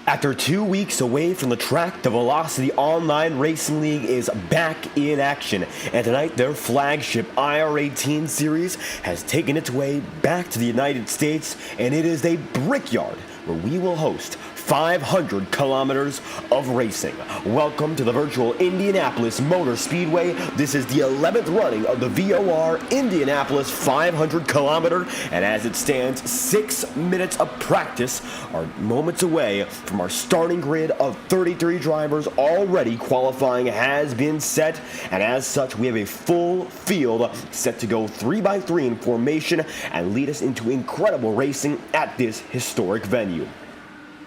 After 2 weeks away from the track, the Velocity Online Racing League is back in action, and tonight their flagship IR-18 series has taken its way back to the United States, and it is a brickyard where we will host 500 kilometers of racing. Welcome to the virtual Indianapolis Motor Speedway. This is the 11th running of the VOR Indianapolis 500 kilometer, and as it stands, 6 minutes of practice are moments away from our starting grid of 33 drivers. Already qualifying has been set, and as such, we have a full field set to go 3x3 in formation and lead us into incredible racing at this historic venue.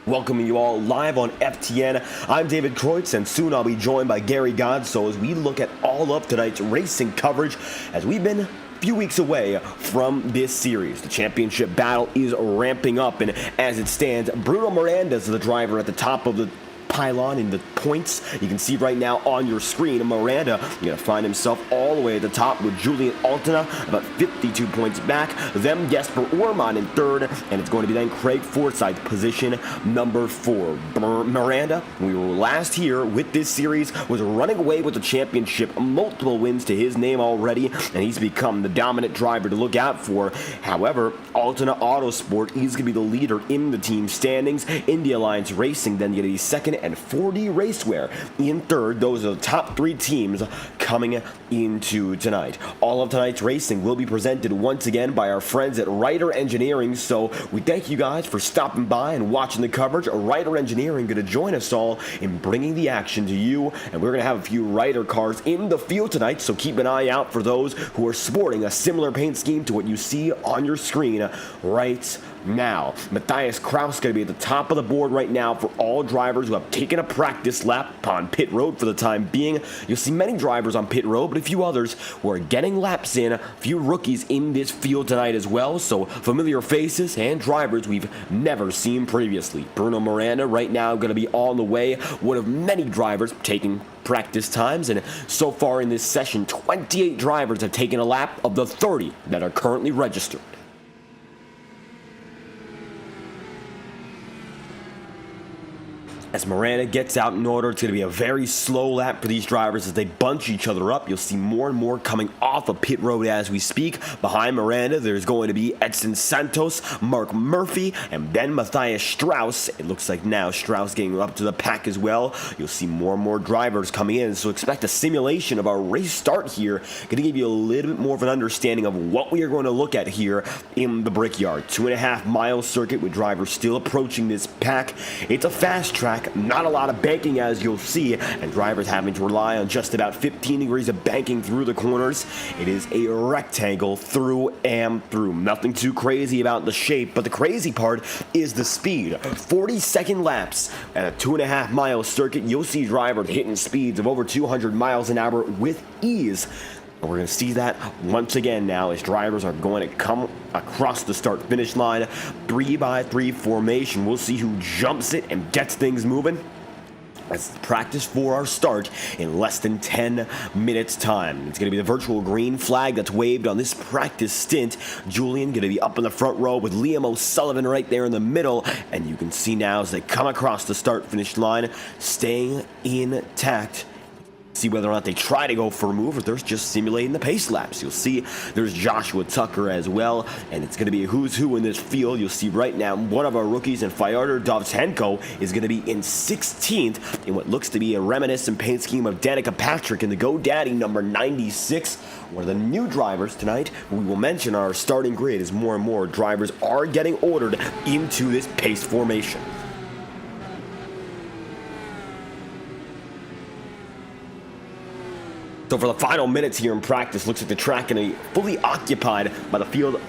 Welcoming you all live on FTN. I'm David Kreutz, and soon I'll be joined by Gary Godso as we look at all of tonight's racing coverage, as we've been a few weeks away from this series. The championship battle is ramping up, and as it stands, Bruno Miranda is the driver at the top of the pylon in the points. You can see right now on your screen, Miranda going to find himself all the way at the top with Julian Altena about 52 points back. Then Jesper Orman in third, and it's going to be then Craig Forsyth, position number 4. Miranda, we were last here with this series, was running away with the championship, multiple wins to his name already, and he's become the dominant driver to look out for. However, Altena Autosport is going to be the leader in the team standings. Indy Alliance Racing then going to be second, and 4D Raceware in third. Those are the top 3 teams coming into tonight. All of tonight's racing will be presented once again by our friends at Ryder Engineering, so we thank you guys for stopping by and watching the coverage. Ryder Engineering going to join us all in bringing the action to you, and we're going to have a few Ryder cars in the field tonight, so keep an eye out for those who are sporting a similar paint scheme to what you see on your screen right now. Matthias Kraus going to be at the top of the board right now for all drivers who have taken a practice lap on pit road for the time being. You'll see many drivers on pit road, but a few others who are getting laps in, a few rookies in this field tonight as well, so familiar faces and drivers we've never seen previously. Bruno Miranda right now going to be on the way, one of many drivers taking practice times, and so far in this session, 28 drivers have taken a lap of the 30 that are currently registered. As Miranda gets out in order, it's going to be a very slow lap for these drivers as they bunch each other up. You'll see more and more coming off of pit road as we speak. Behind Miranda, there's going to be Edson Santos, Mark Murphy, and then Matthias Strauss. It looks like now Strauss getting up to the pack as well. You'll see more and more drivers coming in, so expect a simulation of our race start here. Going to give you a little bit more of an understanding of what we are going to look at here in the Brickyard. 2.5-mile circuit with drivers still approaching this pack. It's a fast track. Not a lot of banking, as you'll see, and drivers having to rely on just about 15 degrees of banking through the corners. It is a rectangle through and through. Nothing too crazy about the shape, but the crazy part is the speed. 40-second laps at a 2.5-mile circuit. You'll see drivers hitting speeds of over 200 miles an hour with ease. And we're going to see that once again now as drivers are going to come across the start-finish line. 3x3 formation. We'll see who jumps it and gets things moving. Let's practice for our start in less than 10 minutes time. It's going to be the virtual green flag that's waved on this practice stint. Julian going to be up in the front row with Liam O'Sullivan right there in the middle. And you can see now as they come across the start-finish line, staying intact. See whether or not they try to go for a move or they're just simulating the pace laps. You'll see there's Joshua Tucker as well, and it's going to be a who's who in this field. You'll see right now one of our rookies in Fyodor Dovzhenko is going to be in 16th in what looks to be a reminiscent paint scheme of Danica Patrick in the GoDaddy number 96. One of the new drivers tonight we will mention on our starting grid as more and more drivers are getting ordered into this pace formation. So for the final minutes here in practice, looks like the track going to be fully occupied by the field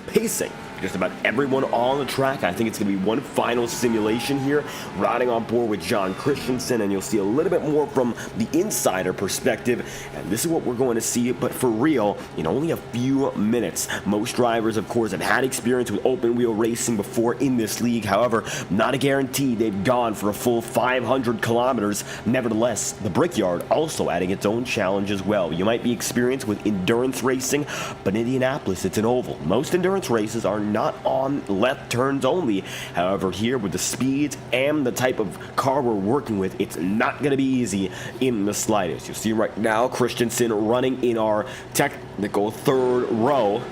pacing. Just about everyone on the track. I think it's going to be one final simulation here, riding on board with John Christensen, and you'll see a little bit more from the insider perspective, and this is what we're going to see, but for real, in only a few minutes. Most drivers, of course, have had experience with open wheel racing before in this league. However, not a guarantee they've gone for a full 500 kilometers. Nevertheless, the Brickyard also adding its own challenge as well. You might be experienced with endurance racing, but in Indianapolis, it's an oval. Most endurance races are not on left turns only. However, here with the speeds and the type of car we're working with, it's not going to be easy in the slightest. You see right now Christensen running in our technical third row.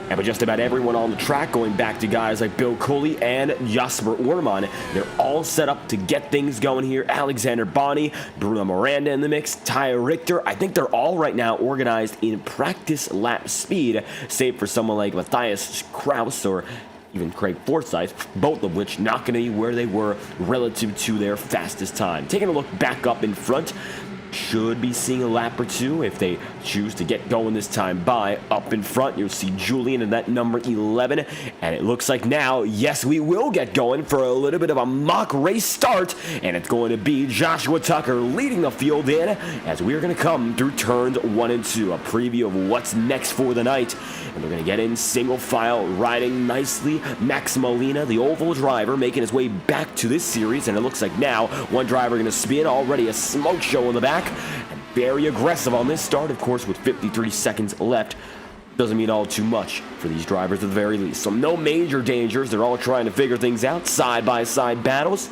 And with just about everyone on the track, going back to guys like Bill Cooley and Jasper Orman, they're all set up to get things going here. Alexander Bonney, Bruno Miranda in the mix, Ty Richter. I think they're all right now organized in practice lap speed, save for someone like Matthias Kraus or even Craig Forsyth, both of which not going to be where they were relative to their fastest time. Taking a look back up in front, should be seeing a lap or two if they choose to get going this time by. Up in front, you'll see Julian in that number 11, and it looks like now, yes, we will get going for a little bit of a mock race start, and it's going to be Joshua Tucker leading the field in as we're going to come through turns 1 and 2, a preview of what's next for the night. And we're going to get in single file, riding nicely. Max Molina, the oval driver, making his way back to this series, and it looks like now one driver going to spin, already a smoke show in the back. And very aggressive on this start, of course, with 53 seconds left. Doesn't mean all too much for these drivers at the very least. So no major dangers. They're all trying to figure things out. Side-by-side battles.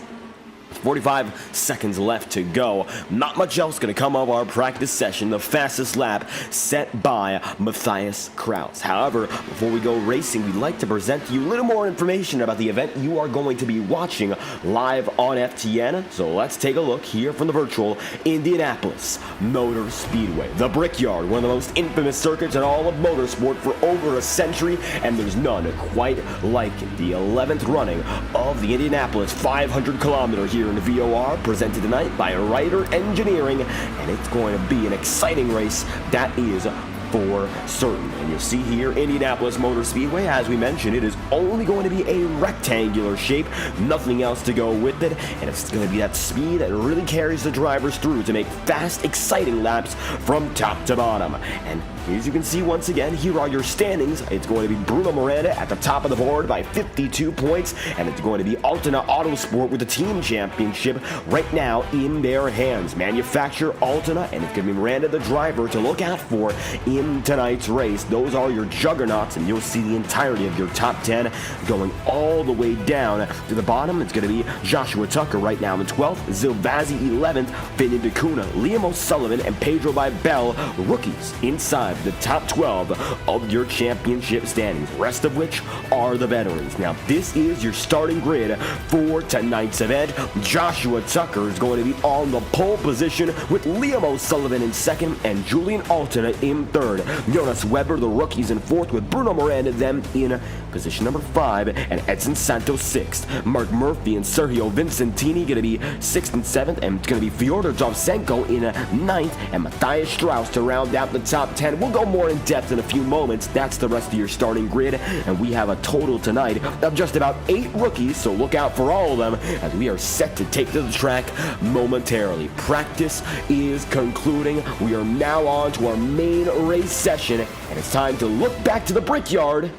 45 seconds left to go. Not much else going to come of our practice session. The fastest lap set by Matthias Kraus. However, before we go racing, we'd like to present to you a little more information about the event you are going to be watching live on FTN. So let's take a look here from the virtual Indianapolis Motor Speedway. The Brickyard, one of the most infamous circuits in all of motorsport for over a century, and there's none quite like it. The 11th running of the Indianapolis 500 kilometer here in VOR, presented tonight by Ryder Engineering, and it's going to be an exciting race, that is for certain. And you'll see here Indianapolis Motor Speedway, as we mentioned, it is only going to be a rectangular shape, nothing else to go with it, and it's going to be that speed that really carries the drivers through to make fast, exciting laps from top to bottom. And as you can see once again, here are your standings. It's going to be Bruno Miranda at the top of the board by 52 points, and it's going to be Altona Autosport with the team championship right now in their hands. Manufacturer Altona, and it's going to be Miranda the driver to look out for in tonight's race. Those are your juggernauts, and you'll see the entirety of your top 10 going all the way down to the bottom. It's going to be Joshua Tucker right now in 12th, Zilvazzi 11th, Vinny DeCuna, Liam O'Sullivan, and Pedro Bibel, rookies inside the top 12 of your championship standings, rest of which are the veterans. Now, this is your starting grid for tonight's event. Joshua Tucker is going to be on the pole position with Liam O'Sullivan in second and Julian Altona in third. Jonas Weber, the rookies, in fourth, with Bruno Miranda then in position number 5 and Edson Santos 6th. Mark Murphy and Sergio Vincentini going to be 6th and 7th, and it's going to be Fyodor Dovzenko in 9th and Matthias Strauss to round out the top 10. We'll go more in depth in a few moments. That's the rest of your starting grid, and we have a total tonight of just about 8 rookies, so look out for all of them as we are set to take to the track momentarily. Practice is concluding. We are now on to our main race session, and it's time to look back to the Brickyard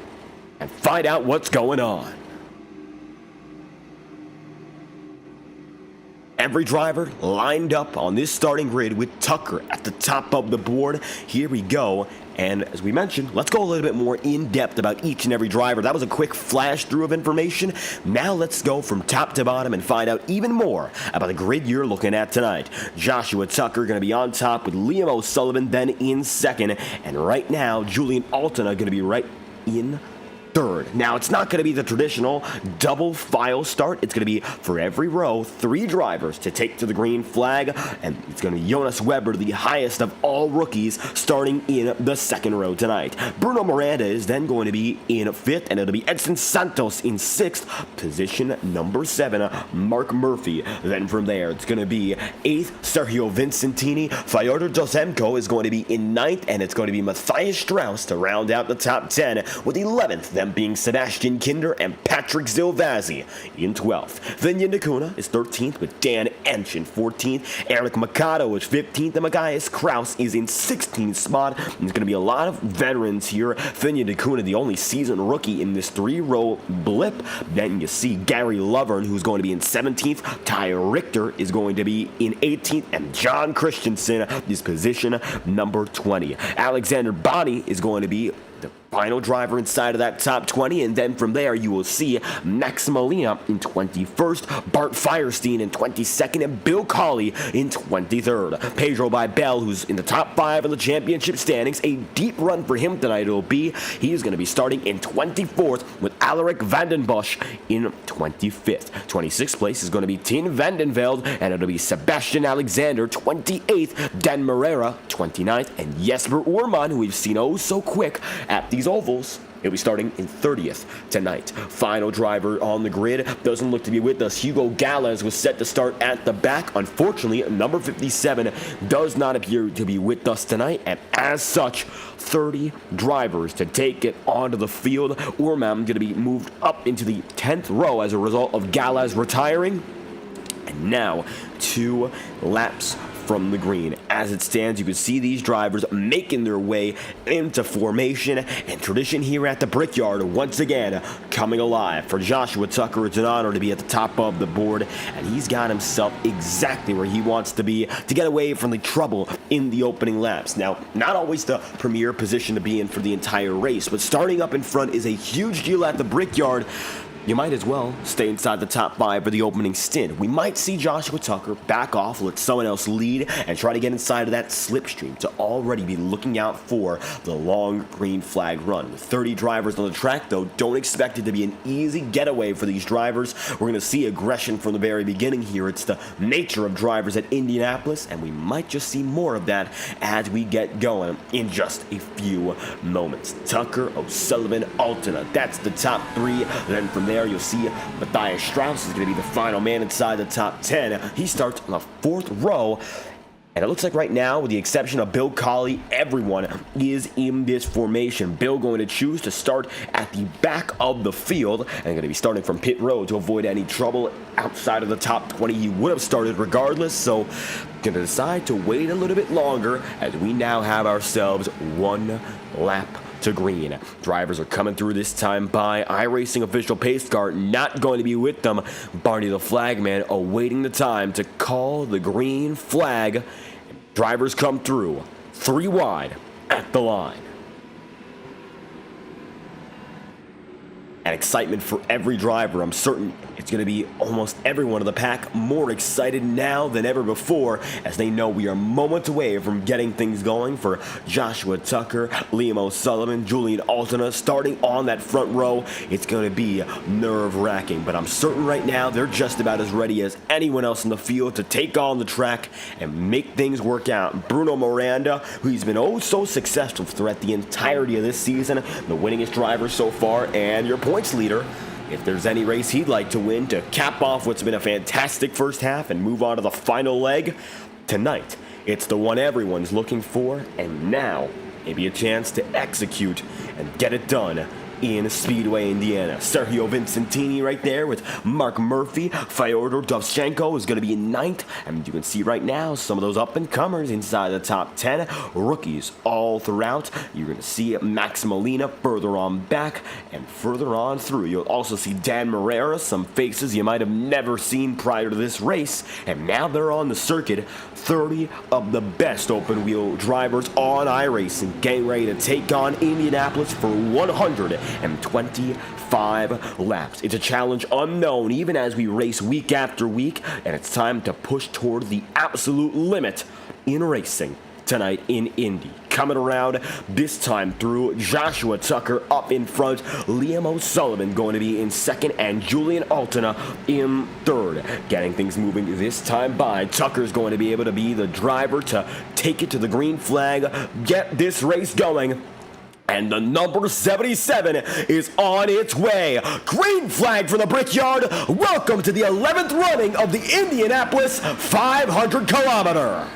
and find out what's going on. Every driver lined up on this starting grid with Tucker at the top of the board. Here we go. And as we mentioned, let's go a little bit more in depth about each and every driver. That was a quick flash through of information. Now let's go from top to bottom and find out even more about the grid you're looking at tonight. Joshua Tucker going to be on top with Liam O'Sullivan then in second. And right now, Julian Altona going to be right in third. Now, it's not going to be the traditional double file start. It's going to be for every row, 3 drivers to take to the green flag, and it's going to be Jonas Weber, the highest of all rookies, starting in the second row tonight. Bruno Miranda is then going to be in 5th, and it'll be Edson Santos in 6th, position number 7, Mark Murphy. Then from there, it's going to be 8th, Sergio Vincentini. Fyodor Dovzenko is going to be in 9th, and it's going to be Matthias Strauss to round out the top 10, with 11th, them being Sebastian Kinder and Patrick Zilvazzi in 12th. Vinyan DeCuna is 13th with Dan Ench in 14th. Eric Mercado is 15th, and Matthias Kraus is in 16th spot. And there's going to be a lot of veterans here. Vinyan DeCuna, the only seasoned rookie in this 3-row blip. Then you see Gary Lovern, who's going to be in 17th. Ty Richter is going to be in 18th, and John Christensen is position number 20. Alexander Bonney is going to be the final driver inside of that top 20, and then from there you will see Max Molina in 21st, Bart Firestein in 22nd, and Bill Colley in 23rd. Pedro Bibel, who's in the top 5 of the championship standings, a deep run for him tonight it'll be. He is going to be starting in 24th with Alaric Vandenbosch in 25th. 26th place is going to be Tien Vandenveld, and it'll be Sebastian Alexander 28th, Dan Morera 29th, and Jesper Orman, who we've seen oh so quick at these ovals. He'll be starting in 30th tonight. Final driver on the grid doesn't look to be with us. Hugo Galez was set to start at the back. Unfortunately, number 57 does not appear to be with us tonight, and as such, 30 drivers to take it onto the field. Orman going to be moved up into the 10th row as a result of Galez retiring. And now 2 laps from the green. As it stands, you can see these drivers making their way into formation, and tradition here at the Brickyard once again coming alive. For Joshua Tucker, it's an honor to be at the top of the board, and he's got himself exactly where he wants to be to get away from the trouble in the opening laps. Now, not always the premier position to be in for the entire race, but starting up in front is a huge deal at the Brickyard. You might as well stay inside the top 5 for the opening stint. We might see Joshua Tucker back off, let someone else lead, and try to get inside of that slipstream to already be looking out for the long green flag run. With 30 drivers on the track, though, don't expect it to be an easy getaway for these drivers. We're going to see aggression from the very beginning here. It's the nature of drivers at Indianapolis, and we might just see more of that as we get going in just a few moments. Tucker, O'Sullivan, Altena, that's the top 3. Then from there, you'll see Matthias Strauss is going to be the final man inside the top 10. He starts on the 4th row. And it looks like right now, with the exception of Bill Colley, everyone is in this formation. Bill going to choose to start at the back of the field and going to be starting from pit road to avoid any trouble outside of the top 20. He would have started regardless, so going to decide to wait a little bit longer as we now have ourselves 1 lap to green. Drivers are coming through this time by iRacing official pace car, not going to be with them. Barney the flagman awaiting the time to call the green flag. Drivers come through 3 wide at the line. And excitement for every driver. I'm certain it's going to be almost everyone in the pack more excited now than ever before, as they know we are moments away from getting things going for Joshua Tucker, Liam O'Sullivan, Julian Altena starting on that front row. It's going to be nerve-wracking, but I'm certain right now they're just about as ready as anyone else in the field to take on the track and make things work out. Bruno Miranda, who's been oh so successful throughout the entirety of this season, the winningest driver so far, and your points leader. If there's any race he'd like to win to cap off what's been a fantastic first half and move on to the final leg, tonight it's the one everyone's looking for, and now maybe a chance to execute and get it done in Speedway, Indiana. Sergio Vincentini right there with Mark Murphy. Fyodor Dovchenko is going to be in 9th. And you can see right now some of those up-and-comers inside the top 10. Rookies all throughout. You're going to see Max Molina further on back and further on through. You'll also see Dan Morera, some faces you might have never seen prior to this race. And now they're on the circuit. 30 of the best open-wheel drivers on iRacing getting ready to take on Indianapolis for 125 laps. It's a challenge unknown even as we race week after week, and it's time to push toward the absolute limit in racing tonight in Indy. Coming around this time through, Joshua Tucker up in front, Liam O'Sullivan going to be in 2nd, and Julian Altena in 3rd. Getting things moving this time by, Tucker's going to be able to be the driver to take it to the green flag, get this race going. And the number 77 is on its way. Green flag for the Brickyard. Welcome to the 11th running of the Indianapolis 500 kilometer.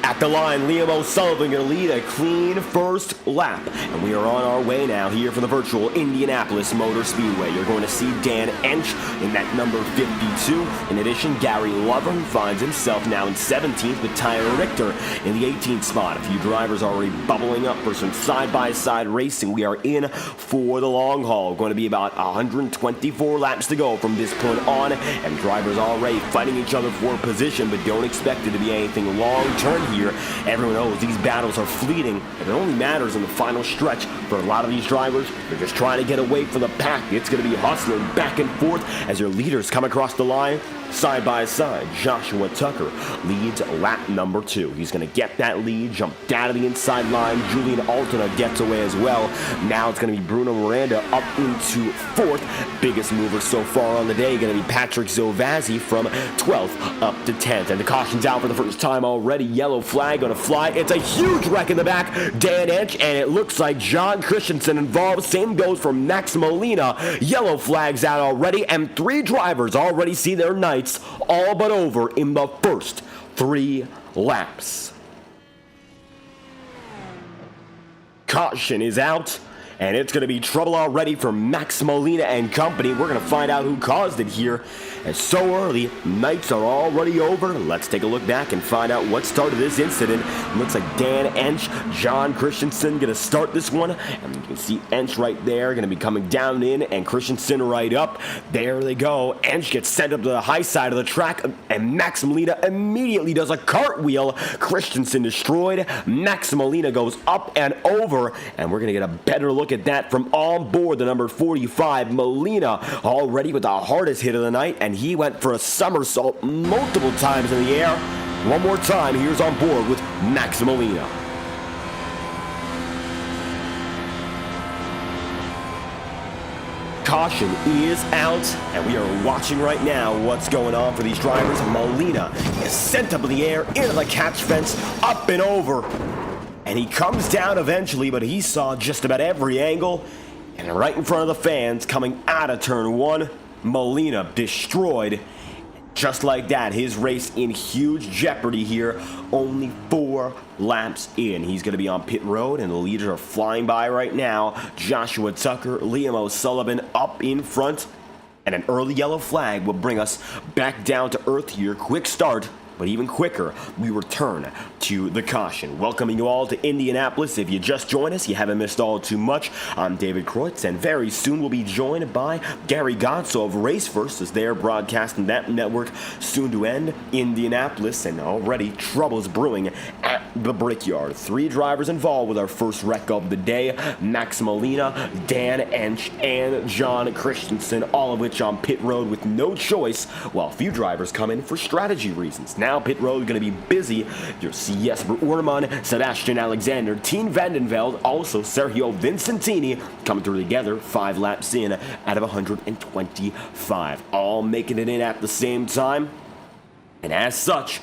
At the line, Liam O'Sullivan going to lead a clean first lap. And we are on our way now here for the virtual Indianapolis Motor Speedway. You're going to see Dan Ench in that number 52. In addition, Gary Lover finds himself now in 17th with Tyler Richter in the 18th spot. A few drivers already bubbling up for some side-by-side racing. We are in for the long haul. Going to be about 124 laps to go from this point on. And drivers already fighting each other for position, but don't expect it to be anything long-term here. Everyone knows these battles are fleeting, and it only matters in the final stretch. For a lot of these drivers, they're just trying to get away from the pack. It's going to be hustling back and forth as your leaders come across the line. Side by side, Joshua Tucker leads lap number 2. He's going to get that lead, jump down to the inside line. Julian Altona gets away as well. Now it's going to be Bruno Miranda up into 4th. Biggest mover so far on the day going to be Patrick Zovazzi from 12th up to 10th. And the caution's out for the first time already. Yellow flag going to fly. It's a huge wreck in the back. Dan Ench, and it looks like John Christensen involved. Same goes for Max Molina. Yellow flags out already, and 3 drivers already see their nights all but over in the first 3 laps. Caution is out, and it's going to be trouble already for Max Molina and company. We're going to find out who caused it here. And so early, nights are already over. Let's take a look back and find out what started this incident. It looks like Dan Ench, John Christensen going to start this one. And you can see Ench right there going to be coming down in, and Christensen right up. There they go. Ench gets sent up to the high side of the track, and Max Molina immediately does a cartwheel. Christensen destroyed. Max Molina goes up and over, and we're going to get a better look at that from on board the number 45. Molina already with the hardest hit of the night, and he went for a somersault multiple times in the air. One more time, here's on board with Max Molina. Caution is out, and we are watching right now what's going on for these drivers. Molina is sent up in the air, into the catch fence, up and over. And he comes down eventually, but he saw just about every angle. And right in front of the fans, coming out of turn 1, Molina destroyed. Just like that, his race in huge jeopardy here. Only 4 laps in. He's going to be on pit road, and the leaders are flying by right now. Joshua Tucker, Liam O'Sullivan up in front. And an early yellow flag will bring us back down to earth here. Quick start. But even quicker, we return to the caution. Welcoming you all to Indianapolis. If you just joined us, you haven't missed all too much. I'm David Kreutz, and very soon we'll be joined by Gary Gotso of Race First, as they're broadcasting that network soon to end. Indianapolis, and already troubles brewing at the Brickyard. 3 drivers involved with our first wreck of the day. Max Molina, Dan Ench, and John Christensen, all of which on pit road with no choice, while a few drivers come in for strategy reasons. Now pit road going to be busy. You'll see Jesper Urman, Sebastian Alexander, Tien Vandenveld, also Sergio Vincentini coming through together 5 laps in out of 125. All making it in at the same time. And as such,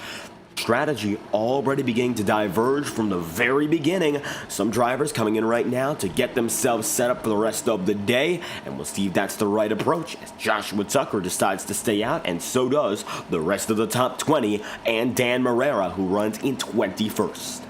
strategy already beginning to diverge from the very beginning. Some drivers coming in right now to get themselves set up for the rest of the day, and we'll see if that's the right approach as Joshua Tucker decides to stay out, and so does the rest of the top 20 and Dan Marrera, who runs in 21st.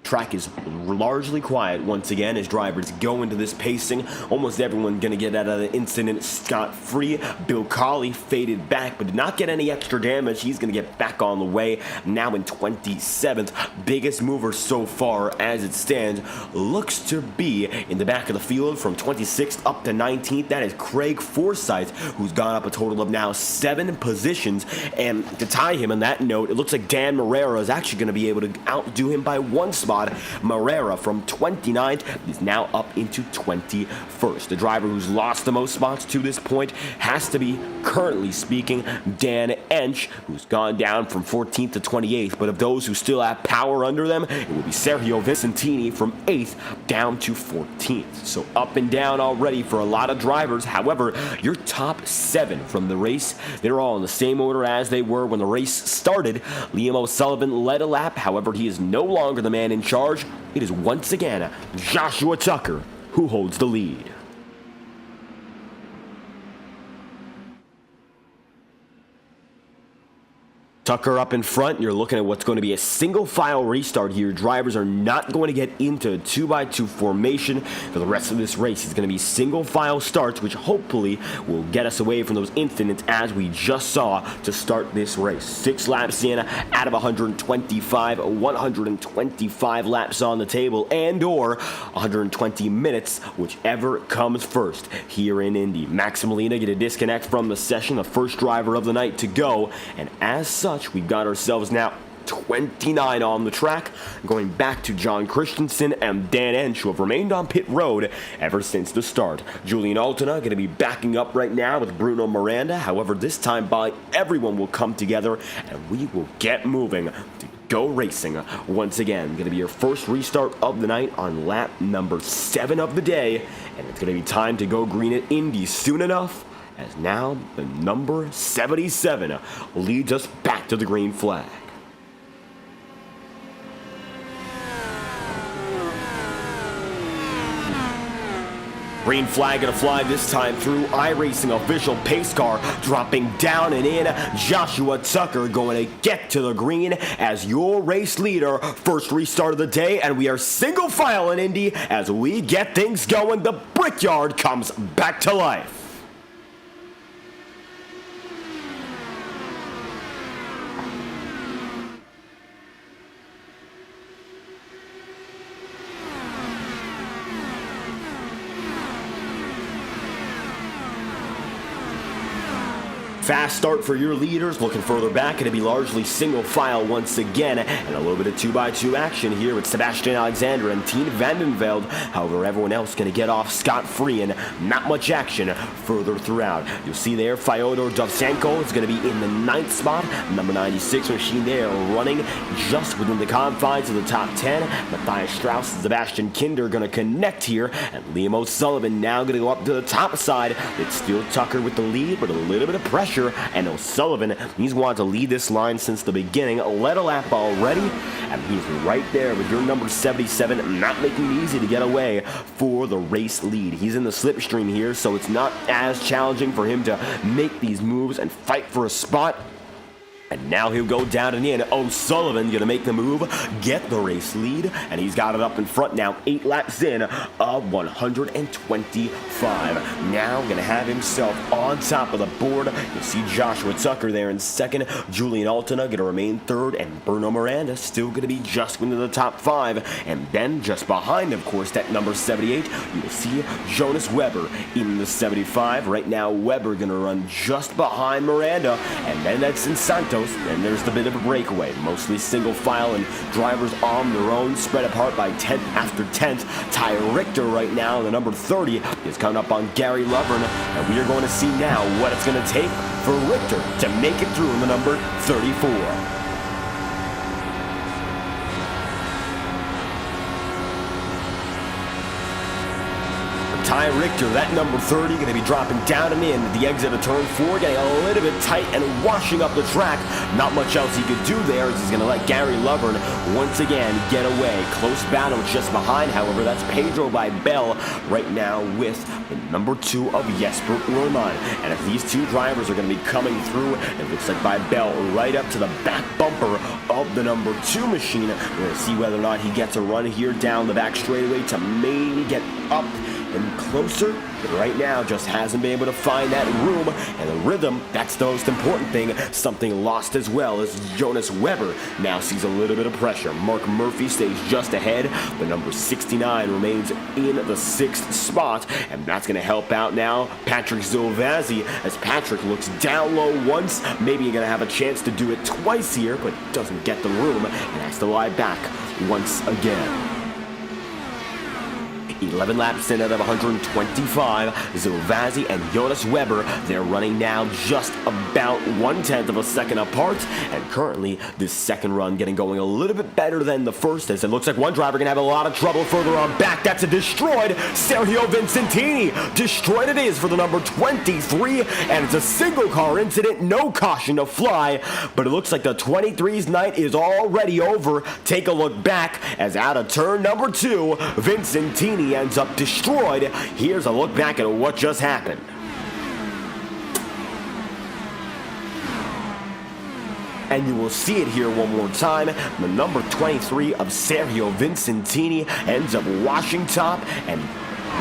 Track is largely quiet once again as drivers go into this pacing. Almost everyone going to get out of the incident scot-free. Bill Colley faded back but did not get any extra damage. He's going to get back on the way now in 27th. Biggest mover so far as it stands looks to be in the back of the field from 26th up to 19th. That is Craig Forsyth, who's gone up a total of now 7 positions. And to tie him on that note, it looks like Dan Marrera is actually going to be able to outdo him by 1 spot. Marrera from 29th is now up into 21st. The driver who's lost the most spots to this point has to be, currently speaking, Dan Ench, who's gone down from 14th to 28th. But of those who still have power under them, it will be Sergio Vincentini from 8th down to 14th. So up and down already for a lot of drivers. However, your top 7 from the race, they're all in the same order as they were when the race started. Liam O'Sullivan led a lap. However, he is no longer the man in charge. It is once again Joshua Tucker who holds the lead. Tucker up in front. You're looking at what's going to be a single file restart here. Drivers are not going to get into a 2x2 formation for the rest of this race. It's going to be single file starts, which hopefully will get us away from those incidents as we just saw to start this race. 6 laps in out of 125 laps on the table, and or 120 minutes, whichever comes first here in Indy. Max Molina get a disconnect from the session, the first driver of the night to go, and as such, we've got ourselves now 29 on the track, going back to John Christensen and Dan Ench, who have remained on pit road ever since the start. Julian Altena going to be backing up right now with Bruno Miranda. However, this time by everyone will come together and we will get moving to go racing once again. Going to be your first restart of the night on lap number 7 of the day, and it's going to be time to go green at Indy soon enough, as now the number 77 leads us back to the green flag. Green flag gonna fly this time through iRacing official pace car, dropping down and in. Joshua Tucker going to get to the green as your race leader. First restart of the day, and we are single file in Indy as we get things going. The Brickyard comes back to life. Fast start for your leaders. Looking further back, it'll be largely single file once again, and a little bit of 2x2 action here with Sebastian Alexander and Tine Vandenveld. However, everyone else going to get off scot-free, and not much action further throughout. You'll see there Fyodor Dovchenko is going to be in the 9th spot. Number 96 machine there running just within the confines of the top 10. Matthias Strauss and Sebastian Kinder going to connect here, and Liam O'Sullivan now going to go up to the top side. It's still Tucker with the lead, but a little bit of pressure. And O'Sullivan, he's wanted to lead this line since the beginning, led a lap already, and he's right there with your number 77, not making it easy to get away for the race lead. He's in the slipstream here, so it's not as challenging for him to make these moves and fight for a spot. And now he'll go down and in. O'Sullivan going to make the move, get the race lead, and he's got it up in front now, 8 laps in of 125. Now going to have himself on top of the board. You'll see Joshua Tucker there in 2nd. Julian Altena going to remain 3rd, and Bruno Miranda still going to be just into the top 5. And then just behind, of course, that number 78, you will see Jonas Weber in the 75. Right now, Weber going to run just behind Miranda, and then that's in Santos. And there's the bit of a breakaway, mostly single file and drivers on their own, spread apart by 10th after 10th. Ty Richter right now, the number 30, is coming up on Gary Lovern, and we are going to see now what it's going to take for Richter to make it through in the number 34. Ty Richter, that number 30, going to be dropping down and in at the exit of turn 4, getting a little bit tight and washing up the track. Not much else he could do there, as he's going to let Gary Lovern once again get away. Close battle just behind, however, that's Pedro Bibel right now with the number 2 of Jesper Ullman. And if these two drivers are going to be coming through, it looks like Bibel right up to the back bumper of the number 2 machine. We're going to see whether or not he gets a run here down the back straightaway to maybe get up and closer, but right now just hasn't been able to find that room and the rhythm. That's the most important thing. Something lost as well as Jonas Weber now sees a little bit of pressure. Mark Murphy stays just ahead, but number 69 remains in the 6th spot, and that's going to help out now Patrick Zilvazzi as Patrick looks down low once, maybe going to have a chance to do it twice here, but doesn't get the room and has to lie back once again. 11 laps in out of 125. Zilvazzi and Jonas Weber, they're running now just about 1/10 of a second apart, and currently this second run getting going a little bit better than the first, as it looks like one driver gonna have a lot of trouble further on back. That's a destroyed Sergio Vincentini. Destroyed it is for the number 23, and it's a single car incident, no caution to fly, but it looks like the 23's night is already over. Take a look back as out of turn number 2, Vincentini ends up destroyed. Here's a look back at what just happened. and you will see it here one more time. The number 23 of Sergio Vincentini ends up washing top and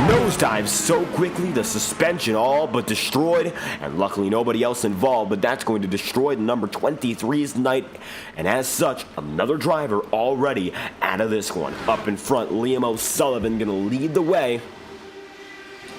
nosedives so quickly, the suspension all but destroyed, and luckily nobody else involved, but that's going to destroy the number 23's night, and as such, another driver already out of this one. Up in front, Liam O'Sullivan going to lead the way,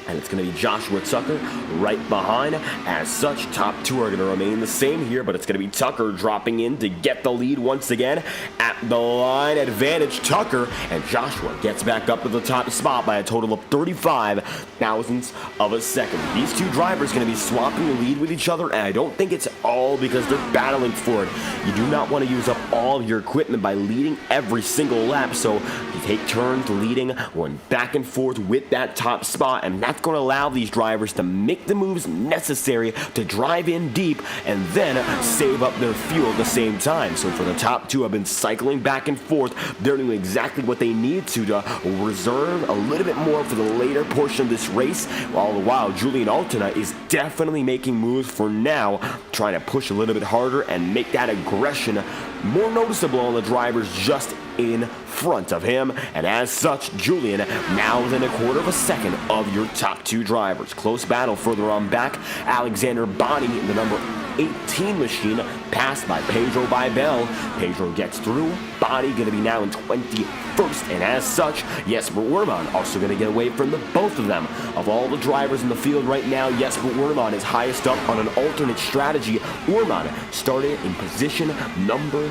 and it's going to be Joshua Tucker right behind. As such, top two are going to remain the same here, but it's going to be Tucker dropping in to get the lead once again. At the line advantage, Tucker, and Joshua gets back up to the top spot by a total of 35 thousandths of a second. These two drivers going to be swapping the lead with each other, and I don't think it's all because they're battling for it. You do not want to use up all of your equipment by leading every single lap, so you take turns leading, going back and forth with that top spot, and that's going to allow these drivers to make the moves necessary to drive in deep and then save up their fuel at the same time. So for the top two, have been cycling back and forth. They're doing exactly what they need to reserve a little bit more for the later portion of this race. All the while, Julian Altena is definitely making moves for now, trying to push a little bit harder and make that aggression more noticeable on the drivers just in front of him, and as such, Julian now within a quarter of a second of your top two drivers. Close battle further on back. Alexander Bonney, the number 18 machine, passed by Pedro Bibel. Pedro gets through. Bonney going to be now in 21st, and as such, Jesper Werman also going to get away from the both of them. Of all the drivers in the field right now, Jesper Werman is highest up on an alternate strategy. Werman started in position number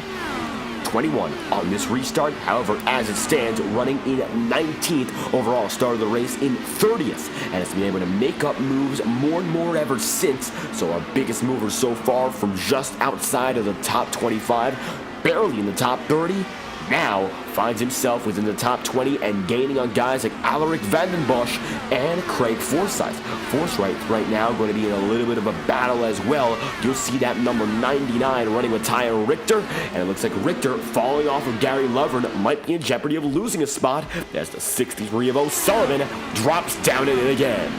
21 on this restart. However, as it stands, running in 19th overall, started the race in 30th, and has been able to make up moves more and more ever since. So our biggest mover so far from just outside of the top 25, barely in the top 30, now finds himself within the top 20 and gaining on guys like Alaric Vandenbosch and Craig Forsyth. Forsyth right now going to be in a little bit of a battle as well. You'll see that number 99 running with Tyre Richter, and it looks like Richter falling off of Gary Lovern might be in jeopardy of losing a spot as the 63 of O'Sullivan drops down in it again.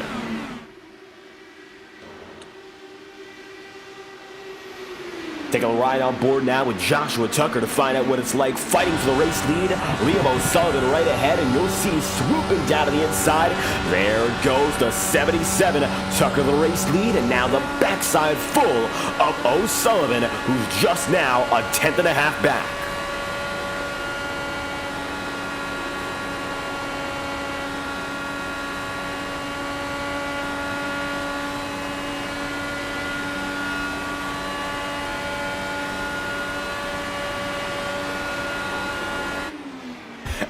Take a ride on board now with Joshua Tucker to find out what it's like fighting for the race lead. Liam O'Sullivan right ahead, and you'll see swooping down to the inside. There goes the 77. Tucker the race lead, and now the backside full of O'Sullivan, who's just now a tenth and a half back.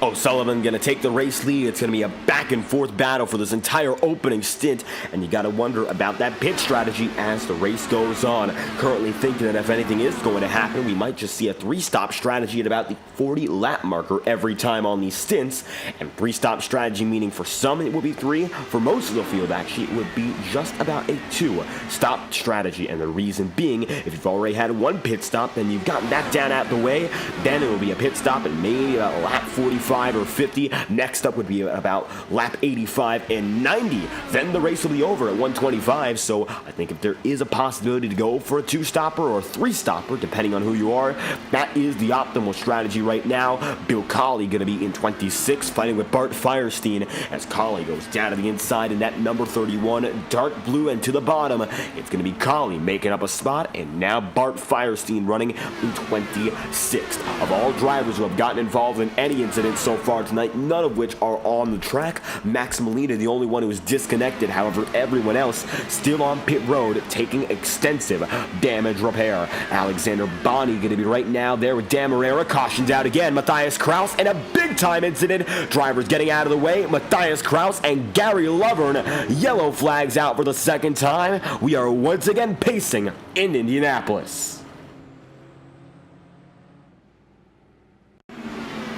O'Sullivan going to take the race lead. It's going to be a back and forth battle for this entire opening stint, and you got to wonder about that pit strategy as the race goes on. Currently thinking that if anything is going to happen, we might just see a three-stop strategy at about the 40-lap marker every time on these stints, and three-stop strategy meaning for some it will be three, for most of the field actually it would be just about a two-stop strategy, and the reason being, if you've already had one pit stop, then you've gotten that down out the way, then it will be a pit stop and maybe about lap 45 or 50. Next up would be about lap 85 and 90. Then the race will be over at 125. So I think if there is a possibility to go for a two-stopper or a three-stopper, depending on who you are, that is the optimal strategy right now. Bill Colley going to be in 26, fighting with Bart Firestein as Colley goes down to the inside in that number 31, dark blue, and to the bottom, it's going to be Colley making up a spot, and now Bart Firestein running in 26th. Of all drivers who have gotten involved in any incident so far tonight, none of which are on the track. Max Molina, the only one who is disconnected. However, everyone else still on pit road, taking extensive damage repair. Alexander Bonney going to be right now there with Dan Marrera. Cautioned out again. Matthias Kraus, and a big-time incident. Drivers getting out of the way. Matthias Kraus and Gary Lovern. Yellow flags out for the second time. We are once again pacing in Indianapolis.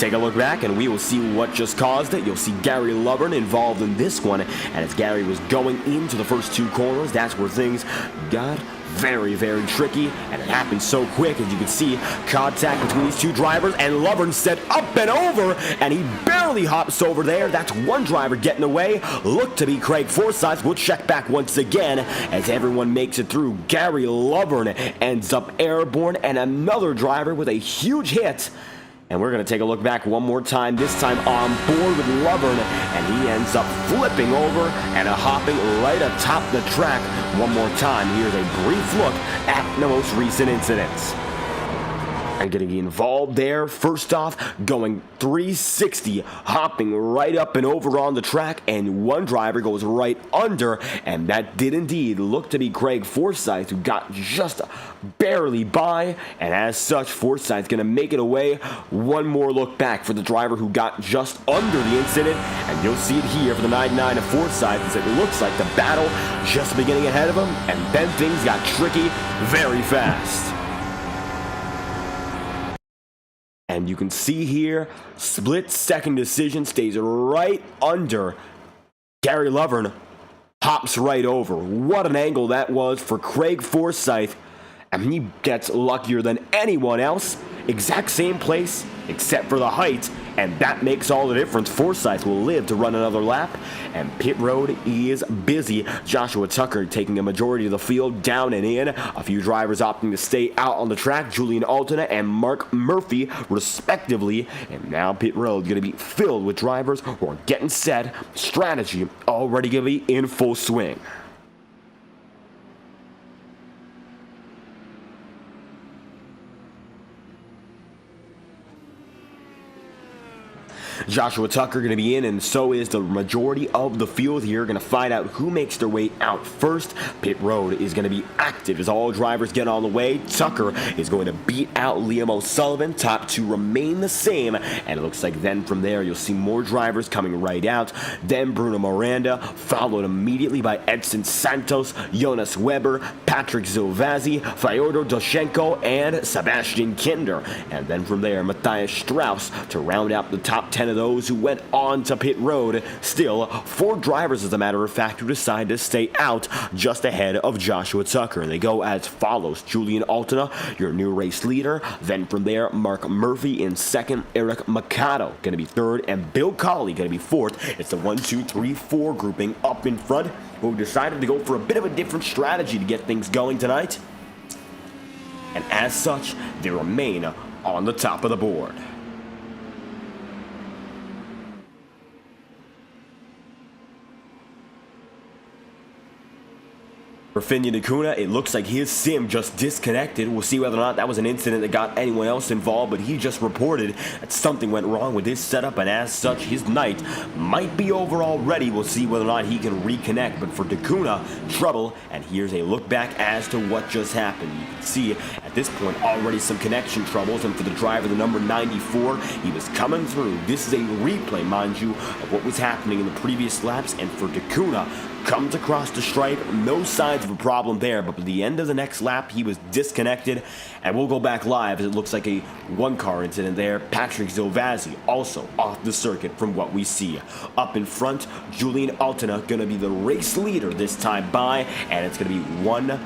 take a look back and we will see what just caused it. You'll see Gary Lovern involved in this one, and as Gary was going into the first two corners, that's where things got very, very tricky, and it happened so quick. As you can see, contact between these two drivers, and Lovern set up and over, and he barely hops over there. That's one driver getting away. Looked to be Craig Forsyth. We'll check back once again as everyone makes it through. Gary Lovern ends up airborne, and another driver with a huge hit. And we're going to take a look back one more time, this time on board with Lovern, and he ends up flipping over and hopping right atop the track one more time. Here's a brief look at the most recent incidents. And getting involved there, first off, going 360, hopping right up and over on the track, and one driver goes right under, and that did indeed look to be Craig Forsyth, who got just barely by, and as such, Forsyth's going to make it away. One more look back for the driver who got just under the incident, and you'll see it here for the 99 of Forsyth, as it looks like the battle just beginning ahead of him, and then things got tricky very fast. And you can see here, split-second decision, stays right under. Gary Lovern hops right over. What an angle that was for Craig Forsyth. And he gets luckier than anyone else. Exact same place, except for the height. And that makes all the difference. Forsyth will live to run another lap. And pit road is busy. Joshua Tucker taking a majority of the field down and in. A few drivers opting to stay out on the track. Julian Altena and Mark Murphy, respectively. And now pit road going to be filled with drivers who are getting set. Strategy already going to be in full swing. Joshua Tucker going to be in, and so is the majority of the field here. Going to find out who makes their way out first. Pit road is going to be active as all drivers get on the way. Tucker is going to beat out Liam O'Sullivan. Top two remain the same, and it looks like then from there you'll see more drivers coming right out. Then Bruno Miranda, followed immediately by Edson Santos, Jonas Weber, Patrick Zilvazzi, Fyodor Doshenko, and Sebastian Kinder. And then from there, Matthias Strauss to round out the top 10 of those who went on to pit road. Still, 4 drivers, as a matter of fact, who decide to stay out just ahead of Joshua Tucker. They go as follows. Julian Altena, your new race leader. Then from there, Mark Murphy in second. Eric Mercado going to be third. And Bill Colley going to be fourth. It's the 1, 2, 3, 4 grouping up in front, who decided to go for a bit of a different strategy to get things going tonight. And as such, they remain on the top of the board. For Finian Acuna, it looks like his sim just disconnected. We'll see whether or not that was an incident that got anyone else involved, but he just reported that something went wrong with his setup, and as such, his night might be over already. We'll see whether or not he can reconnect, but for Acuna, trouble, and here's a look back as to what just happened. You can see at this point already some connection troubles, and for the driver, the number 94, he was coming through. This is a replay, mind you, of what was happening in the previous laps, and for Acuna, comes across the stripe, no signs of a problem there, but at the end of the next lap, he was disconnected, and we'll go back live as it looks like a one-car incident there. Patrick Zilvazzi also off the circuit from what we see. Up in front, Julian Altena going to be the race leader this time by, and it's going to be 1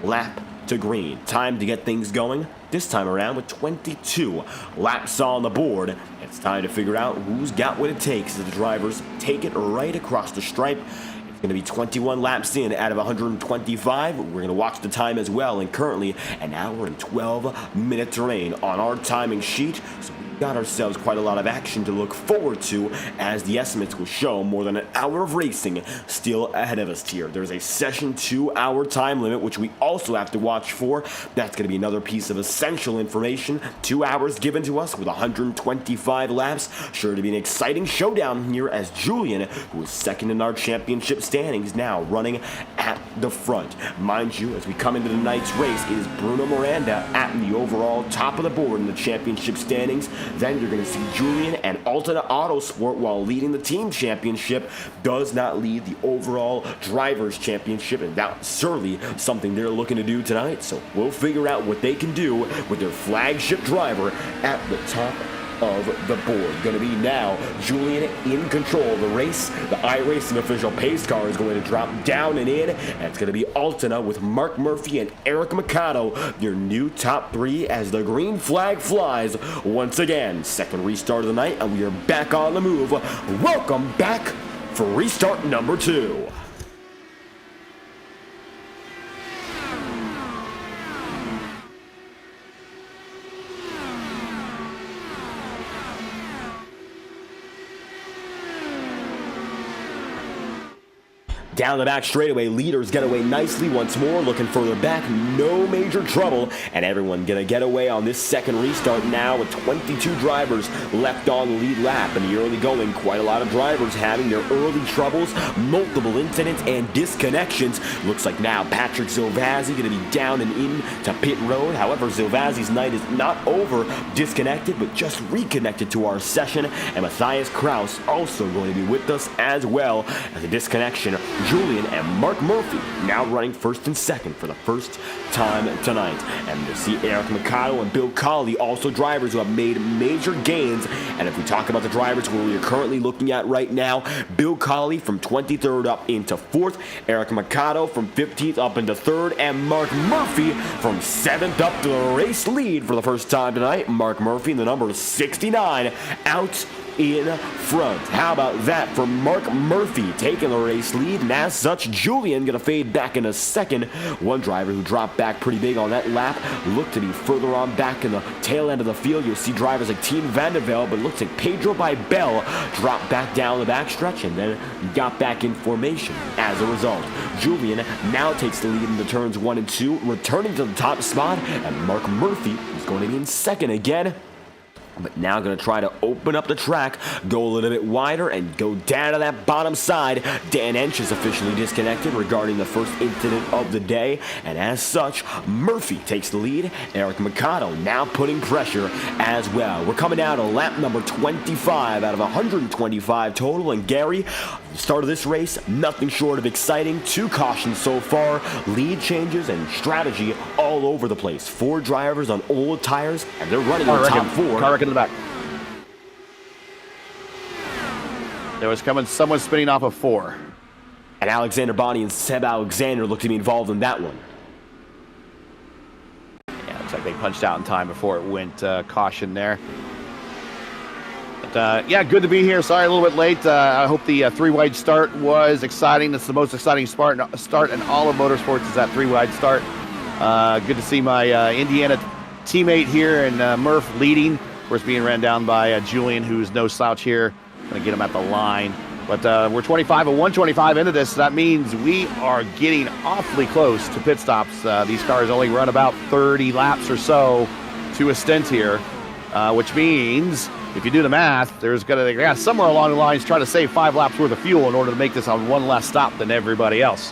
lap to green. Time to get things going. This time around with 22 laps on the board. It's time to figure out who's got what it takes as the drivers take it right across the stripe. Going to be 21 laps in out of 125. We're going to watch the time as well, and currently an hour and 12 minutes remain on our timing sheet. So we've got ourselves quite a lot of action to look forward to, as the estimates will show more than an hour of racing still ahead of us here. There's a session 2-hour time limit, which we also have to watch for. That's going to be another piece of essential information. 2 hours given to us with 125 laps. Sure to be an exciting showdown here, as Julian, who is second in our championship standings, now running at the front. Mind you, as we come into tonight's race, it is Bruno Miranda at the overall top of the board in the championship standings. Then you're going to see Julian and Altena Autosport, while leading the team championship, does not lead the overall drivers championship, and that's certainly something they're looking to do tonight. So we'll figure out what they can do with their flagship driver at the top of the board. Going to be now Julian in control of the race. The iRacing official pace car is going to drop down and in, and it's going to be Altena with Mark Murphy and Eric Mikado, your new top three as the green flag flies once again. Second restart of the night, and we are back on the move. Welcome back for restart number 2. Down the back straightaway, leaders get away nicely once more, looking further back, no major trouble, and everyone gonna get away on this second restart now with 22 drivers left on the lead lap. In the early going, quite a lot of drivers having their early troubles, multiple incidents and disconnections. Looks like now Patrick Zilvazzi gonna be down and in to pit road. However, Zilvazzi's night is not over, disconnected, but just reconnected to our session, and Matthias Kraus also going to be with us as well as a disconnection. Julian and Mark Murphy now running first and second for the first time tonight. And to see Eric Mikado and Bill Colley, also drivers who have made major gains. And if we talk about the drivers where we are currently looking at right now, Bill Colley from 23rd up into 4th, Eric Mikado from 15th up into 3rd, and Mark Murphy from 7th up to the race lead for the first time tonight. Mark Murphy in the number 69 out in front. How about that for Mark Murphy taking the race lead, and as such, Julian gonna fade back in a second. One driver who dropped back pretty big on that lap looked to be further on back in the tail end of the field. You'll see drivers like Team Vandervelde, but it looks like Pedro Bibel dropped back down the backstretch and then got back in formation. As a result, Julian now takes the lead in the turns 1 and 2, returning to the top spot, and Mark Murphy is going to be in second again. But now going to try to open up the track, go a little bit wider, and go down to that bottom side. Dan Ench is officially disconnected regarding the first incident of the day, and as such, Murphy takes the lead. Eric Mikado now putting pressure as well. We're coming down to lap number 25 out of 125 total, and Gary, the start of this race, nothing short of exciting. 2 cautions so far, lead changes and strategy all over the place. 4 drivers on old tires, and they're running in the top 4. In the back. There was someone spinning off of 4. And Alexander Bonney and Seb Alexander look to be involved in that one. Yeah, looks like they punched out in time before it went caution there. But yeah, good to be here. Sorry, a little bit late. I hope the 3-wide start was exciting. It's the most exciting start in all of motorsports is that 3-wide start. Good to see my Indiana teammate here and Murph leading. Of course, being ran down by Julian, who's no slouch here. Going to get him at the line. But we're 25 and 125 into this. So that means we are getting awfully close to pit stops. These cars only run about 30 laps or so to a stint here, which means if you do the math, there's going to somewhere along the lines try to save 5 laps worth of fuel in order to make this on one less stop than everybody else.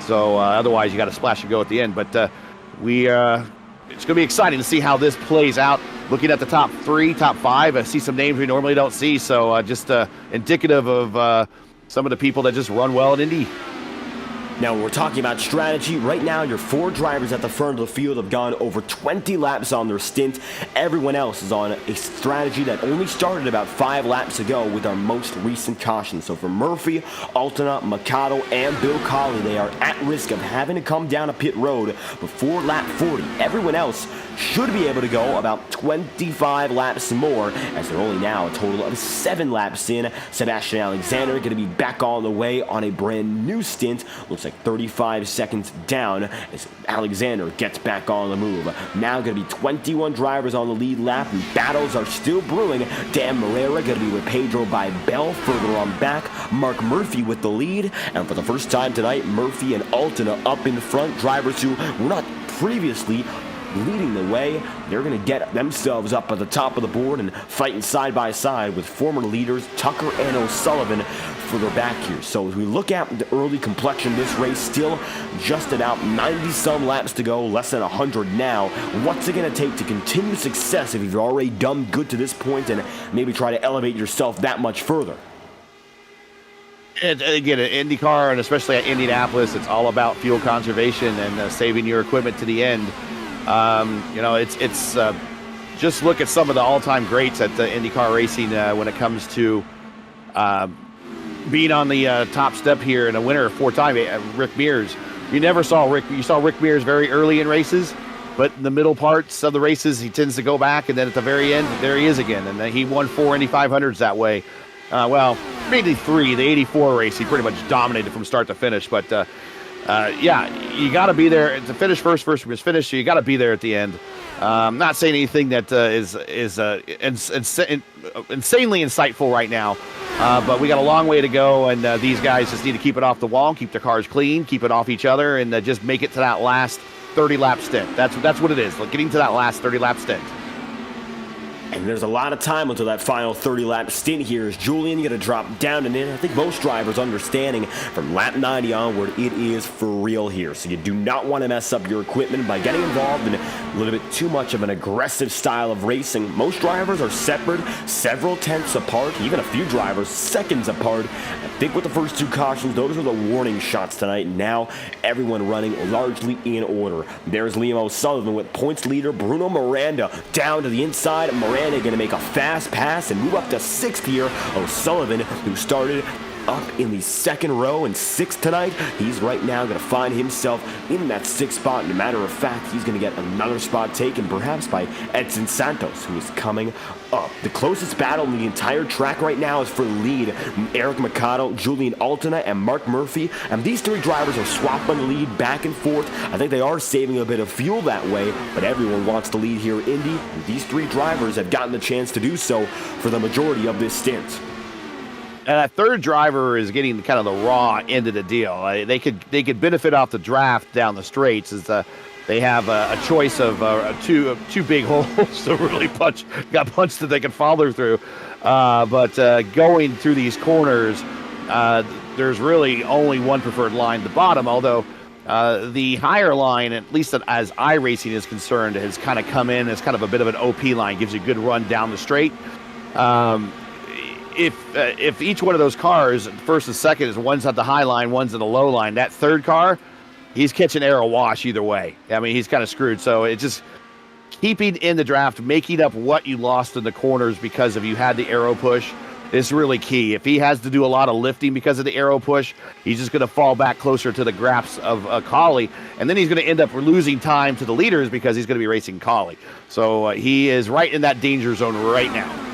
So otherwise, you got to splash and go at the end. But it's going to be exciting to see how this plays out. Looking at the top 3, top 5, I see some names we normally don't see. So just indicative of some of the people that just run well at Indy. Now, when we're talking about strategy, right now your 4 drivers at the front of the field have gone over 20 laps on their stint. Everyone else is on a strategy that only started about 5 laps ago with our most recent caution. So for Murphy, Altena, Mikado, and Bill Colley, they are at risk of having to come down a pit road before lap 40. Everyone else should be able to go about 25 laps more, as they're only now a total of 7 laps in. Sebastian Alexander going to be back on the way on a brand new stint. Looks like 35 seconds down as Alexander gets back on the move. Now going to be 21 drivers on the lead lap, and battles are still brewing. Dan Morera going to be with Pedro Bibel further on back. Mark Murphy with the lead, and for the first time tonight, Murphy and Altena up in front. Drivers who were not previously leading the way, they're going to get themselves up at the top of the board and fighting side by side with former leaders Tucker and O'Sullivan further back here. So as we look at the early complexion of this race, still just about 90 some laps to go, less than 100 now. What's it going to take to continue success if you've already done good to this point and maybe try to elevate yourself that much further? And again, at Indycar and especially at Indianapolis, it's all about fuel conservation and saving your equipment to the end. You know, it's just look at some of the all-time greats at the IndyCar racing when it comes to being on the top step here and a winner 4-time, Rick Mears. You never saw Rick. You saw Rick Mears very early in races, but in the middle parts of the races, he tends to go back, and then at the very end, there he is again. And then he won 4 Indy 500s that way. Well, maybe 3. The 84 race, he pretty much dominated from start to finish. But yeah, you got to be there to finish first was finish. So you got to be there at the end. I'm not saying anything that is insanely insightful right now, but we got a long way to go, and these guys just need to keep it off the wall, keep their cars clean, keep it off each other, and just make it to that last 30-lap stint. That's what it is, like getting to that last 30-lap stint. And there's a lot of time until that final 30-lap stint here. Is Julian going to drop down and in? I think most drivers understanding from lap 90 onward, it is for real here. So you do not want to mess up your equipment by getting involved in a little bit too much of an aggressive style of racing. Most drivers are separated several tenths apart, even a few drivers seconds apart. I think with the first 2 cautions, those are the warning shots tonight. Now everyone running largely in order. There's Liam O'Sullivan with points leader Bruno Miranda down to the inside. Miranda going to make a fast pass and move up to 6th here. O'Sullivan, who started up in the 2nd row and 6th tonight, he's right now going to find himself in that 6th spot. And a matter of fact, he's going to get another spot taken perhaps by Edson Santos, who is coming up. The closest battle in the entire track right now is for the lead. Eric Mercado, Julian Altena, and Mark Murphy. And these 3 drivers are swapping the lead back and forth. I think they are saving a bit of fuel that way, but everyone wants to lead here at Indy. And these 3 drivers have gotten the chance to do so for the majority of this stint. And that 3rd driver is getting kind of the raw end of the deal. They could benefit off the draft down the straights, as they have a choice of two big holes to really punch that they can follow through. But going through these corners, there's really only one preferred line, the bottom. Although the higher line, at least as iRacing is concerned, has kind of come in as kind of a bit of an OP line, gives you a good run down the straight. If each one of those cars, first and second, is one's at the high line, one's at the low line, that 3rd car, he's catching arrow wash either way. I mean, he's kind of screwed. So it's just keeping in the draft, making up what you lost in the corners because of you had the arrow push is really key. If he has to do a lot of lifting because of the arrow push, he's just going to fall back closer to the grasp of Collie, and then he's going to end up losing time to the leaders because he's going to be racing Collie. So he is right in that danger zone right now.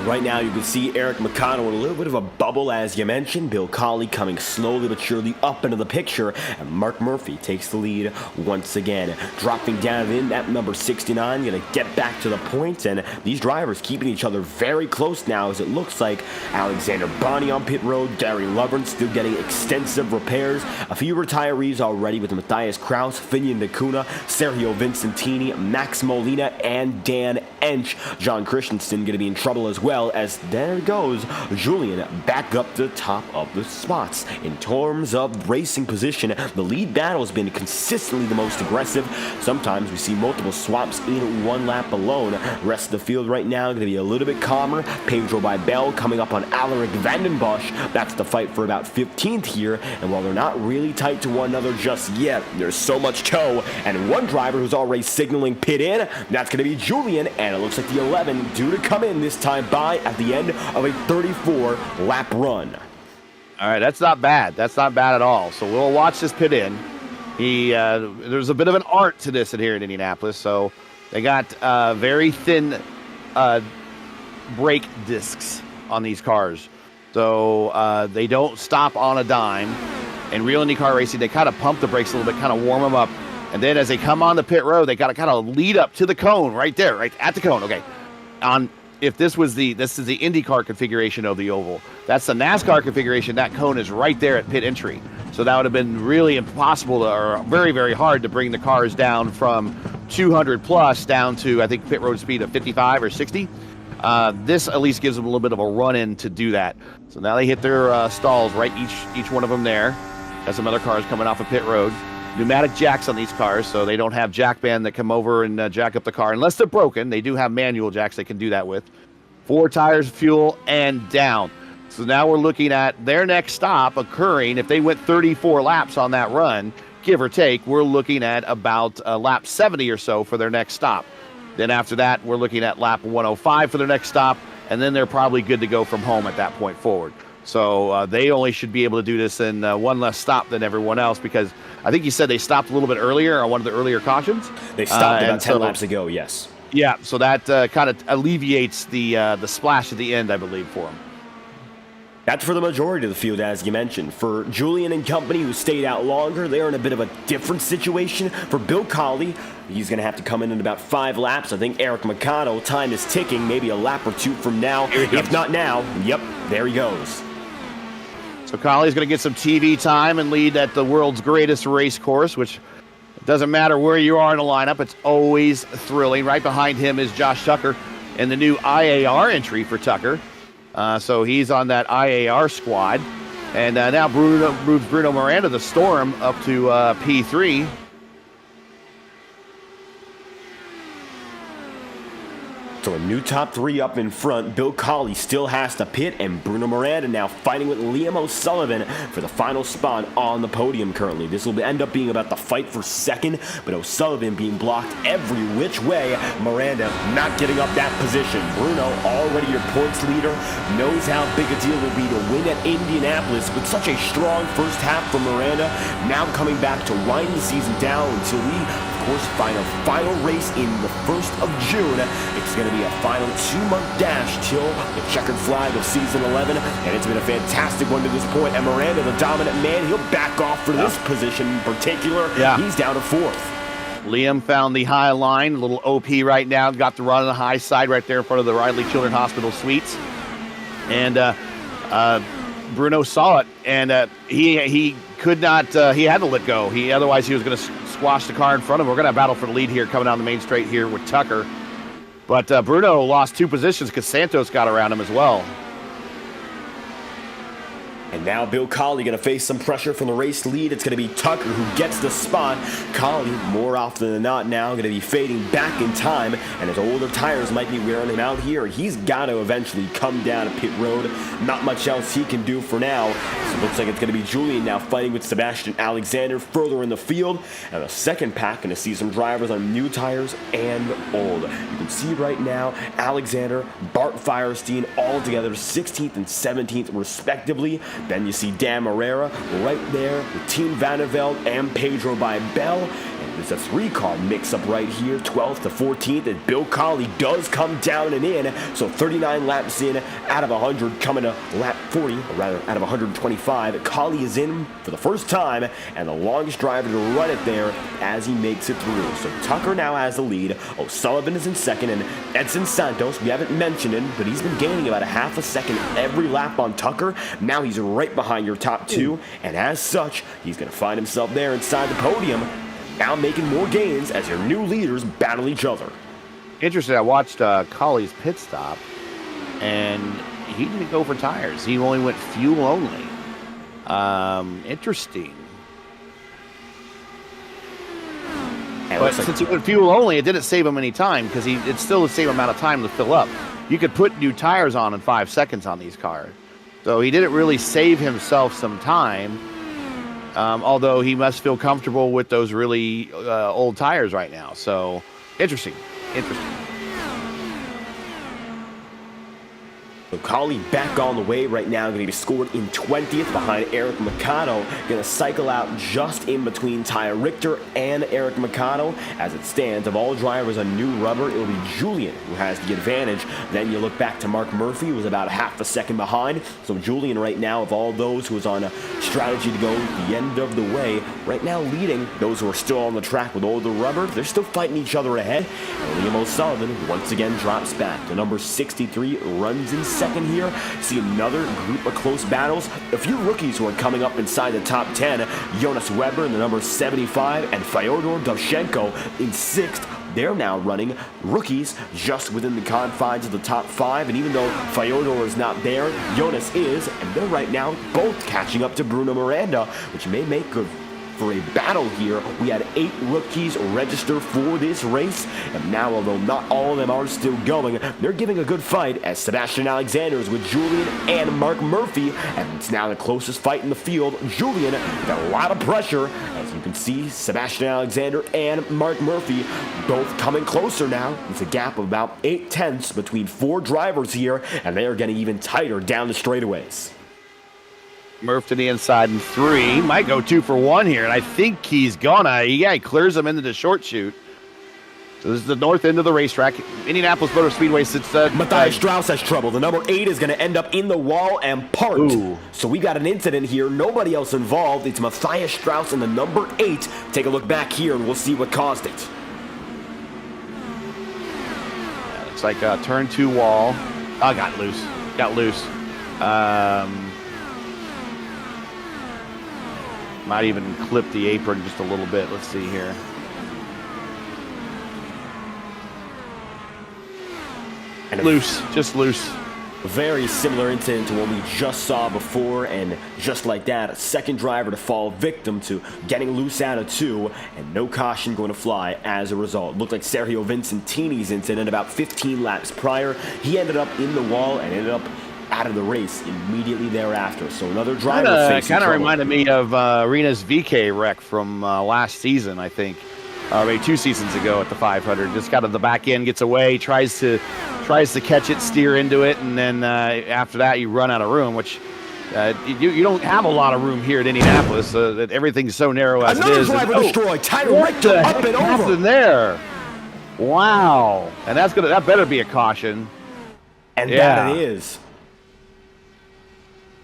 Right now, you can see Eric Mercado with a little bit of a bubble, as you mentioned. Bill Colley coming slowly but surely up into the picture. And Mark Murphy takes the lead once again. Dropping down in that number 69, going to get back to the point. And these drivers keeping each other very close now, as it looks like Alexander Bonney on pit road. Gary Lovren still getting extensive repairs. A few retirees already with Matthias Kraus, Finian Nakuna, Sergio Vincentini, Max Molina, and Dan Ench. John Christensen going to be in trouble as well, as there goes Julian back up to the top of the spots. In terms of racing position, the lead battle has been consistently the most aggressive. Sometimes we see multiple swaps in one lap alone. The rest of the field right now going to be a little bit calmer. Pedro Bibel coming up on Alaric Vandenbosch. That's the fight for about 15th here, and while they're not really tight to one another just yet, there's so much tow, and one driver who's already signaling pit in, that's going to be Julian, and it looks like the 11 due to come in this time by at the end of a 34-lap run. All right, that's not bad. That's not bad at all. So we'll watch this pit in. There's a bit of an art to this in here in Indianapolis. So they got very thin brake discs on these cars. So they don't stop on a dime. In real IndyCar racing, they kind of pump the brakes a little bit, kind of warm them up. And then as they come on the pit road, they got to kind of lead up to the cone right there, right at the cone. Okay. If this is the IndyCar configuration of the oval, that's the NASCAR configuration. That cone is right there at pit entry. So that would have been really impossible or very, very hard to bring the cars down from 200 plus down to, I think, pit road speed of 55 or 60. This at least gives them a little bit of a run-in to do that. So now they hit their stalls right, each one of them there. Got some other cars coming off of pit road. Pneumatic jacks on these cars, so they don't have jack band that come over and jack up the car. Unless they're broken, they do have manual jacks they can do that with. 4 tires, fuel, and down. So now we're looking at their next stop occurring, if they went 34 laps on that run, give or take, we're looking at about lap 70 or so for their next stop. Then after that, we're looking at lap 105 for their next stop, and then they're probably good to go from home at that point forward. So they only should be able to do this in one less stop than everyone else, because I think you said they stopped a little bit earlier on one of the earlier cautions. They stopped about 10 laps ago, yes. Yeah, so that kind of alleviates the splash at the end, I believe, for them. That's for the majority of the field, as you mentioned. For Julian and company, who stayed out longer, they're in a bit of a different situation. For Bill Colley, he's going to have to come in about 5 laps. I think Eric Mikado, time is ticking, maybe a lap or 2 from now. If not now, yep, there he goes. So Colley's going to get some TV time and lead at the world's greatest race course, which doesn't matter where you are in the lineup. It's always thrilling. Right behind him is Josh Tucker and the new IAR entry for Tucker. So he's on that IAR squad. And now moves Bruno Miranda, the Storm, up to P3. So a new top 3 up in front. Bill Colley still has to pit, and Bruno Miranda now fighting with Liam O'Sullivan for the final spot on the podium currently. This will end up being about the fight for second, but O'Sullivan being blocked every which way. Miranda not getting up that position. Bruno, already your points leader, knows how big a deal it will be to win at Indianapolis with such a strong first half from Miranda. Now coming back to wind the season down until we, of course, find a final race in the 1st of June. It's going to be a final 2-month dash till the checkered flag of season 11, and it's been a fantastic one to this point. And Miranda, the dominant man, he'll back off for this position in particular. He's down to 4th. Liam found the high line, a little OP right now, got the run on the high side right there in front of the Riley Children's Hospital suites. And Bruno saw it, and he could not, he had to let go. Otherwise he was going to squash the car in front of him. We're going to battle for the lead here coming down the main straight here with Tucker. But Bruno lost 2 positions because Santos got around him as well. And now Bill Colley going to face some pressure from the race lead. It's going to be Tucker who gets the spot. Colley, more often than not now, going to be fading back in time, and his older tires might be wearing him out here. He's got to eventually come down a pit road. Not much else he can do for now. So it looks like it's going to be Julian now fighting with Sebastian Alexander further in the field. And the second pack going to see some drivers on new tires and old. You can see right now Alexander, Bart Firestein all together 16th and 17th respectively. Then you see Dan Morera right there with Team Vanderveld and Pedro by Bell. And there's a 3-car mix-up right here, 12th to 14th, and Bill Colley does come down and in. So 39 laps in out of 100, coming to lap 40, or rather out of 125. Colley is in for the first time, and the longest driver to run it there as he makes it through. So Tucker now has the lead. O'Sullivan is in second, and Edson Santos, we haven't mentioned him, but he's been gaining about a half a second every lap on Tucker. Now he's right behind your top 2, and as such, he's going to find himself there inside the podium, now making more gains as your new leaders battle each other. Interesting, I watched Colley's pit stop, and he didn't go for tires. He only went fuel only. Interesting. But since he went fuel only, it didn't save him any time, because it's still the same amount of time to fill up. You could put new tires on in 5 seconds on these cars. So he didn't really save himself some time, although he must feel comfortable with those really old tires right now. So interesting. So Colley back on the way right now, going to be scored in 20th behind Eric Mikado. Going to cycle out just in between Ty Richter and Eric Mikado. As it stands, of all drivers on new rubber, it will be Julian who has the advantage. Then you look back to Mark Murphy, who was about a half a second behind. So Julian right now, of all those who was on a strategy to go the end of the way, right now leading those who are still on the track with older rubber. They're still fighting each other ahead. And Liam O'Sullivan once again drops back. The number 63 runs in second here. See another group of close battles. A few rookies who are coming up inside the top 10. Jonas Weber in the number 75 and Fyodor Dovchenko in 6th. They're now running rookies just within the confines of the top 5. And even though Fyodor is not there, Jonas is. And they're right now both catching up to Bruno Miranda, which may make good for a battle here. We had 8 rookies register for this race, and now, although not all of them are still going, they're giving a good fight as Sebastian Alexander is with Julian and Mark Murphy, and it's now the closest fight in the field. Julian with a lot of pressure, as you can can see Sebastian Alexander and Mark Murphy both coming closer now. It's a gap of about 8/10 between 4 drivers here, and they are getting even tighter down the straightaways. Murph to the inside in 3. Might go 2 for 1 here, and I think he's gonna. Yeah, he clears him into the short chute. So this is the north end of the racetrack. Indianapolis Motor Speedway sits... Matthias Strauss has trouble. The number 8 is going to end up in the wall and parked. Ooh. So we got an incident here. Nobody else involved. It's Matthias Strauss and the number 8. Take a look back here and we'll see what caused it. Looks like a turn 2 wall. Oh, got loose. Got loose. Might even clip the apron just a little bit. Let's see here. And loose, just loose. Very similar incident to what we just saw before, and just like that, a second driver to fall victim to getting loose out of 2, and no caution going to fly as a result. Looked like Sergio Vincentini's incident about 15 laps prior. He ended up in the wall and ended up out of the race immediately thereafter. So another driver facing kind of trouble. reminded me of Arena's VK wreck from last season, I think. Maybe 2 seasons ago at the 500. Just got to the back end, gets away, tries to catch it, steer into it, and then after that you run out of room, which you don't have a lot of room here at Indianapolis. That everything's so narrow as Another it is. driver destroyed. Tyler What Richter the up heck and over. happened there? Wow, and that better be a caution. And Yeah. that it is.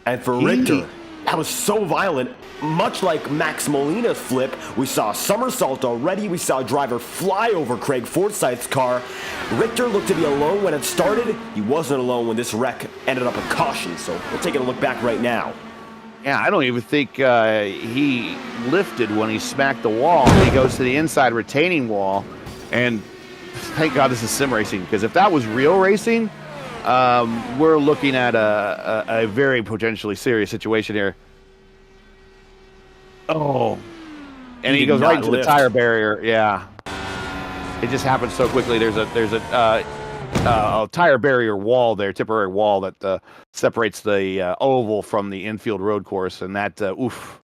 And for Richter, that was so violent. Much like Max Molina's flip, we saw a somersault already. We saw a driver fly over Craig Forsyth's car. Richter looked to be alone when it started. He wasn't alone when this wreck ended up a caution. So we're taking a look back right now. Yeah, I don't even think he lifted when he smacked the wall. He goes to the inside retaining wall, and thank God this is sim racing, because if that was real racing, we're looking at a very potentially serious situation here. Oh, and he goes right into the tire barrier. Yeah, it just happened so quickly. There's a tire barrier wall there, temporary wall that separates the oval from the infield road course, and that oof.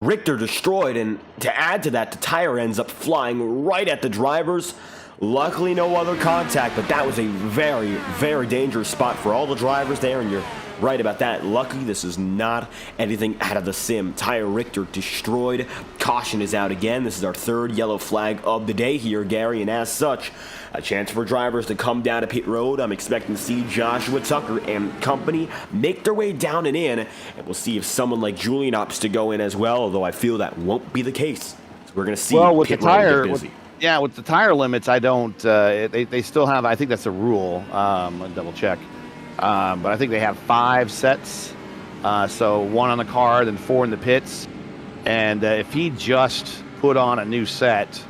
Richter destroyed, and to add to that, the tire ends up flying right at the drivers. Luckily, no other contact, but that was a very, very dangerous spot for all the drivers there, and you're right about that. Luckily, this is not anything out of the sim. Tyre Richter destroyed. Caution is out again. This is our 3rd yellow flag of the day here, Gary, and as such, a chance for drivers to come down to pit road. I'm expecting to see Joshua Tucker and company make their way down and in, and we'll see if someone like Julian opts to go in as well, although I feel that won't be the case. So we're going to see with pit the road tire, get busy. with the tire limits, I don't. They still have. I think that's a rule. I'll double check. But I think they have 5 sets. So 1 on the car, then 4 in the pits. And if he just put on a new set,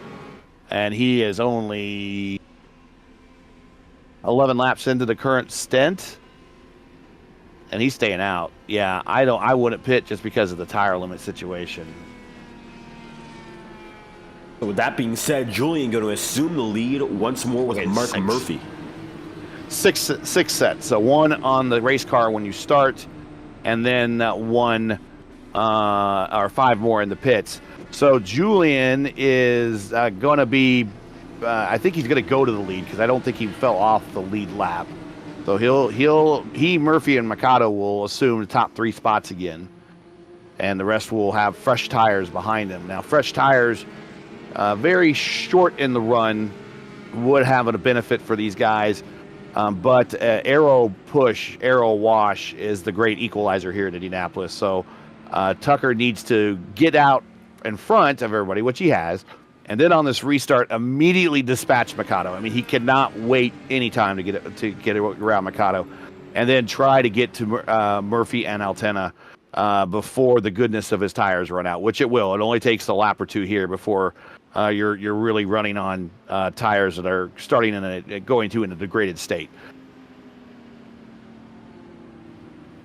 and he is only 11 laps into the current stint, and he's staying out. Yeah, I wouldn't pit just because of the tire limit situation. So with that being said, Julian going to assume the lead once more with Mark 6. Murphy. 6 sets. So 1 on the race car when you start, and then 1 or 5 more in the pits. So Julian is going to be. I think he's going to go to the lead because I don't think he fell off the lead lap. So he Murphy and Mikado will assume the top 3 spots again, and the rest will have fresh tires behind them. Now, fresh tires, very short in the run, would have a benefit for these guys. But aero wash is the great equalizer here at Indianapolis. So Tucker needs to get out in front of everybody, which he has, and then on this restart, immediately dispatch Mikado. I mean, he cannot wait any time to get around Mikado, and then try to get to Murphy and Altena before the goodness of his tires run out, which it will. It only takes a lap or 2 here before you're really running on tires that are starting in a degraded state.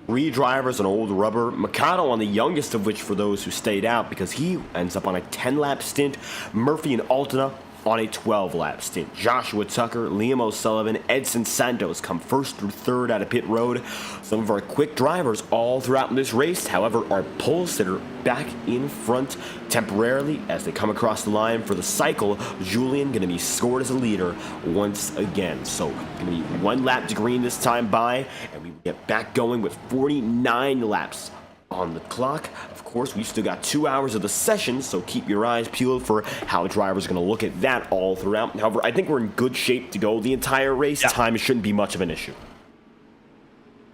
3 drivers on old rubber. Mikado on the youngest of which for those who stayed out because he ends up on a 10-lap stint. Murphy and Altena on a 12-lap stint. Joshua Tucker, Liam O'Sullivan, Edson Santos come first through third out of pit road. Some of our quick drivers all throughout this race, however, are pole sitter back in front temporarily as they come across the line for the cycle. Julian going to be scored as a leader once again. So going to be 1 lap to green this time by, and we get back going with 49 laps on the clock. Of course, we've still got 2 hours of the session, so keep your eyes peeled for how drivers are going to look at that all throughout. However, I think we're in good shape to go the entire race. Yeah. Time shouldn't be much of an issue.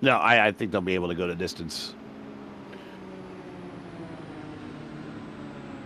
No, I think they'll be able to go the distance.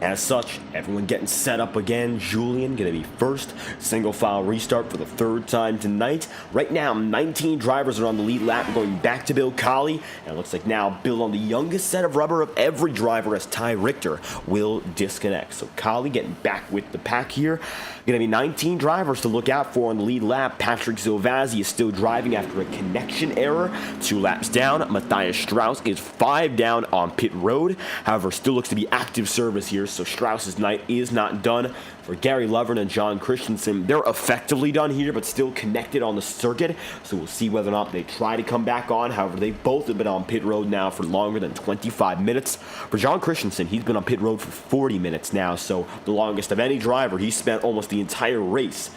As such, everyone getting set up again. Julian going to be first. Single file restart for the 3rd time tonight. Right now, 19 drivers are on the lead lap, going back to Bill Colley. And it looks like now Bill on the youngest set of rubber of every driver as Ty Richter will disconnect. So Colley getting back with the pack here. Going to be 19 drivers to look out for on the lead lap. Patrick Zilvazzi is still driving after a connection error. 2 laps down. Matthias Strauss is 5 down on pit road. However, still looks to be active service here, so Strauss's night is not done. For Gary Lovren and John Christensen, they're effectively done here, but still connected on the circuit. So we'll see whether or not they try to come back on. However, they both have been on pit road now for longer than 25 minutes. For John Christensen, he's been on pit road for 40 minutes now, so the longest of any driver. He spent almost the entire race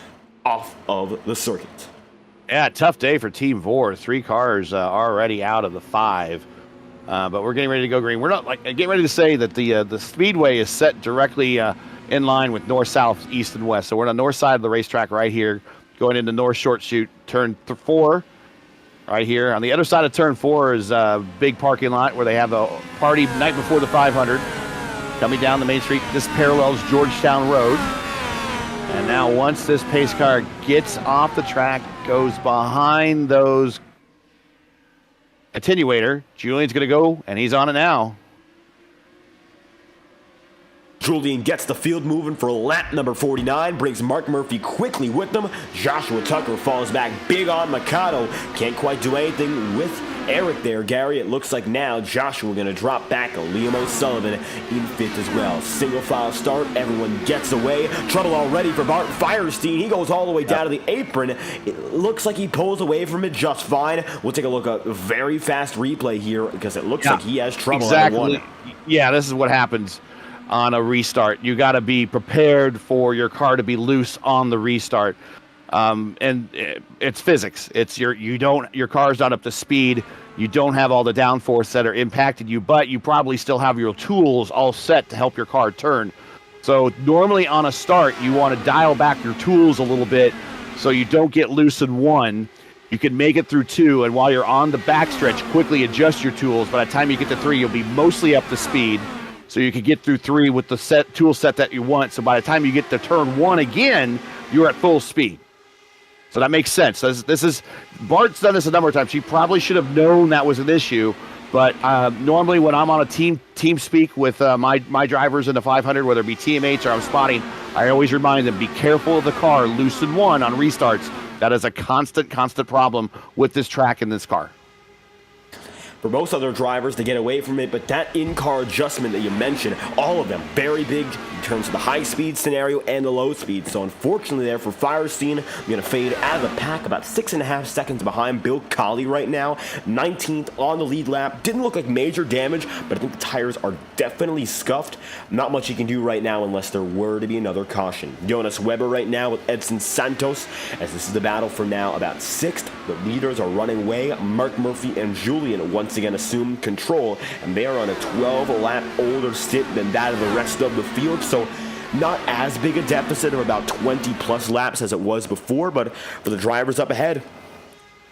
off of the circuit. Yeah, tough day for Team VOR. 3 cars already out of the 5. But we're getting ready to go green. We're not getting ready to say that the speedway is set directly in line with north, south, east, and west. So we're on the north side of the racetrack right here, going into North Short Chute, turn 4 right here. On the other side of turn 4 is a big parking lot where they have a party night before the 500. Coming down the main street, this parallels Georgetown Road. And now once this pace car gets off the track, goes behind those attenuator, Julian's going to go, and he's on it now. Julian gets the field moving for lap number 49, brings Mark Murphy quickly with them. Joshua Tucker falls back big on Mikado. Can't quite do anything with Eric there, Gary. It looks like now Joshua going to drop back. Liam O'Sullivan in 5th as well. Single file start. Everyone gets away. Trouble already for Bart Firestein. He goes all the way down to the apron. It looks like he pulls away from it just fine. We'll take a look at a very fast replay here because it looks like he has trouble. Exactly. Yeah, this is what happens on a restart. You got to be prepared for your car to be loose on the restart. And it's physics. It's your car's not up to speed. You don't have all the downforce that are impacting you, but you probably still have your tools all set to help your car turn. So normally on a start, you want to dial back your tools a little bit so you don't get loose in 1. You can make it through 2, and while you're on the backstretch, quickly adjust your tools. By the time you get to 3, you'll be mostly up to speed. So you can get through 3 with the tool set that you want. So by the time you get to turn 1 again, you're at full speed. So that makes sense. This is Bart's done this a number of times. She probably should have known that was an issue. But normally when I'm on a team speak with my drivers in the 500, whether it be TMH or I'm spotting, I always remind them, be careful of the car, loosen 1 on restarts. That is a constant problem with this track and this car. For most other drivers to get away from it, but that in-car adjustment that you mentioned, all of them very big in terms of the high-speed scenario and the low-speed. So unfortunately there for Firestein, I'm going to fade out of the pack about 6.5 seconds behind Bill Colley right now. 19th on the lead lap. Didn't look like major damage, but I think the tires are definitely scuffed. Not much you can do right now unless there were to be another caution. Jonas Weber right now with Edson Santos, as this is the battle for now about 6th. The leaders are running away. Mark Murphy and Julian once again assume control, and they are on a 12-lap older stint than that of the rest of the field, so not as big a deficit of about 20-plus laps as it was before, but for the drivers up ahead,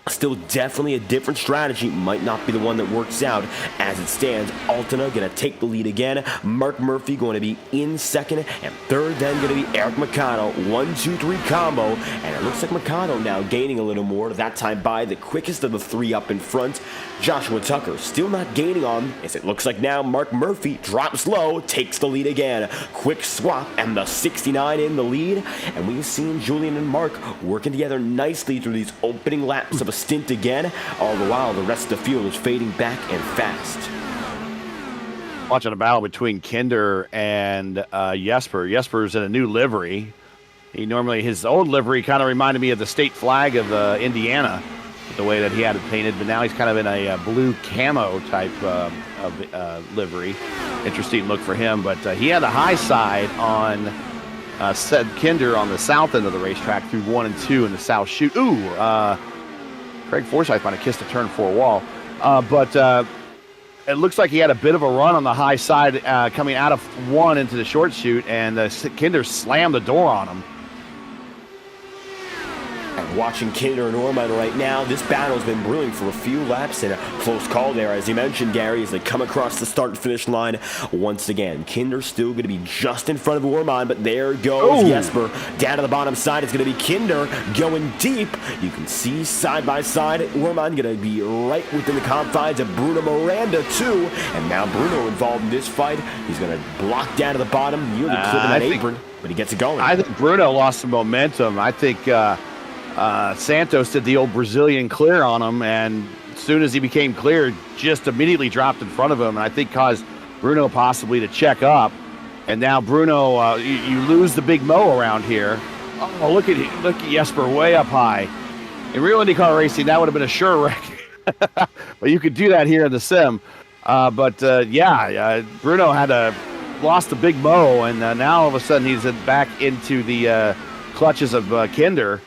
still definitely a different strategy. Might not be the one that works out as it stands. Altena going to take the lead again. Mark Murphy going to be in 2nd, and 3rd then going to be Eric Mikado. 1-2-3 combo, and it looks like Mikado now gaining a little more. That time by the quickest of the 3 up in front. Joshua Tucker still not gaining on, as it looks like now Mark Murphy drops low, takes the lead again. Quick swap, and the 69 in the lead. And we've seen Julian and Mark working together nicely through these opening laps of a stint again. All the while, the rest of the field is fading back and fast. Watching a battle between Kinder and Jesper. Jesper's in a new livery. He normally, his old livery kind of reminded me of the state flag of Indiana, the way that he had it painted, but now he's kind of in a blue camo type of livery. Interesting look for him, but he had the high side on Seb Kinder on the south end of the racetrack through 1 and 2 in the south chute. Ooh, Craig Forsyth might have kissed a turn 4 wall, but it looks like he had a bit of a run on the high side coming out of 1 into the short chute, and Kinder slammed the door on him. And watching Kinder and Orman right now, this battle's been brewing for a few laps, and a close call there, as you mentioned, Gary, as they come across the start-finish line once again. Kinder's still going to be just in front of Orman, but there goes Jesper. Down to the bottom side, it's going to be Kinder going deep. You can see side by side, Orman going to be right within the confines of Bruno Miranda, too. And now Bruno involved in this fight. He's going to block down to the bottom, nearly clipping that apron, but he gets it going. I think Bruno lost some momentum. I think Santos did the old Brazilian clear on him, and as soon as he became clear, just immediately dropped in front of him, and I think caused Bruno possibly to check up. And now Bruno, you lose the big mo around here. Oh, look at Jesper way up high. In real IndyCar racing, that would have been a sure wreck. But you could do that here in the sim. Bruno had lost the big mo, and now all of a sudden he's back into the clutches of Kinder.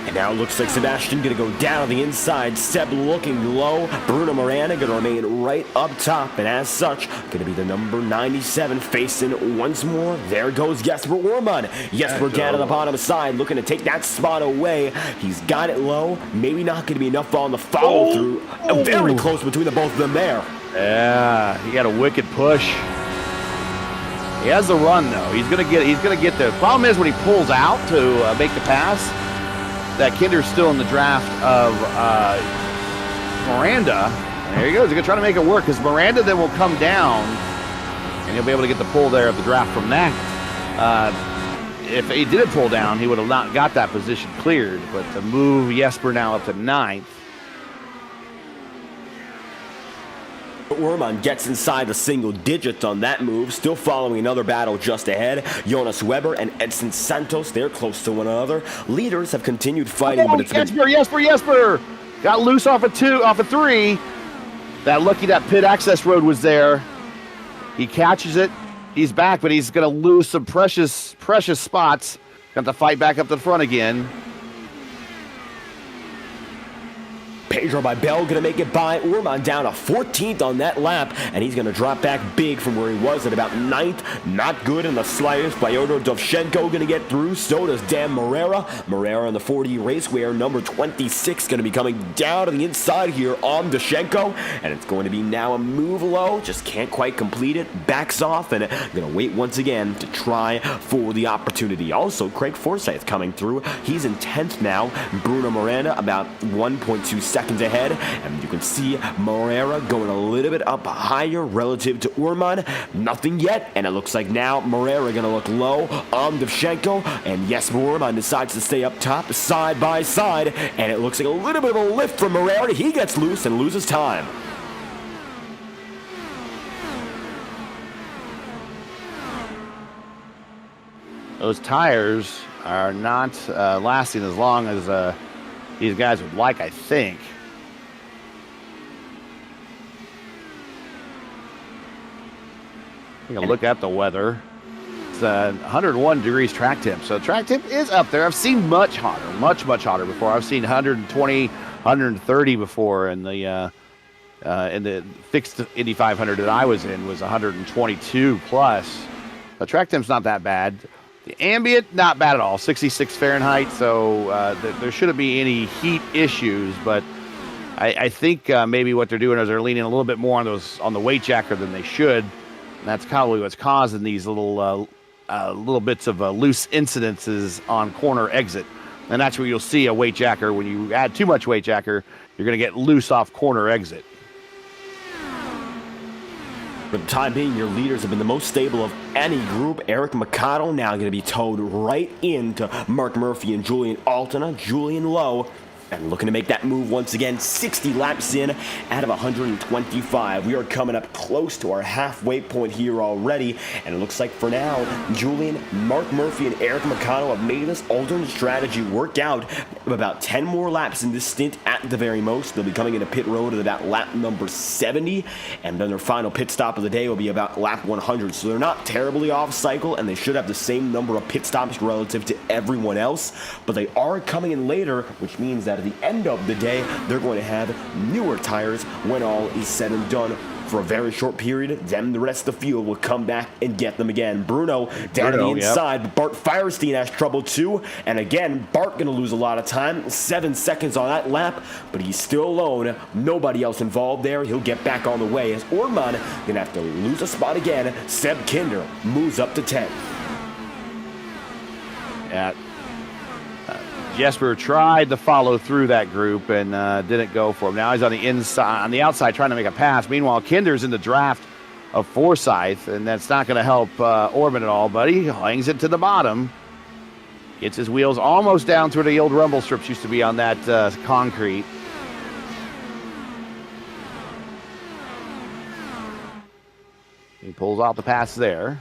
And now it looks like Sebastian going to go down on the inside. Seb looking low. Bruno Miranda going to remain right up top. And as such, going to be the number 97 facing once more. There goes Jesper Orman. Jesper down to the bottom side, looking to take that spot away. He's got it low. Maybe not going to be enough on the follow through. Very close between the both of them there. Yeah, he got a wicked push. He has the run though. He's gonna get the problem is when he pulls out to make the pass, that Kinder's still in the draft of Miranda. There he goes. He's going to try to make it work because Miranda then will come down and he'll be able to get the pull there of the draft from that. If he didn't pull down, he would have not got that position cleared. But to move Jesper now up to 9th. Orman gets inside the single digits on that move, still following another battle just ahead. Jonas Weber and Edson Santos, they're close to one another. Leaders have continued fighting, but it's Jesper! Got loose off of 3. That pit access road was there. He catches it. He's back, but he's going to lose some precious spots. Got to fight back up to the front again. Pedro by Bell going to make it by Orman down to 14th on that lap, and he's going to drop back big from where he was at about 9th. Not good in the slightest. Fyodor Dovchenko going to get through. So does Dan Morera. Morera in the 4D racewear, number 26, going to be coming down to the inside here on Dovchenko, and it's going to be now a move low. Just can't quite complete it. Backs off, and going to wait once again to try for the opportunity. Also, Craig Forsyth coming through. He's in 10th now. Bruno Miranda about 1.2 seconds ahead, and you can see Morera going a little bit up higher relative to Orman. Nothing yet, and it looks like now Morera going to look low on Dovchenko, and yes, Orman decides to stay up top side by side, and it looks like a little bit of a lift from Morera. He gets loose and loses time. Those tires are not lasting as long as these guys would like, I think. Take a look at the weather. It's 101 degrees track temp, so track temp is up there. I've seen much hotter, much hotter before. I've seen 120, 130 before, and the fixed Indy 500 that I was in was 122 plus. The track temp's not that bad. The ambient, not bad at all, 66 Fahrenheit, so there shouldn't be any heat issues, but I think maybe what they're doing is they're leaning a little bit more on the weight jacker than they should, and that's probably what's causing these little bits of loose incidences on corner exit, and that's where you'll see a weight jacker. When you add too much weight jacker, you're going to get loose off corner exit. For the time being, your leaders have been the most stable of any group. Eric McConnell now going to be towed right into Mark Murphy and Julian Altena. Julian low And looking to make that move once again, 60 laps in out of 125. We are coming up close to our halfway point here already, and it looks like for now, Julian, Mark Murphy, and Eric Mercado have made this alternate strategy work out. About 10 more laps in this stint at the very most. They'll be coming into pit road at about lap number 70, and then their final pit stop of the day will be about lap 100. So they're not terribly off cycle, and they should have the same number of pit stops relative to everyone else, but they are coming in later, which means that at the end of the day, they're going to have newer tires when all is said and done. For a very short period, then the rest of the field will come back and get them again. Bruno down to the inside, but Bart Firestein has trouble too, and again, Bart going to lose a lot of time, 7 seconds on that lap, but he's still alone, nobody else involved there. He'll get back on the way as Orman going to have to lose a spot again. Seb Kinder moves up to 10th. Yeah. Jesper tried to follow through that group and didn't go for him. Now he's on the inside, on the outside, trying to make a pass. Meanwhile, Kinder's in the draft of Forsyth, and that's not going to help Orban at all. But he hangs it to the bottom, gets his wheels almost down to where the old rumble strips used to be on that concrete. He pulls off the pass there.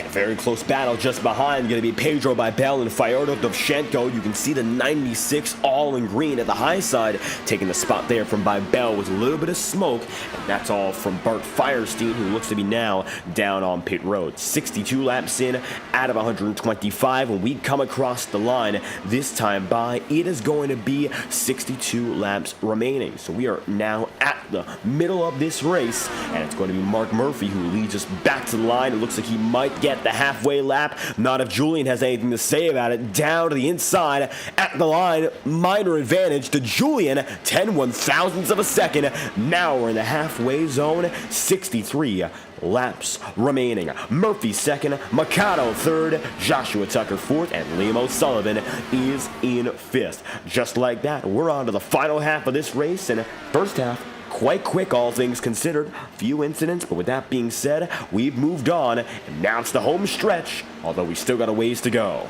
Very close battle just behind. Going to be Pedro by Bell and Fyodor Dovchenko. You can see the 96 all in green at the high side, taking the spot there from by Bell with a little bit of smoke. And that's all from Bart Firestein, who looks to be now down on pit road. 62 laps in out of 125. When we come across the line this time by, it is going to be 62 laps remaining. So we are now at the middle of this race, and it's going to be Mark Murphy who leads us back to the line. It looks like he might get the halfway lap. Not if Julian has anything to say about it. Down to the inside at the line. Minor advantage to Julian. 10 1,000ths of a second. Now we're in the halfway zone. 63 laps remaining. Murphy second, Mikado third, Joshua Tucker fourth, and Liam O'Sullivan is in fifth. Just like that, we're on to the final half of this race, and first half quite quick, all things considered. Few incidents, but with that being said, we've moved on, and now it's the home stretch, although we still got a ways to go.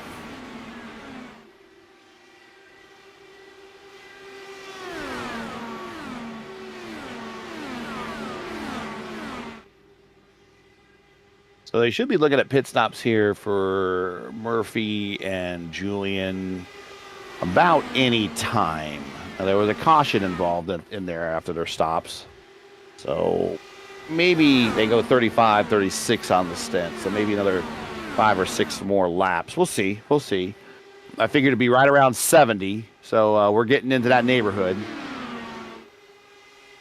So they should be looking at pit stops here for Murphy and Julian about any time. Now, there was a caution involved in there after their stops. So maybe they go 35, 36 on the stint. So maybe another 5 or 6 more laps. We'll see. We'll see. I figured it'd be right around 70. So we're getting into that neighborhood.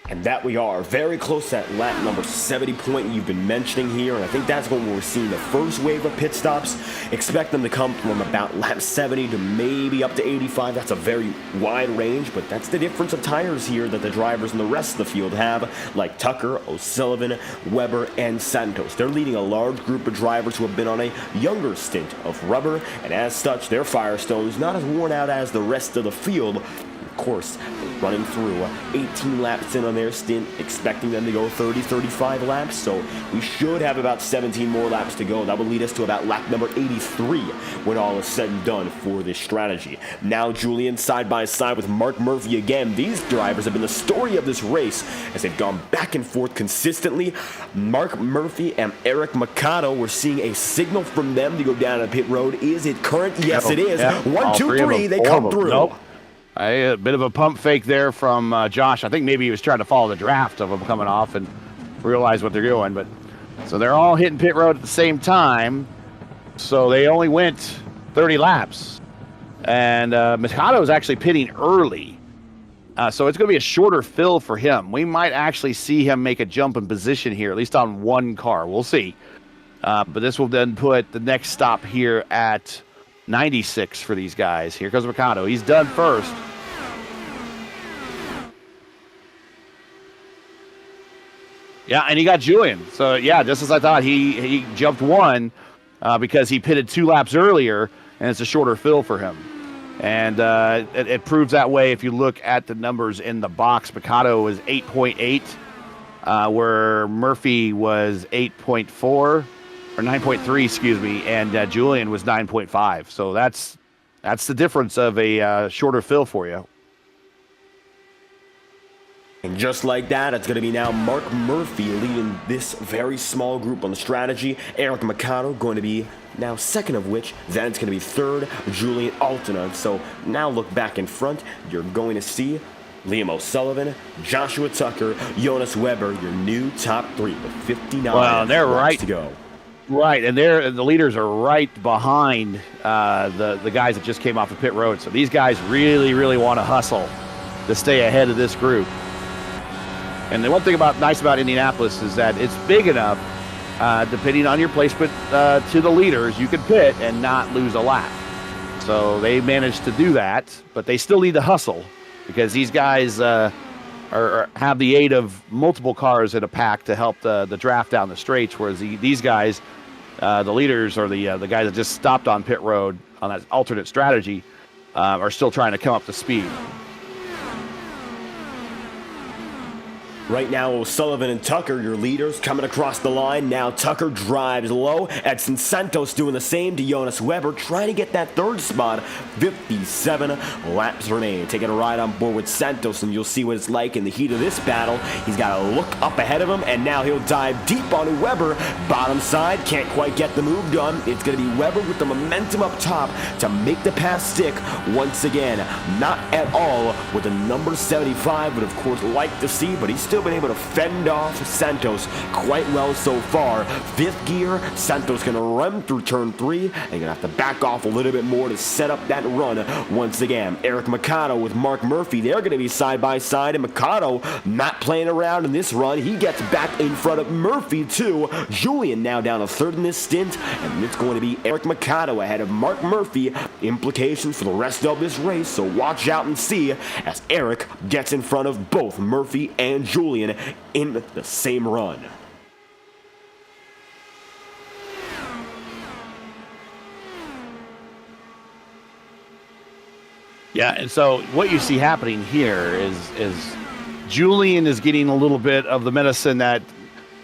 And that we are very close to that lap number 70 point you've been mentioning here, and I think that's when we're seeing the first wave of pit stops. Expect them to come from about lap 70 to maybe up to 85. That's a very wide range, but that's the difference of tires here that the drivers in the rest of the field have, like Tucker, O'Sullivan, Weber, and Santos. They're leading a large group of drivers who have been on a younger stint of rubber, and as such, their Firestone's not as worn out as the rest of the field. Of course, running through 18 laps in on their stint, expecting them to go 30, 35 laps, so we should have about 17 more laps to go. That would lead us to about lap number 83 when all is said and done for this strategy. Now Julian side by side with Mark Murphy again. These drivers have been the story of this race as they've gone back and forth consistently. Mark Murphy and Eric Mikado, we're seeing a signal from them to go down to pit road. Is it current? Yes, it is. Yeah. 1, 2, 3, they come through. Nope. A bit of a pump fake there from Josh. I think maybe he was trying to follow the draft of them coming off and realize what they're doing. But so they're all hitting pit road at the same time. So they only went 30 laps. And Mikado is actually pitting early. So it's going to be a shorter fill for him. We might actually see him make a jump in position here, at least on one car. We'll see. But this will then put the next stop here at 96 for these guys. Here comes Mikado. He's done first. Yeah, and he got Julian. So, yeah, just as I thought, he jumped one because he pitted 2 laps earlier, and it's a shorter fill for him. And it proves that way if you look at the numbers in the box. Mikado was 8.8, where Murphy was 8.4. Or or 9.3, excuse me, and Julian was 9.5. So that's the difference of a shorter fill for you. And just like that, it's going to be now Mark Murphy leading this very small group on the strategy. Eric Mikado going to be now second of which, then it's going to be third, Julian Altena. So now look back in front, you're going to see Liam O'Sullivan, Joshua Tucker, Jonas Weber, your new top three with 59 they're laps right to go. Right, and the leaders are right behind the guys that just came off the pit road. So these guys really, really want to hustle to stay ahead of this group. And the one thing nice about Indianapolis is that it's big enough, depending on your placement to the leaders, you can pit and not lose a lap. So they managed to do that, but they still need to hustle because these guys have the aid of multiple cars in a pack to help the draft down the straights, whereas these guys, the leaders or the guys that just stopped on pit road on that alternate strategy, are still trying to come up to speed. Right now, O'Sullivan and Tucker, your leaders, coming across the line. Now Tucker drives low. Edson Santos doing the same to Jonas Weber, trying to get that third spot. 57 laps remain. Taking a ride on board with Santos, and you'll see what it's like in the heat of this battle. He's got to look up ahead of him, and now he'll dive deep onto Weber. Bottom side, can't quite get the move done. It's going to be Weber with the momentum up top to make the pass stick once again. Not at all with the number 75, would of course like to see, but he's still been able to fend off Santos quite well so far. Fifth gear, Santos gonna run through turn 3 and gonna have to back off a little bit more to set up that run once again. Eric Mikado with Mark Murphy, they're gonna be side by side, and Mikado not playing around in this run. He gets back in front of Murphy too. Julian now down to third in this stint, and it's going to be Eric Mikado ahead of Mark Murphy. Implications for the rest of this race, so watch out and see as Eric gets in front of both Murphy and Julian in the same run. Yeah, and so what you see happening here is Julian is getting a little bit of the medicine that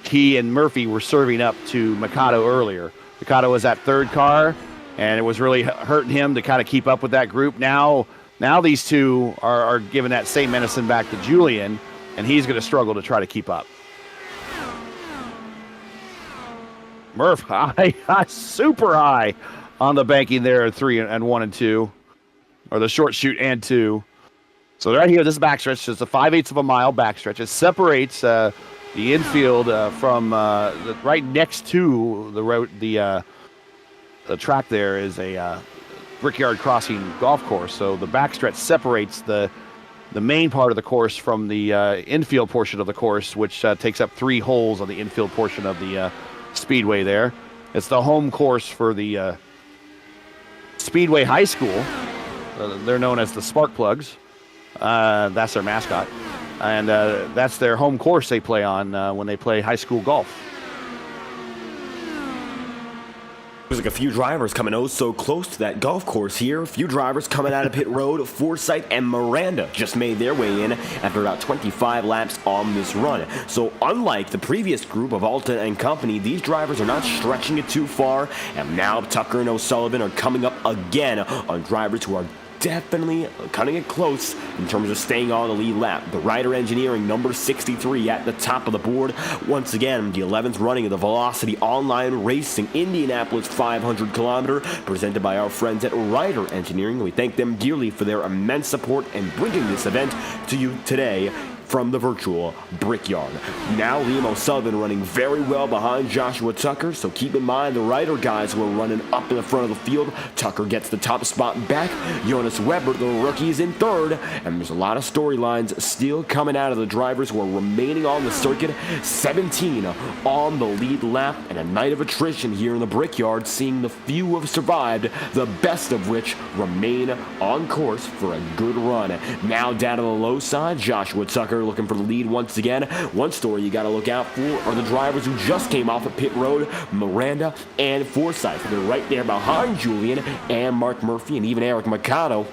he and Murphy were serving up to Mikado earlier. Mikado was that third car, and it was really hurting him to kind of keep up with that group. Now these two are giving that same medicine back to Julian, and he's going to struggle to try to keep up. Murph high, super high on the banking there at 3 and 1 and 2, or the short chute and 2. So right here, this backstretch is a 5/8 of a mile backstretch. It separates the infield from right next to the road. The track there is a Brickyard Crossing golf course. So the backstretch separates the main part of the course from the infield portion of the course, which takes up 3 holes on the infield portion of the speedway there. It's the home course for the Speedway High School. They're known as the Spark Plugs. That's their mascot. And that's their home course they play on when they play high school golf. There's like a few drivers coming oh so close to that golf course here. A few drivers coming out of pit road. Forsythe and Miranda just made their way in after about 25 laps on this run. So unlike the previous group of Alta and company, these drivers are not stretching it too far. And now Tucker and O'Sullivan are coming up again on drivers who are definitely cutting it close in terms of staying on the lead lap. The Ryder Engineering number 63 at the top of the board. Once again, the 11th running of the Velocity Online Racing Indianapolis 500 kilometer presented by our friends at Ryder Engineering. We thank them dearly for their immense support in bringing this event to you today from the virtual Brickyard. Now Liam O'Sullivan running very well behind Joshua Tucker, so keep in mind the Ryder guys who are running up in the front of the field. Tucker gets the top spot back. Jonas Weber, the rookie, is in third, and there's a lot of storylines still coming out of the drivers who are remaining on the circuit. 17 on the lead lap, and a night of attrition here in the Brickyard, seeing the few who have survived, the best of which remain on course for a good run. Now down to the low side, Joshua Tucker looking for the lead once again. One story you got to look out for are the drivers who just came off of pit road, Miranda and Forsythe. They're right there behind Julian and Mark Murphy and even Eric Mikado.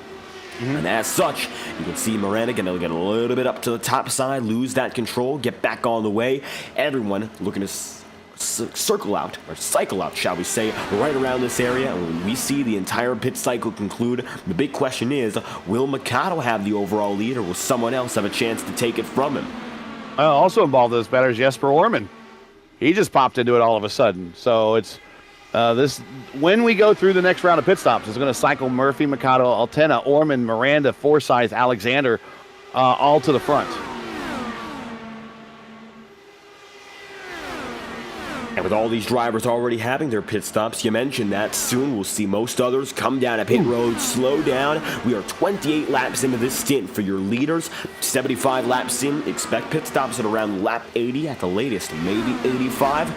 And as such, you can see Miranda going to get a little bit up to the top side, lose that control, get back on the way. Everyone looking to circle out, or cycle out, shall we say, right around this area. And when we see the entire pit cycle conclude, the big question is, will Mikado have the overall lead, or will someone else have a chance to take it from him? Also involved in this matter is Jesper Orman. He just popped into it all of a sudden. So it's when we go through the next round of pit stops, it's going to cycle Murphy, Mikado, Altena, Orman, Miranda, Forsyth, Alexander, all to the front. And with all these drivers already having their pit stops, you mentioned that soon we'll see most others come down a pit road, slow down. We are 28 laps into this stint for your leaders, 75 laps in. Expect pit stops at around lap 80 at the latest, maybe 85.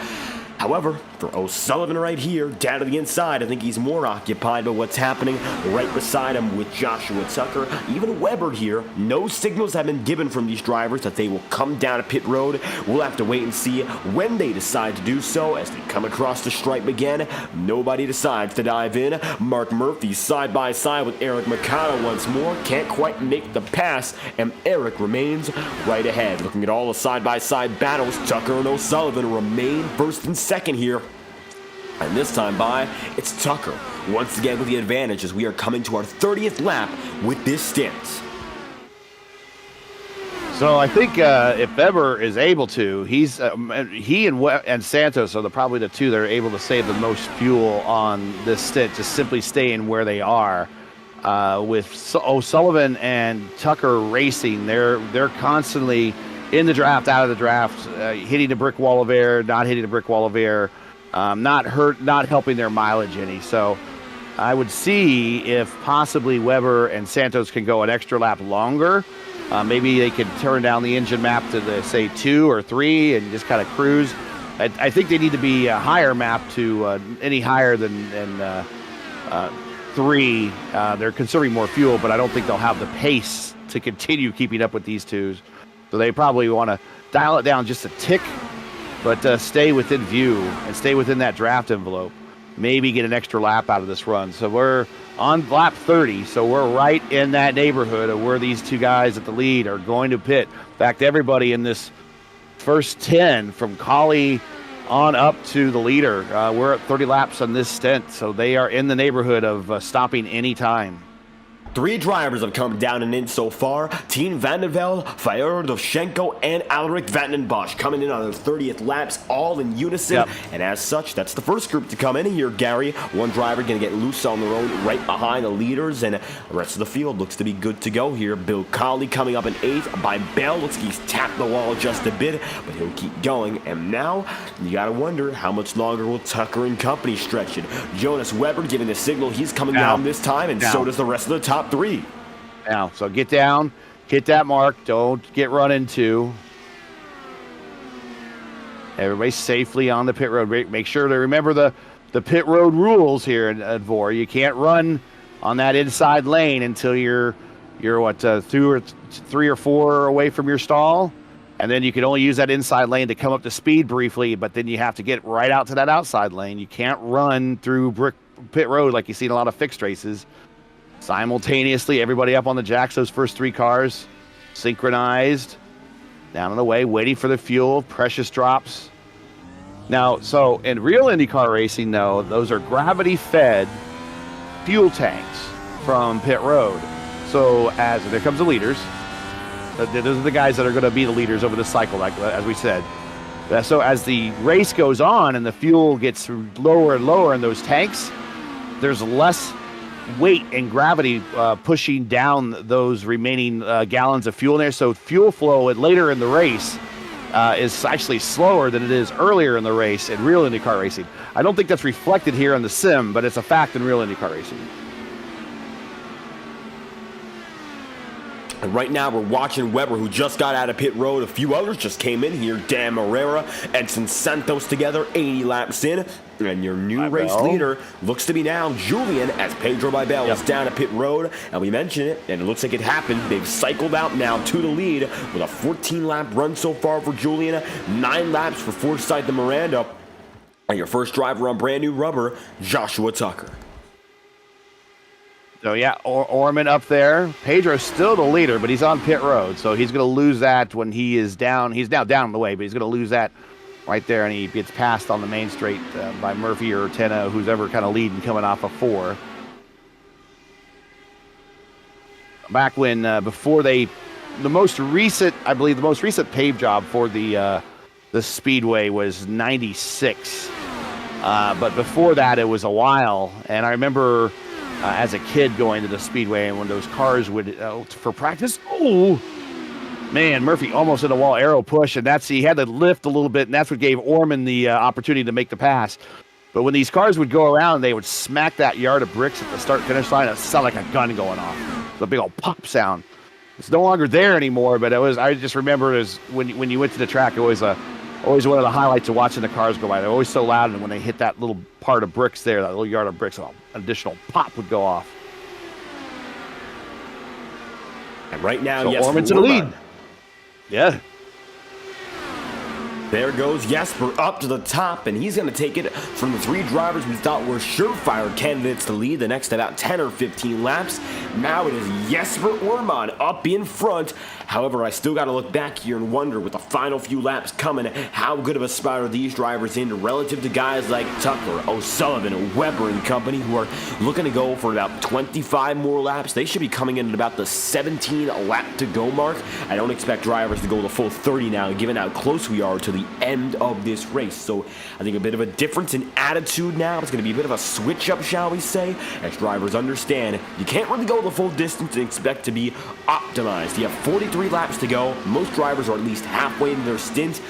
However, for O'Sullivan right here, down to the inside, I think he's more occupied by what's happening right beside him with Joshua Tucker. Even Weber here, no signals have been given from these drivers that they will come down a pit road. We'll have to wait and see when they decide to do so. As they come across the stripe again, nobody decides to dive in. Mark Murphy side by side with Eric Mikado once more. Can't quite make the pass, and Eric remains right ahead. Looking at all the side-by-side battles, Tucker and O'Sullivan remain first and second here. And this time by, it's Tucker, once again with the advantage as we are coming to our 30th lap with this stint. So I think if Weber is able to, he and Santos are probably the two that are able to save the most fuel on this stint, just simply staying where they are. With O'Sullivan and Tucker racing, they're constantly in the draft, out of the draft, hitting the brick wall of air, not hitting the brick wall of air, not helping their mileage any. So I would see if possibly Weber and Santos can go an extra lap longer. Maybe they could turn down the engine map to say 2 or 3 and just kind of cruise. I think they need to be a higher map to any higher than 3. They're conserving more fuel, but I don't think they'll have the pace to continue keeping up with these twos. So they probably want to dial it down just a tick, but stay within view and stay within that draft envelope. Maybe get an extra lap out of this run. So we're on lap 30, so we're right in that neighborhood of where these two guys at the lead are going to pit. In fact, everybody in this first 10 from Collie on up to the leader, we're at 30 laps on this stint, so they are in the neighborhood of stopping any time. 3 drivers have come down and in so far. Tien Vandervelde, Fyodoshenko, and Alrik Vandenbosch coming in on their 30th laps, all in unison. Yep. And as such, that's the first group to come in here, Gary. One driver going to get loose on the road right behind the leaders, and the rest of the field looks to be good to go here. Bill Colley coming up in 8th. By Bell, looks like he's tapped the wall just a bit, but he'll keep going. And now, you got to wonder, how much longer will Tucker and company stretch it? Jonas Weber giving the signal he's coming down this time, and so does the rest of the top 3. Now, so get down, hit that mark, don't get run into. Everybody safely on the pit road. Make sure to remember the pit road rules here at VOR. You can't run on that inside lane until you're 3 or 4 away from your stall, and then you can only use that inside lane to come up to speed briefly, but then you have to get right out to that outside lane. You can't run through brick pit road like you see in a lot of fixed races. Simultaneously, everybody up on the jacks, those first 3 cars, synchronized, down on the way, waiting for the fuel, precious drops. Now, so in real IndyCar racing, though, those are gravity-fed fuel tanks from pit road. So there comes the leaders. Those are the guys that are going to be the leaders over the cycle, like as we said. So as the race goes on and the fuel gets lower and lower in those tanks, there's less weight and gravity pushing down those remaining gallons of fuel in there. So fuel flow later in the race is actually slower than it is earlier in the race in real IndyCar racing. I don't think that's reflected here on the sim, but it's a fact in real IndyCar racing. And right now we're watching Weber, who just got out of pit road. A few others just came in here. Dan Morera, Edson Santos together, 80 laps in. And your new race leader looks to be now Julian, as Pedro Bibel is down at pit road. And we mentioned it, and it looks like it happened. They've cycled out now to the lead with a 14-lap run so far for Julian, 9 laps for Forsyth and Miranda. And your first driver on brand new rubber, Joshua Tucker. So yeah, Orman up there. Pedro's still the leader, but he's on pit road, so he's going to lose that when he is down. He's now down the way, but he's going to lose that right there, and he gets passed on the main straight by Murphy or Tenna, who's ever kind of leading coming off of 4. Back when, before the most recent pave job for the Speedway was 96. But before that, it was a while. And I remember as a kid going to the Speedway, and when those cars would, for practice, oh, man, Murphy almost hit a wall arrow push, and he had to lift a little bit, and that's what gave Orman the opportunity to make the pass. But when these cars would go around, they would smack that yard of bricks at the start-finish line. It sounded like a gun going off. It was a big old pop sound. It's no longer there anymore, but I just remember it as when you went to the track, it was always one of the highlights of watching the cars go by. They're always so loud, and when they hit that little part of bricks there, that little yard of bricks, an additional pop would go off. And right now, so Jesper Orman's in the lead. Yeah. There goes Jesper up to the top, and he's going to take it from the 3 drivers we thought were surefire candidates to lead the next about 10 or 15 laps. Now it is Jesper Orman up in front. However, I still got to look back here and wonder, with the final few laps coming, how good of a spot are these drivers in relative to guys like Tucker, O'Sullivan, Weber and company, who are looking to go for about 25 more laps. They should be coming in at about the 17 lap to go mark. I don't expect drivers to go the full 30 now, given how close we are to the end of this race. So I think a bit of a difference in attitude now. It's going to be a bit of a switch up, shall we say, as drivers understand you can't really go the full distance and expect to be optimized. You have 43 laps to go. Most drivers are at least halfway in their stint.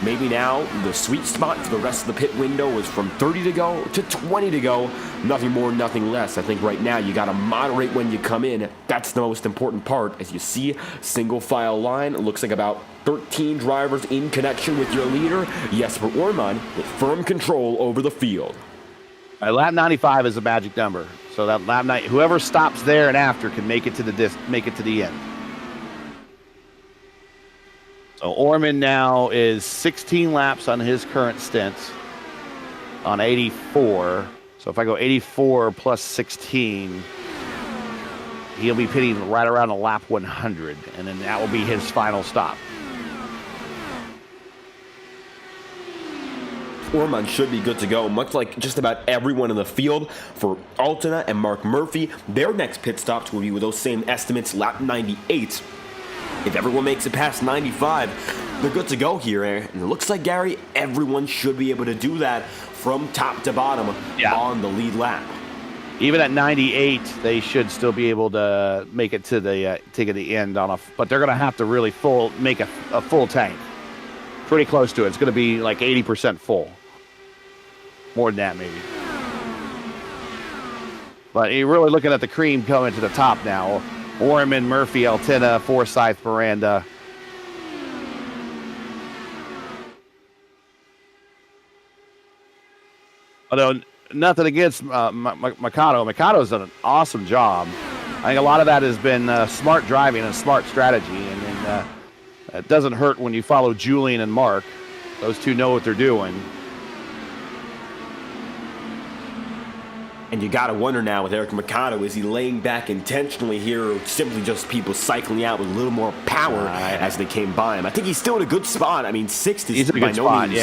Maybe now the sweet spot for the rest of the pit window is from 30 to go to 20 to go. Nothing more, nothing less. I think right now you got to moderate when you come in. That's the most important part. As you see, single file line. It looks like about 13 drivers in connection with your leader, Jesper Orman, with firm control over the field. Lap 95 is a magic number. So that lap 90, whoever stops there and after can make it to the end. So Orman now is 16 laps on his current stint on 84. So if I go 84 plus 16, he'll be pitting right around a lap 100, and then that will be his final stop. Orman should be good to go, much like just about everyone in the field. For Altena and Mark Murphy, their next pit stops will be with those same estimates, lap 98. If everyone makes it past 95, they're good to go here. And it looks like, Gary, everyone should be able to do that from top to bottom on the lead lap. Even at 98, they should still be able to make it to the end but they're going to have to really make a full tank. Pretty close to it. It's going to be like 80% full. More than that, maybe. But you're really looking at the cream coming to the top now. Orman, Murphy, Altena, Forsyth, Miranda. Although nothing against Mikado. Mikado's done an awesome job. I think a lot of that has been smart driving and smart strategy. And it doesn't hurt when you follow Julian and Mark. Those two know what they're doing. And you got to wonder now with Eric Mikado, is he laying back intentionally here, or simply just people cycling out with a little more power as they came by him? I think he's still in a good spot. I mean, 6th is by no means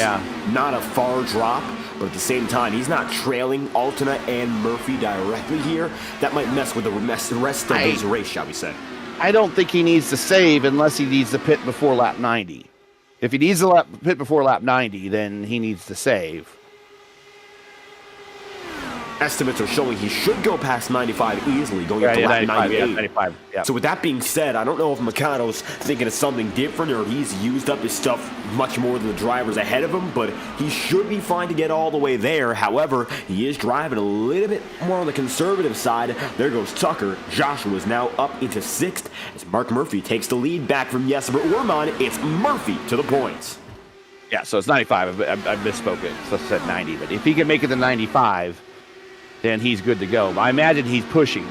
not a far drop, but at the same time, he's not trailing Altena and Murphy directly here. That might mess with the rest of his race, shall we say. I don't think he needs to save unless he needs to pit before lap 90. If he needs to pit before lap 90, then he needs to save. Estimates are showing he should go past 95 easily, going up to lap 98. 95, yeah. So with that being said, I don't know if Mikado's thinking of something different, or he's used up his stuff much more than the drivers ahead of him, but he should be fine to get all the way there. However, he is driving a little bit more on the conservative side. There goes Tucker. Joshua is now up into 6th as Mark Murphy takes the lead back from Jesper Orman. It's Murphy to the points. Yeah, so it's 95. I misspoke it. So I said 90, but if he can make it to 95, then he's good to go. I imagine he's pushing.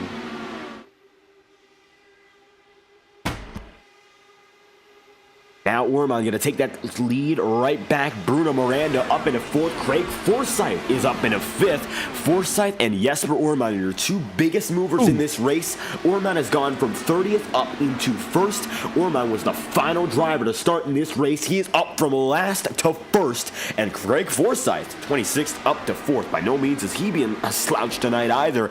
Now Orman going to take that lead right back. Bruno Miranda up into fourth. Craig Forsyth is up into fifth. Forsyth and Jesper Orman are your two biggest movers in this race. Orman has gone from 30th up into first. Orman was the final driver to start in this race. He is up from last to first. And Craig Forsyth, 26th up to fourth. By no means is he being a slouch tonight either.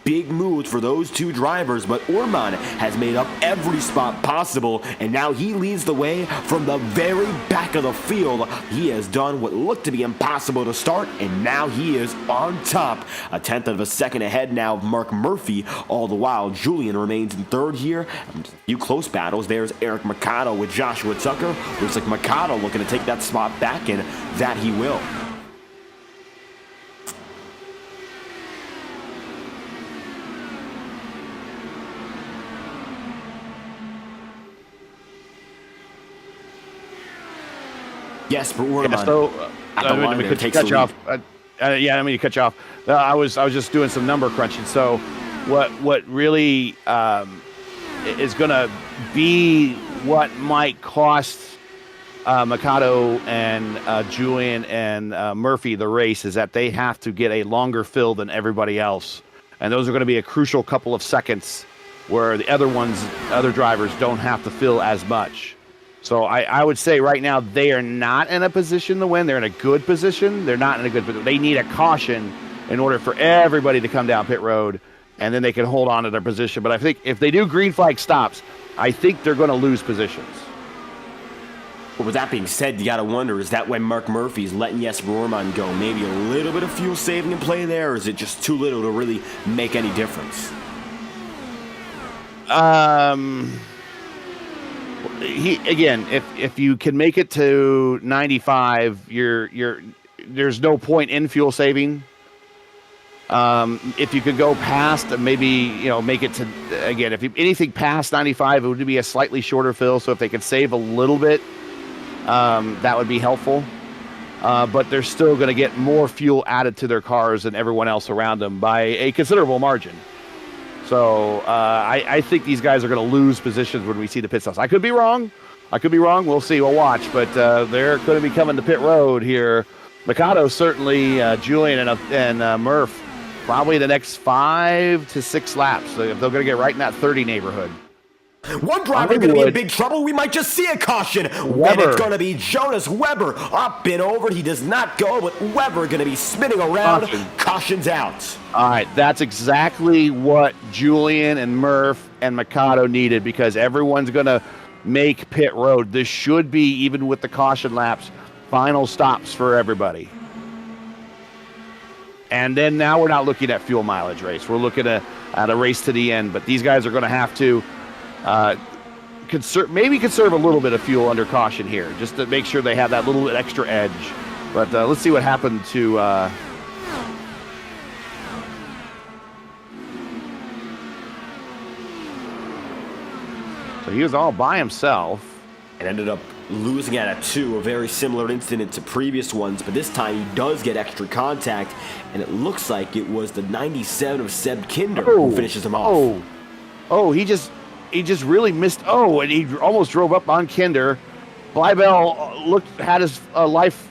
Big moves for those two drivers, but Orman has made up every spot possible, and now he leads the way from the very back of the field. He has done what looked to be impossible to start, and now he is on top. A tenth of a second ahead now of Mark Murphy. All the while, Julian remains in third here. A few close battles. There's Eric Mercado with Joshua Tucker. Looks like Mercado looking to take that spot back, and that he will. Jesper Orman. Yeah, so, I mean, to cut you off. Yeah, I mean, you cut you off. I was just doing some number crunching. So, what really is going to be what might cost Mercado and Julian and Murphy the race is that they have to get a longer fill than everybody else, and those are going to be a crucial couple of seconds where the other drivers don't have to fill as much. So I would say right now they are not in a position to win. They're in a good position. They're not in a good position. They need a caution in order for everybody to come down pit road, and then they can hold on to their position. But I think if they do green flag stops, I think they're going to lose positions. But with that being said, you got to wonder, is that when Mark Murphy's letting Jesper Orman go? Maybe a little bit of fuel saving in play there, or is it just too little to really make any difference? If you can make it to 95, there's no point in fuel saving. If you could go past and maybe make it to anything past 95, it would be a slightly shorter fill. So if they could save a little bit, that would be helpful. But they're still going to get more fuel added to their cars than everyone else around them by a considerable margin. So I think these guys are going to lose positions when we see the pit stops. I could be wrong. We'll see. We'll watch. But they're going to be coming to pit road here. Mikado certainly, Julian and Murph, probably the next 5 to 6 laps. So if they're going to get right in that 30 neighborhood. One driver going to be in big trouble. We might just see a caution. And it's going to be Jonas Weber up and over. He does not go, but Weber going to be spinning around. Caution's out. All right, that's exactly what Julian and Murph and Mikado needed, because everyone's going to make pit road. This should be, even with the caution laps, final stops for everybody. And then now we're not looking at fuel mileage race. We're looking at a race to the end. But these guys are going to have to conserve a little bit of fuel under caution here, just to make sure they have that little bit extra edge. But let's see what happened to so he was all by himself and ended up losing at a 2, a very similar incident to previous ones, but this time he does get extra contact, and it looks like it was the 97 of Seb Kinder who finishes him off. He just really missed. And he almost drove up on Kinder. Bleibel had his life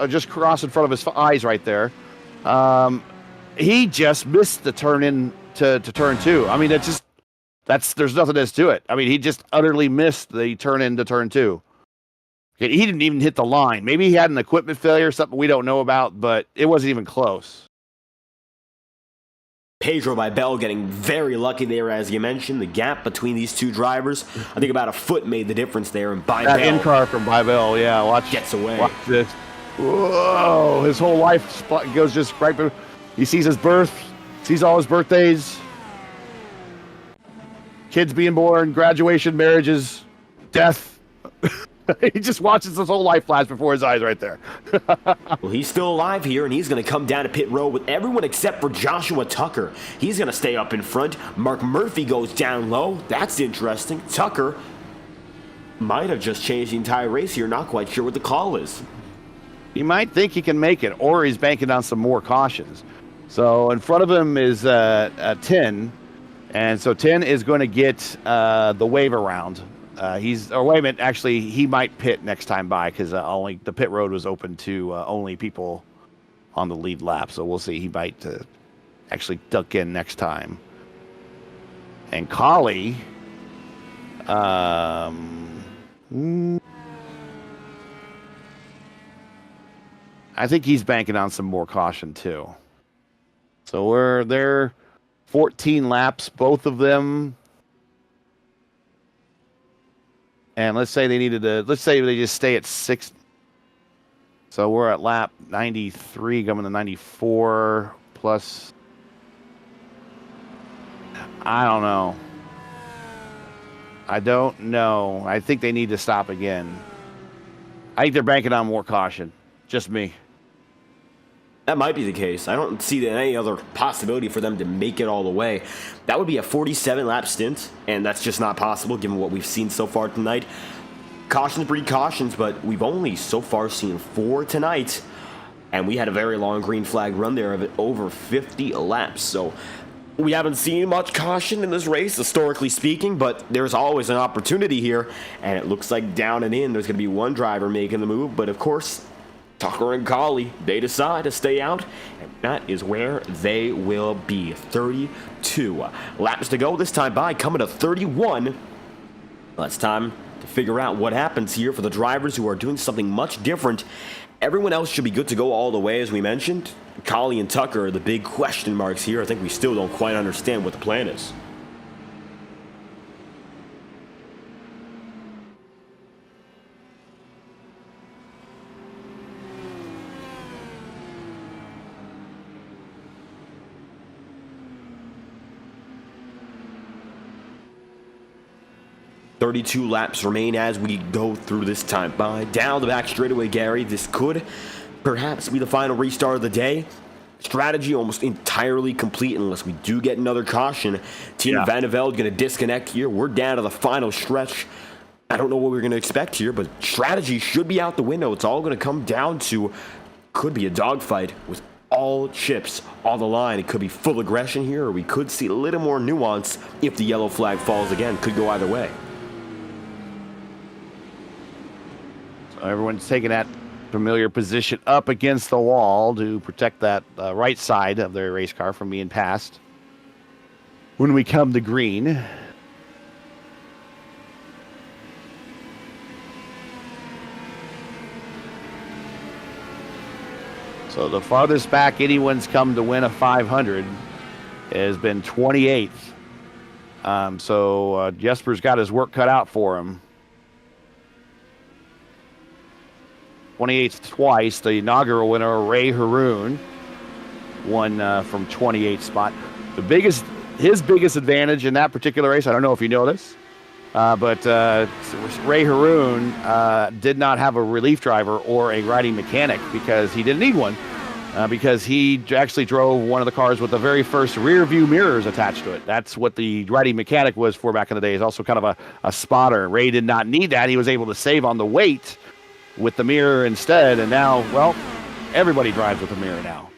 just cross in front of his eyes right there. He just missed the turn in to turn 2. I mean, there's nothing else to it. I mean, he just utterly missed the turn into turn 2. He didn't even hit the line. Maybe he had an equipment failure, something we don't know about, but it wasn't even close. Pedro Bleibel getting very lucky there, as you mentioned. The gap between these two drivers, I think about a foot made the difference there. And Bleibel, that in-car from Bleibel, gets away. Watch this. Whoa, his whole life goes just right. He sees his birth, sees all his birthdays, kids being born, graduation, marriages, death. He just watches his whole life flash before his eyes right there. Well, he's still alive here, and he's going to come down to pit road with everyone except for Joshua Tucker. He's going to stay up in front. Mark Murphy goes down low. That's interesting. Tucker might have just changed the entire race here. Not quite sure what the call is. He might think he can make it, or he's banking on some more cautions. So in front of him is 10, and so 10 is going to get the wave around. wait a minute, actually, he might pit next time by because only the pit road was open to only people on the lead lap. So we'll see. He might actually duck in next time. And Collie, I think he's banking on some more caution too. So they're 14 laps, both of them. And let's say they just stay at 6. So we're at lap 93, coming to 94 plus. I don't know. I think they need to stop again. I think they're banking on more caution. Just me. That might be the case. I don't see any other possibility for them to make it all the way. That would be a 47-lap stint, and that's just not possible given what we've seen so far tonight. Cautions breed cautions, but we've only so far seen 4 tonight, and we had a very long green flag run there of over 50 laps. So we haven't seen much caution in this race, historically speaking, but there's always an opportunity here, and it looks like down and in there's going to be one driver making the move, but of course, Tucker and Collie, they decide to stay out, and that is where they will be. 32 laps to go, this time by coming to 31. Well, it's time to figure out what happens here for the drivers who are doing something much different. Everyone else should be good to go all the way, as we mentioned. Collie and Tucker are the big question marks here. I think we still don't quite understand what the plan is. "32 laps remain as we go through this time by. Down the back straightaway, Gary. This could perhaps be the final restart of the day. Strategy almost entirely complete unless we do get another caution. Team Van Velde going to disconnect here. We're down to the final stretch. I don't know what we're going to expect here, but strategy should be out the window. It's all going to come down to, could be a dogfight with all chips on the line. It could be full aggression here, or we could see a little more nuance if the yellow flag falls again. Could go either way. Everyone's taking that familiar position up against the wall to protect that right side of their race car from being passed when we come to green. So the farthest back anyone's come to win a 500 has been 28th. So Jesper's got his work cut out for him. 28th twice. The inaugural winner, Ray Haroon, won from 28th spot. His biggest advantage in that particular race, I don't know if you know this, but Ray Haroon did not have a relief driver or a riding mechanic because he didn't need one, because he actually drove one of the cars with the very first rear view mirrors attached to it. That's what the riding mechanic was for back in the day. It's also kind of a spotter. Ray did not need that. He was able to save on the weight with the mirror instead, and now, well, everybody drives with a mirror now.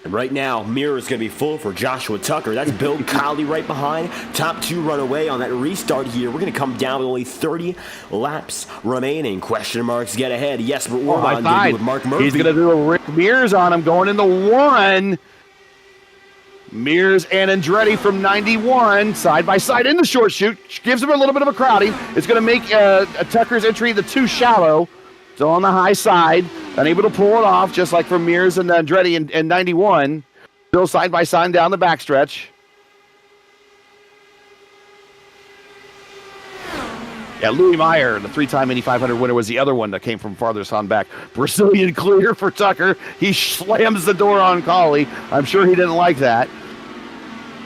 And right now, mirror is going to be full for Joshua Tucker. That's Bill Collie right behind. Top 2 run away on that restart here. We're going to come down with only 30 laps remaining. Question marks get ahead. Yes, but we're on to do with Mark Murphy. He's going to do a Rick Mears on him going into 1. Mears and Andretti from 91, side by side in the short chute. Gives him a little bit of a crowding. It's going to make Tucker's entry the too shallow. Still on the high side. Unable to pull it off, just like from Mears and Andretti in 91. Still side by side down the backstretch. Yeah, Louis Meyer, the 3-time Indy 500 winner, was the other one that came from farthest on back. Brazilian clear for Tucker. He slams the door on Collie. I'm sure he didn't like that.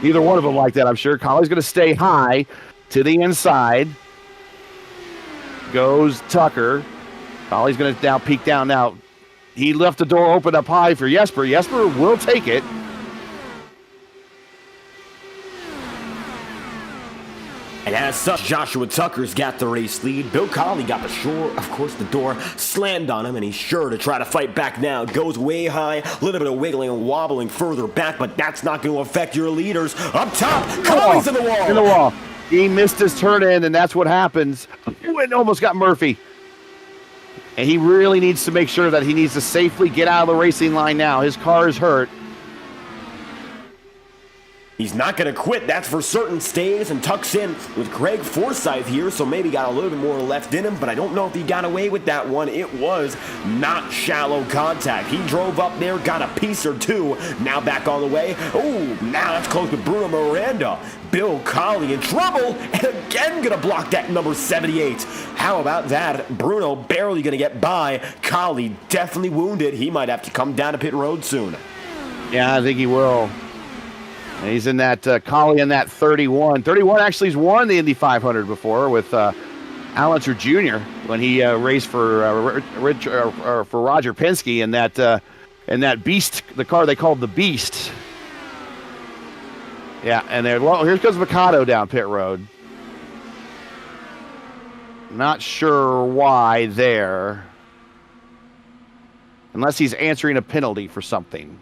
Neither one of them liked that, I'm sure. Collie's going to stay high to the inside. Goes Tucker. Collie's going to now peek down. Now, he left the door open up high for Jesper. Jesper will take it. And as such, Joshua Tucker's got the race lead. Bill Collie got the shore. Of course, the door slammed on him, and he's sure to try to fight back now. Goes way high, a little bit of wiggling and wobbling further back, but that's not going to affect your leaders. Up top, Collie's in the wall. In the wall. He missed his turn in, and that's what happens. Ooh, it almost got Murphy. And he really needs to make sure that he needs to safely get out of the racing line now. His car is hurt. He's not going to quit, that's for certain. Stays and tucks in with Craig Forsyth here, so maybe got a little bit more left in him, but I don't know if he got away with that one. It was not shallow contact. He drove up there, got a piece or two. Now back on the way. Oh, now that's close with Bruno Miranda. Bill Colley in trouble, and again going to block that number 78. How about that? Bruno barely going to get by. Colley definitely wounded. He might have to come down to pit road soon. Yeah, I think he will. And he's in that Colley in that 31. 31 actually has won the Indy 500 before with Allenser Jr. when he raced for Roger Penske in that Beast, the car they called the Beast. Yeah, and there. Well, here comes Mikado down pit road. Not sure why there, unless he's answering a penalty for something.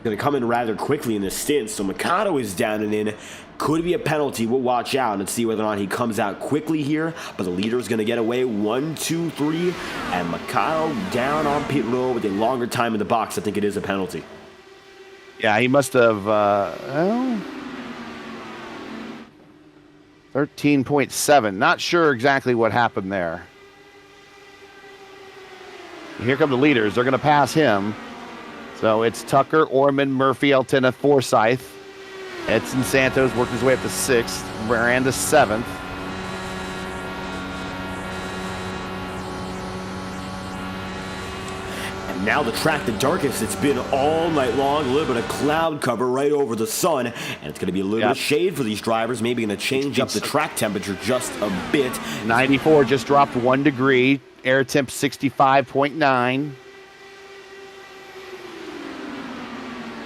Going to come in rather quickly in this stint, so Mikado is down and in. Could be a penalty. We'll watch out and see whether or not he comes out quickly here, but the leader is going to get away. 1, 2, 3, and Mikado down on pit road with a longer time in the box. I think it is a penalty. Yeah, he must have 13.7. Not sure exactly what happened there. Here come the leaders. They're going to pass him. So it's Tucker, Orman, Murphy, Altena, Forsyth. Edson Santos worked his way up to 6th. Miranda 7th. And now the track the darkest it's been all night long. A little bit of cloud cover right over the sun. And it's going to be a little bit of shade for these drivers. Maybe going to change up the track temperature just a bit. 94 just dropped 1 degree. Air temp 65.9.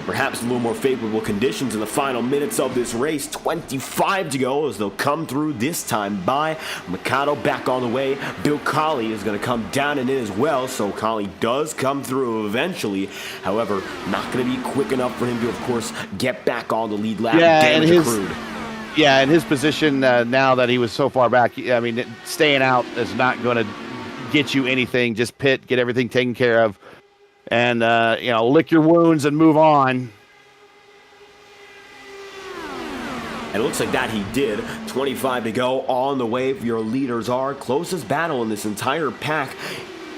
Perhaps a little more favorable conditions in the final minutes of this race. 25 to go as they'll come through this time by. Mikado back on the way. Bill Colley is going to come down and in as well, so Colley does come through eventually. However, not going to be quick enough for him to, of course, get back on the lead lap. Yeah, in his position now that he was so far back, I mean, staying out is not going to get you anything. Just pit, get everything taken care of. And, lick your wounds and move on. And it looks like that he did. 25 to go on the way. Your leaders are closest battle in this entire pack.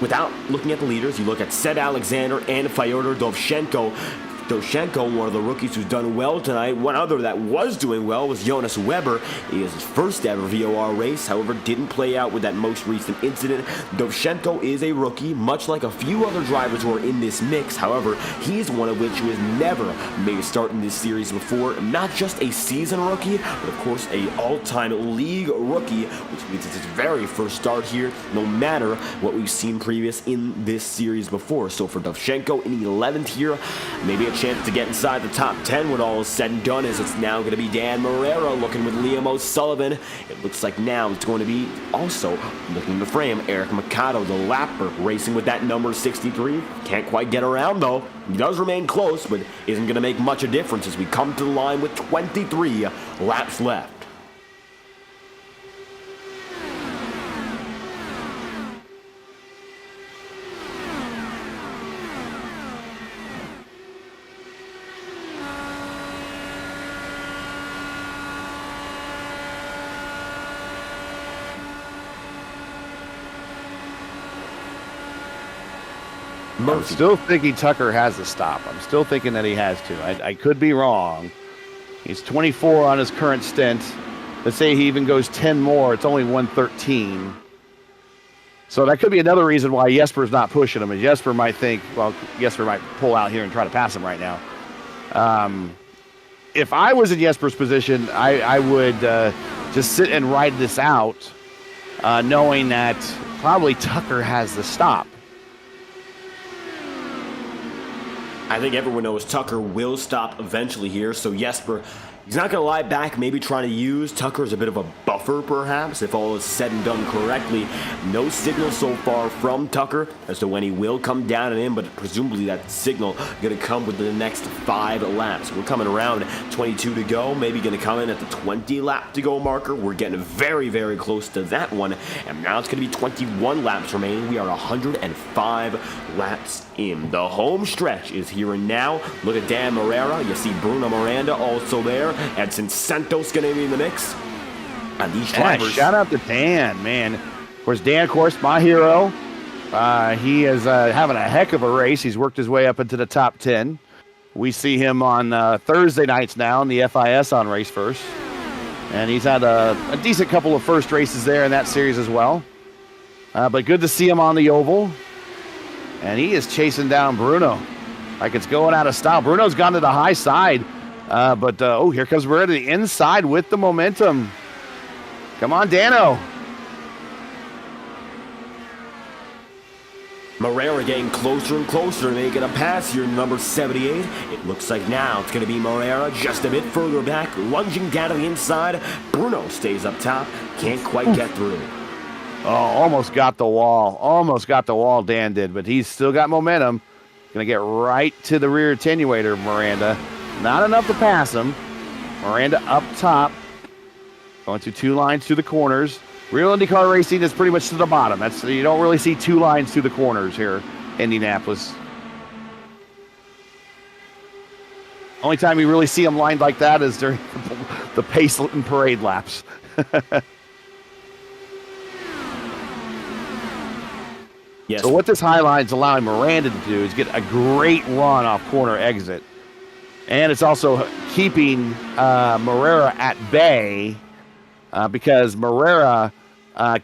Without looking at the leaders, you look at Seth Alexander and Fyodor Dovzhenko. Dovzhenko, one of the rookies who's done well tonight. One other that was doing well was Jonas Weber. He is his first ever VOR race, however, didn't play out with that most recent incident. Dovzhenko is a rookie, much like a few other drivers who are in this mix. However, he's one of which who has never made a start in this series before. Not just a season rookie, but of course a all-time league rookie, which means it's his very first start here, no matter what we've seen previous in this series before. So for Dovzhenko in 11th here, maybe a chance to get inside the top 10 when all is said and done, as it's now going to be Dan Marrero looking with Liam O'Sullivan. It looks like now it's going to be also looking in the frame Eric Mikado, the lapper, racing with that number 63. Can't quite get around though. He does remain close, but isn't going to make much of a difference as we come to the line with 23 laps left. I'm still thinking Tucker has to stop. I'm still thinking that he has to. I could be wrong. He's 24 on his current stint. Let's say he even goes 10 more. It's only 113. So that could be another reason why Jesper's not pushing him. And Jesper might think, well, Jesper might pull out here and try to pass him right now. If I was in Jesper's position, I would just sit and ride this out, knowing that probably Tucker has the stop. I think everyone knows Tucker will stop eventually here, so Jesper He's not going to lie back, maybe trying to use Tucker as a bit of a buffer, perhaps, if all is said and done correctly. No signal so far from Tucker as to when he will come down and in, but presumably that signal going to come within the next 5 laps. We're coming around 22 to go, maybe going to come in at the 20 lap to go marker. We're getting very, very close to that one, and now it's going to be 21 laps remaining. We are 105 laps in. The home stretch is here and now. Look at Dan Morera. You see Bruno Miranda also there. Edson Santos going to be in the mix. And these drivers. Shout out to Dan, man. Of course, Dan, my hero. He is having a heck of a race. He's worked his way up into the top 10. We see him on Thursday nights now in the FIS on Race First. And he's had a decent couple of first races there in that series as well. But good to see him on the oval. And he is chasing down Bruno like it's going out of style. Bruno's gone to the high side. But here comes Morera to the inside with the momentum. Come on, Dano. Morera getting closer and closer to making a pass here, number 78. It looks like now it's going to be Morera just a bit further back, lunging down to the inside. Bruno stays up top, can't quite get through. Oh, almost got the wall. Almost got the wall, Dan did, but he's still got momentum. Going to get right to the rear attenuator, Miranda. Not enough to pass him. Miranda up top. Going through 2 lines to the corners. Real IndyCar racing is pretty much to the bottom. You don't really see 2 lines to the corners here in Indianapolis. Only time you really see them lined like that is during the pace and parade laps. Yes. So what this high line is allowing Miranda to do is get a great run off corner exit. And it's also keeping Morera at bay because Morera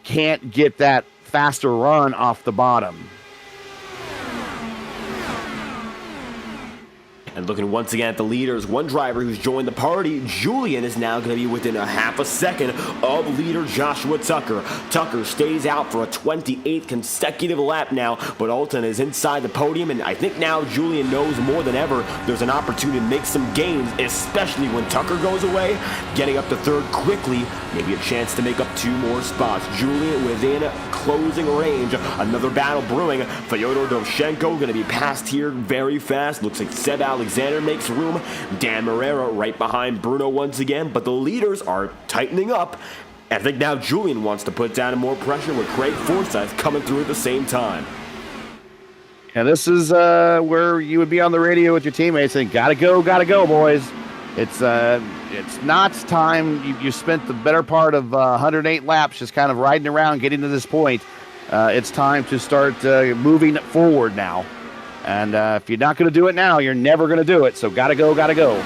can't get that faster run off the bottom. And looking once again at the leaders, one driver who's joined the party, Julian, is now going to be within a half a second of leader Joshua Tucker. Tucker stays out for a 28th consecutive lap now, but Alton is inside the podium, and I think now Julian knows more than ever there's an opportunity to make some gains, especially when Tucker goes away. Getting up to third quickly, maybe a chance to make up 2 more spots. Julian within closing range. Another battle brewing. Fyodor Dovchenko going to be passed here very fast. Looks like Seb Alexander makes room. Dan Morera right behind Bruno once again, but the leaders are tightening up. I think now Julian wants to put down more pressure with Craig Forsyth coming through at the same time. And this is where you would be on the radio with your teammates saying, gotta go, boys. It's not time. You spent the better part of 108 laps just kind of riding around, getting to this point. It's time to start moving forward now. And if you're not going to do it now, you're never going to do it. So gotta go.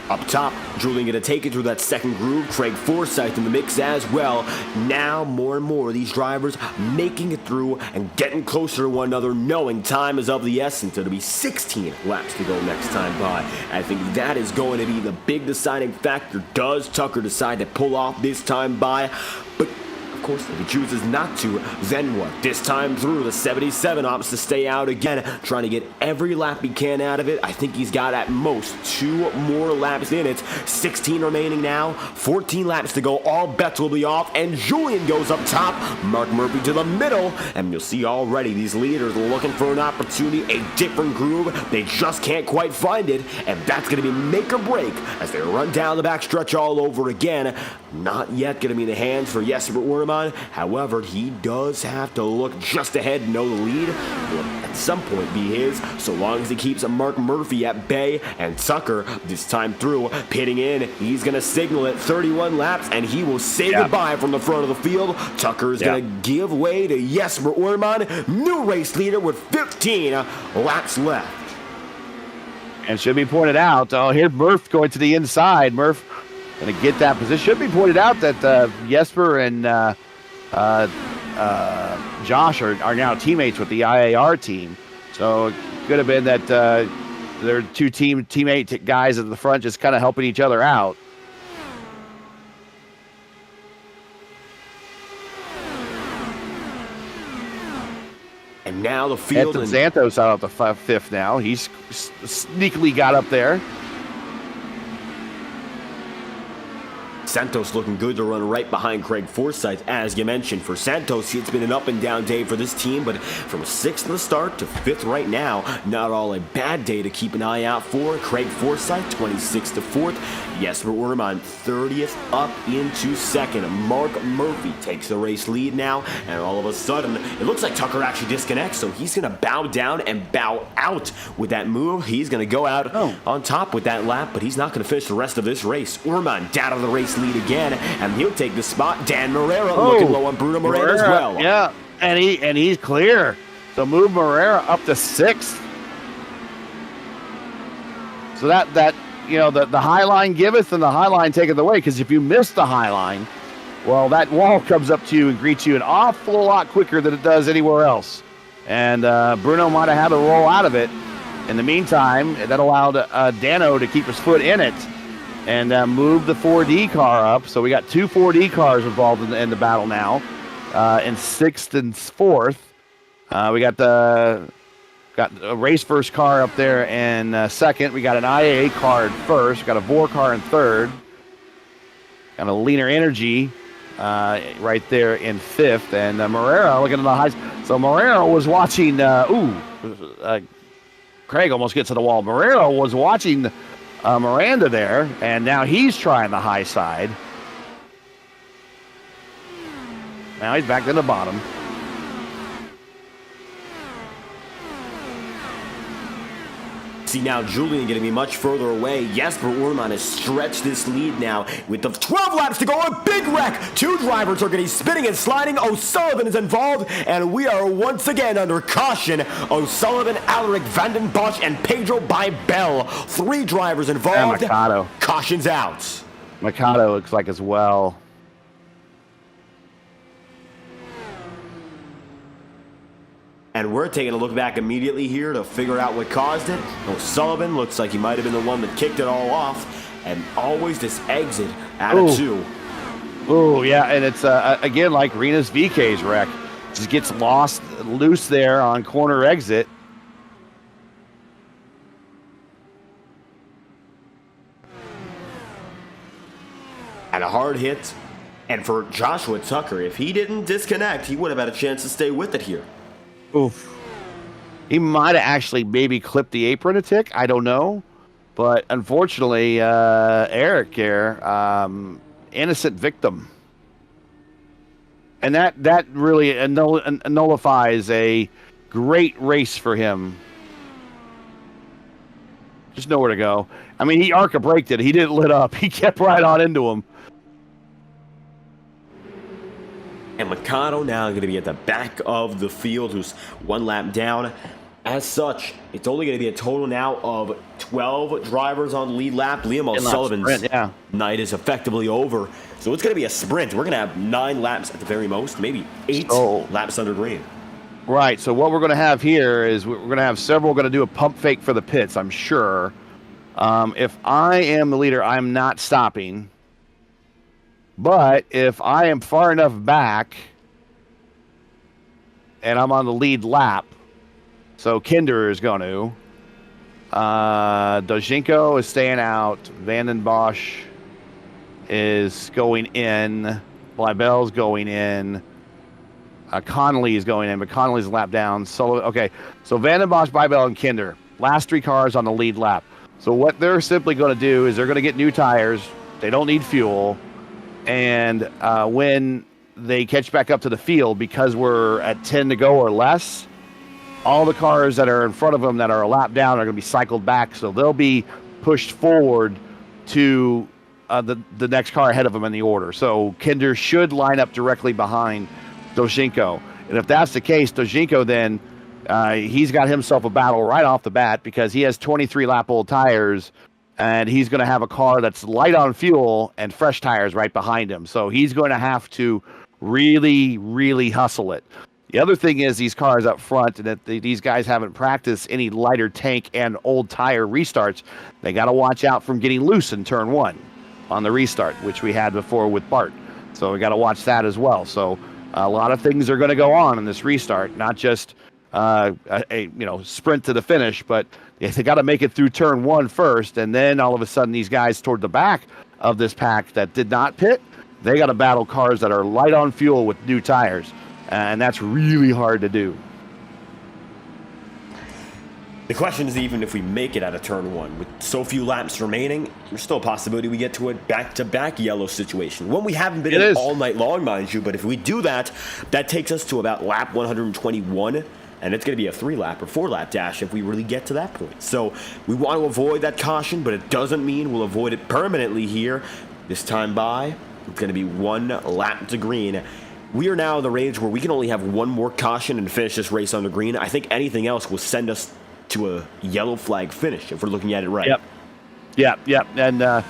Up top, Julian going to take it through that second groove. Craig Forsyth in the mix as well. Now, more and more, these drivers making it through and getting closer to one another, knowing time is of the essence. It'll be 16 laps to go next time by. I think that is going to be the big deciding factor. Does Tucker decide to pull off this time by? But of course, if he chooses not to, then what? This time through, the 77 opts to stay out again, trying to get every lap he can out of it. I think he's got at most 2 more laps in it. 16 remaining now, 14 laps to go. All bets will be off, and Julian goes up top. Mark Murphy to the middle, and you'll see already these leaders looking for an opportunity, a different groove. They just can't quite find it, and that's going to be make or break as they run down the backstretch all over again. Not yet going to be in the hands for Jesper Werman. However, he does have to look just ahead and know the lead will at some point be his, so long as he keeps Mark Murphy at bay. And Tucker, this time through, pitting in. He's going to signal at 31 laps, and he will say goodbye from the front of the field. Tucker is going to give way to Jesper Werman, new race leader with 15 laps left. And should be pointed out, here's Murph going to the inside. Murph going to get that position. Should be pointed out that Jesper and Josh are now teammates with the IAR team. So it could have been that they're 2 teammate guys at the front just kind of helping each other out. And now the field. Edson Santos out of the fifth now. He's sneakily got up there. Santos looking good to run right behind Craig Forsyth. As you mentioned, for Santos, it's been an up and down day for this team, but from 6th in the start to 5th right now, not all a bad day to keep an eye out for. Craig Forsyth, 26th to 4th. Jesper Orman, 30th up into 2nd. Mark Murphy takes the race lead now, and all of a sudden, it looks like Tucker actually disconnects, so he's going to bow down and bow out with that move. He's going to go out on top with that lap, but he's not going to finish the rest of this race. Orman down to the race lead again, and he'll take the spot. Dan Morera looking low on Bruno Morera as well. Yeah, and he's clear. So move Morera up to 6th. So that you know, the high line giveth and the high line taketh away, because if you miss the high line, well, that wall comes up to you and greets you an awful lot quicker than it does anywhere else. And Bruno might have had to roll out of it. In the meantime, that allowed Dano to keep his foot in it and move the 4D car up. So we got 2 4D cars involved in the battle now, in 6th and 4th. We got a race first car up there in 2nd. We got an IAA car in 1st. Got a VOR car in 3rd. Got a Leaner Energy right there in 5th. And Morera looking at the highs. So Morera was watching. Craig almost gets to the wall. Morera was watching Miranda there, and now he's trying the high side. Now he's back to the bottom. See now Julian going to be much further away. Jesper Orman has stretched this lead now with the 12 laps to go. A big wreck. 2 drivers are going to be spinning and sliding. O'Sullivan is involved, and we are once again under caution. O'Sullivan, Alaric, Vanden Bosch, and Pedro Bibel. 3 drivers involved. And Mikado. Caution's out. Mikado looks like as well. And we're taking a look back immediately here to figure out what caused it. O'Sullivan looks like he might have been the one that kicked it all off. And always this exit out of 2. Oh, yeah, and it's, again, like Rena's VK's wreck. Just gets loose there on corner exit. And a hard hit. And for Joshua Tucker, if he didn't disconnect, he would have had a chance to stay with it here. Oof. He might have actually maybe clipped the apron a tick. I don't know. But unfortunately, Eric here, innocent victim. And that really nullifies a great race for him. Just nowhere to go. I mean, he arca braked it. He didn't lit up. He kept right on into him. And Mikado now going to be at the back of the field, who's 1 lap down. As such, it's only going to be a total now of 12 drivers on the lead lap. Liam O'Sullivan's night is effectively over. So it's going to be a sprint. We're going to have 9 laps at the very most, maybe 8 laps under green. Right, so what we're going to have here is we're going to have several going to do a pump fake for the pits, I'm sure. If I am the leader, I'm not stopping. But if I am far enough back and I'm on the lead lap, so Kinder is going to, Dojinko is staying out, Vanden Bosch is going in, Bleibel's going in, Connolly is going in, but Connolly's a lap down. Okay, so Vanden Bosch, Bleibel, and Kinder, last 3 cars on the lead lap. So what they're simply going to do is they're going to get new tires. They don't need fuel. And when they catch back up to the field, because we're at 10 to go or less, all the cars that are in front of them that are a lap down are going to be cycled back. So they'll be pushed forward to the next car ahead of them in the order. So Kinder should line up directly behind Dojinko. And if that's the case, Dojinko then, he's got himself a battle right off the bat, because he has 23 lap old tires. And he's going to have a car that's light on fuel and fresh tires right behind him. So he's going to have to really, really hustle it. The other thing is these cars up front, and that these guys haven't practiced any lighter tank and old tire restarts. They got to watch out from getting loose in turn 1 on the restart, which we had before with Bart. So we got to watch that as well. So a lot of things are going to go on in this restart, not just sprint to the finish, but they got to make it through turn 1 first, and then all of a sudden these guys toward the back of this pack that did not pit, they got to battle cars that are light on fuel with new tires, and that's really hard to do. The question is, even if we make it out of turn 1, with so few laps remaining, there's still a possibility we get to a back-to-back yellow situation. One we haven't been in all night long, mind you, but if we do that, that takes us to about lap 121, and it's going to be a 3-lap or 4-lap dash if we really get to that point. So we want to avoid that caution, but it doesn't mean we'll avoid it permanently here. This time by, it's going to be 1 lap to green. We are now in the range where we can only have 1 more caution and finish this race on the green. I think anything else will send us to a yellow flag finish if we're looking at it right. Yep. And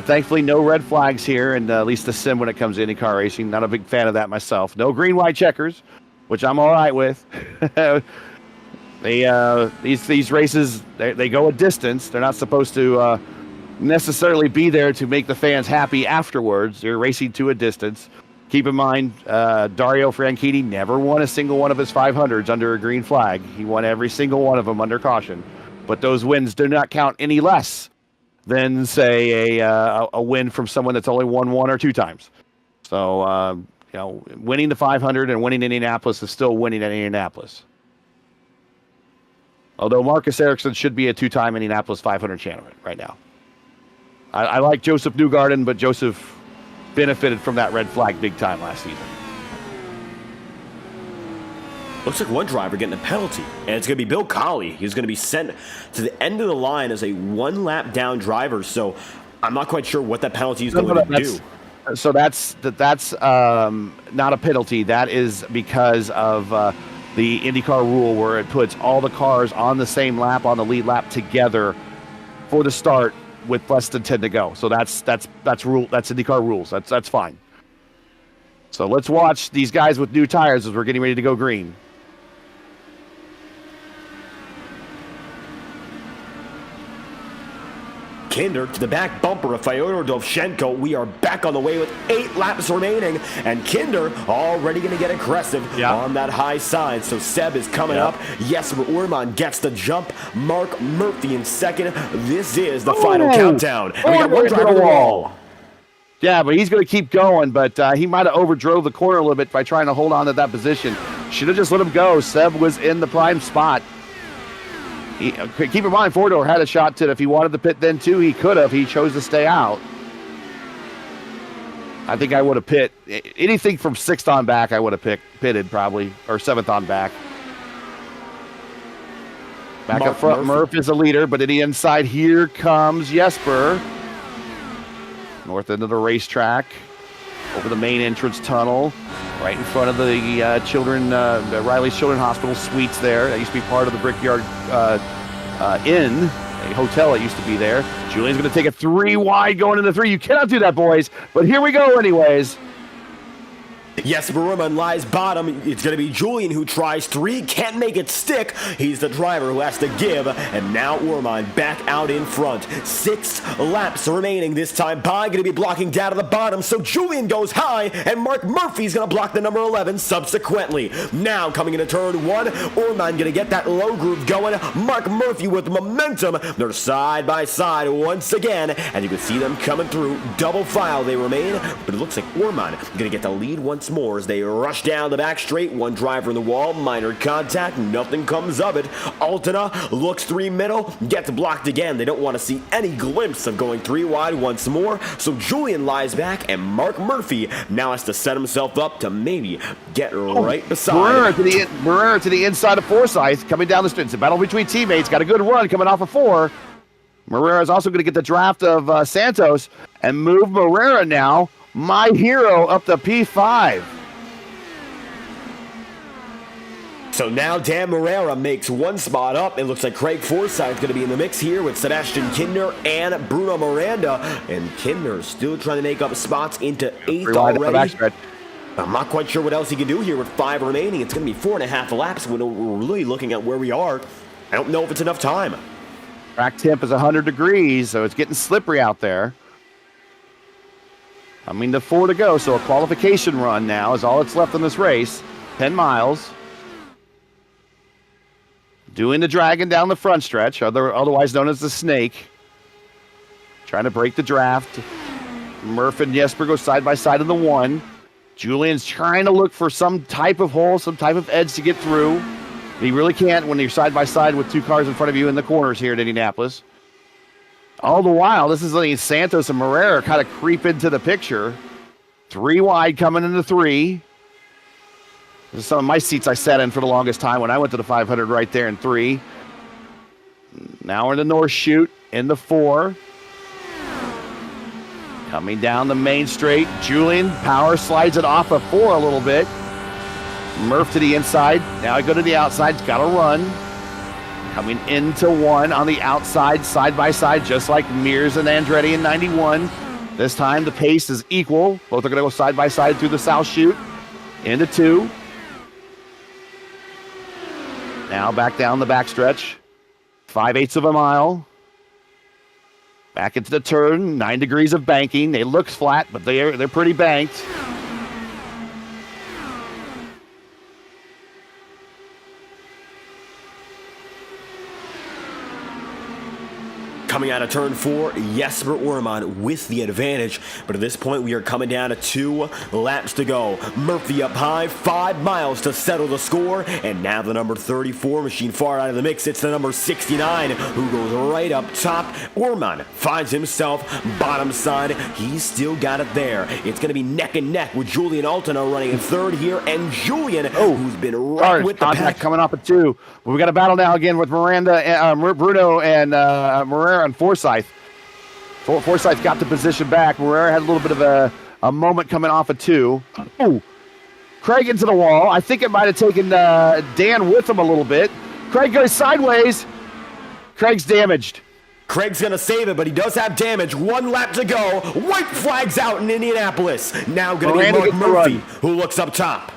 thankfully, no red flags here, and at least the sim when it comes to IndyCar racing. Not a big fan of that myself. No green, white checkers, which I'm all right with. These races, they go a distance. They're not supposed to necessarily be there to make the fans happy afterwards. They're racing to a distance. Keep in mind, Dario Franchitti never won a single one of his 500s under a green flag. He won every single one of them under caution. But those wins do not count any less than, say, a win from someone that's only won 1 or 2 times. So, winning the 500 and winning Indianapolis is still winning at Indianapolis. Although Marcus Ericsson should be a 2-time Indianapolis 500 champion right now. I like Joseph Newgarden, but Joseph benefited from that red flag big time last season. Looks like one driver getting a penalty, and it's going to be Bill Colley. He's going to be sent to the end of the line as a 1-lap down driver, so I'm not quite sure what that penalty is going to do. So that's not a penalty. That is because of the IndyCar rule where it puts all the cars on the same lap, on the lead lap together for the start with less than 10 to go. So that's rule. That's IndyCar rules. That's fine. So let's watch these guys with new tires as we're getting ready to go green. Kinder to the back bumper of Fyodor Dovchenko. We are back on the way with 8 laps remaining, and Kinder already going to get aggressive on that high side. So Seb is coming up. Jesper Orman gets the jump. Mark Murphy in second. This is the final countdown. And we got one driver on the wall. Yeah, but he's going to keep going, but he might have overdrove the corner a little bit by trying to hold on to that position. Should have just let him go. Seb was in the prime spot. Keep in mind, Fordor had a shot to, if he wanted to pit then too, he could have. He chose to stay out. I think I would have pit. Anything from 6th on back, I would have pitted probably, or 7th on back. Back up front, Murph is a leader, but in the inside, here comes Jesper. North end of the racetrack, over the main entrance tunnel, right in front of the Riley's Children's Hospital suites there. That used to be part of the Brickyard Inn, a hotel that used to be there. Julian's going to take a 3 wide going into 3. You cannot do that, boys, but here we go anyways. Jesper Orman lies bottom. It's going to be Julian who tries 3, can't make it stick. He's the driver who has to give, and now Orman back out in front. 6 laps remaining this time. By going to be blocking down to the bottom, so Julian goes high, and Mark Murphy's going to block the number 11 subsequently. Now coming into turn 1, Orman going to get that low groove going. Mark Murphy with momentum. They're side by side once again, and you can see them coming through. Double file they remain, but it looks like Orman going to get the lead once more as they rush down the back straight. One driver in the wall, minor contact, nothing comes of it. Altena looks 3 middle, gets blocked again. They don't want to see any glimpse of going 3 wide once more, so Julian lies back, and Mark Murphy now has to set himself up to maybe get right beside Barrera to the inside of Forsyth, coming down the street. It's a battle between teammates, got a good run coming off of 4. Morera is also going to get the draft of Santos and move Morera now, my hero, up to P5. So now Dan Morera makes 1 spot up. It looks like Craig Forsyth is going to be in the mix here with Sebastian Kinder and Bruno Miranda. And Kinder still trying to make up spots into 8th already. I'm not quite sure what else he can do here with 5 remaining. It's going to be 4.5 laps when we're really looking at where we are. I don't know if it's enough time. Track temp is 100 degrees, so it's getting slippery out there. I mean, the 4 to go, so a qualification run now is all that's left in this race. 10 miles. doing the dragon down the front stretch, otherwise known as the snake. Trying to break the draft. Murph and Jesper go side by side in the 1. Julian's trying to look for some type of hole, some type of edge to get through. He really can't when you're side by side with 2 cars in front of you in the corners here at Indianapolis. All the while, this is letting Santos and Moreira kind of creep into the picture. 3 wide coming into 3. This is some of my seats I sat in for the longest time when I went to the 500 right there in 3. Now we're in the North Chute in the 4. Coming down the main straight, Julian power slides it off of 4 a little bit. Murph to the inside. Now I go to the outside. It's got to run. Coming into 1 on the outside, side by side, just like Mears and Andretti in 91. This time the pace is equal. Both are going to go side by side through the South Chute. Into 2. Now back down the backstretch. 5/8 of a mile. Back into the turn. 9 degrees of banking. It looks flat, but they're pretty banked. Coming out of turn 4, Jesper Orman with the advantage, but at this point we are coming down to 2 laps to go. Murphy up high, 5 miles to settle the score, and now the number 34 machine far out of the mix. It's the number 69 who goes right up top. Orman finds himself bottom side. He's still got it there. It's going to be neck and neck with Julian Altena running in 3rd here, and Julian, who's been right with the pack. Coming off at 2. Well, we got a battle now again with Bruno and Moreira and Forsyth. Forsyth got the position back. Moreira had a little bit of a moment coming off of 2. Oh, Craig into the wall. I think it might have taken Dan with him a little bit. Craig goes sideways. Craig's damaged. Craig's going to save it, but he does have damage. 1 lap to go. White flags out in Indianapolis. Now going to be Mark Murphy, who looks up top.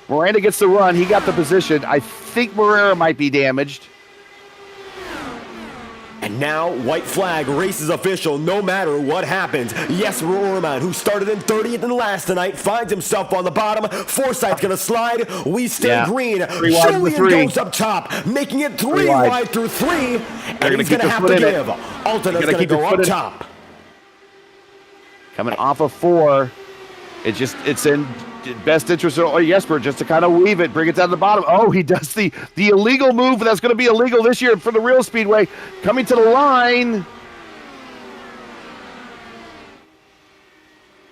Miranda gets the run. He got the position. I think Moreira might be damaged. And now, white flag, race is official no matter what happens. Jesper Orman, who started in 30th and last tonight, finds himself on the bottom. Forsyth's going to slide. We stay green. Julian goes up top, making it 3 wide through 3. And he's going to have to give. Altena's going to go up top. Coming off of 4. It's in best interest of Jesper just to kind of weave it, bring it down to the bottom. Oh, he does the illegal move that's going to be illegal this year for the real Speedway. Coming to the line.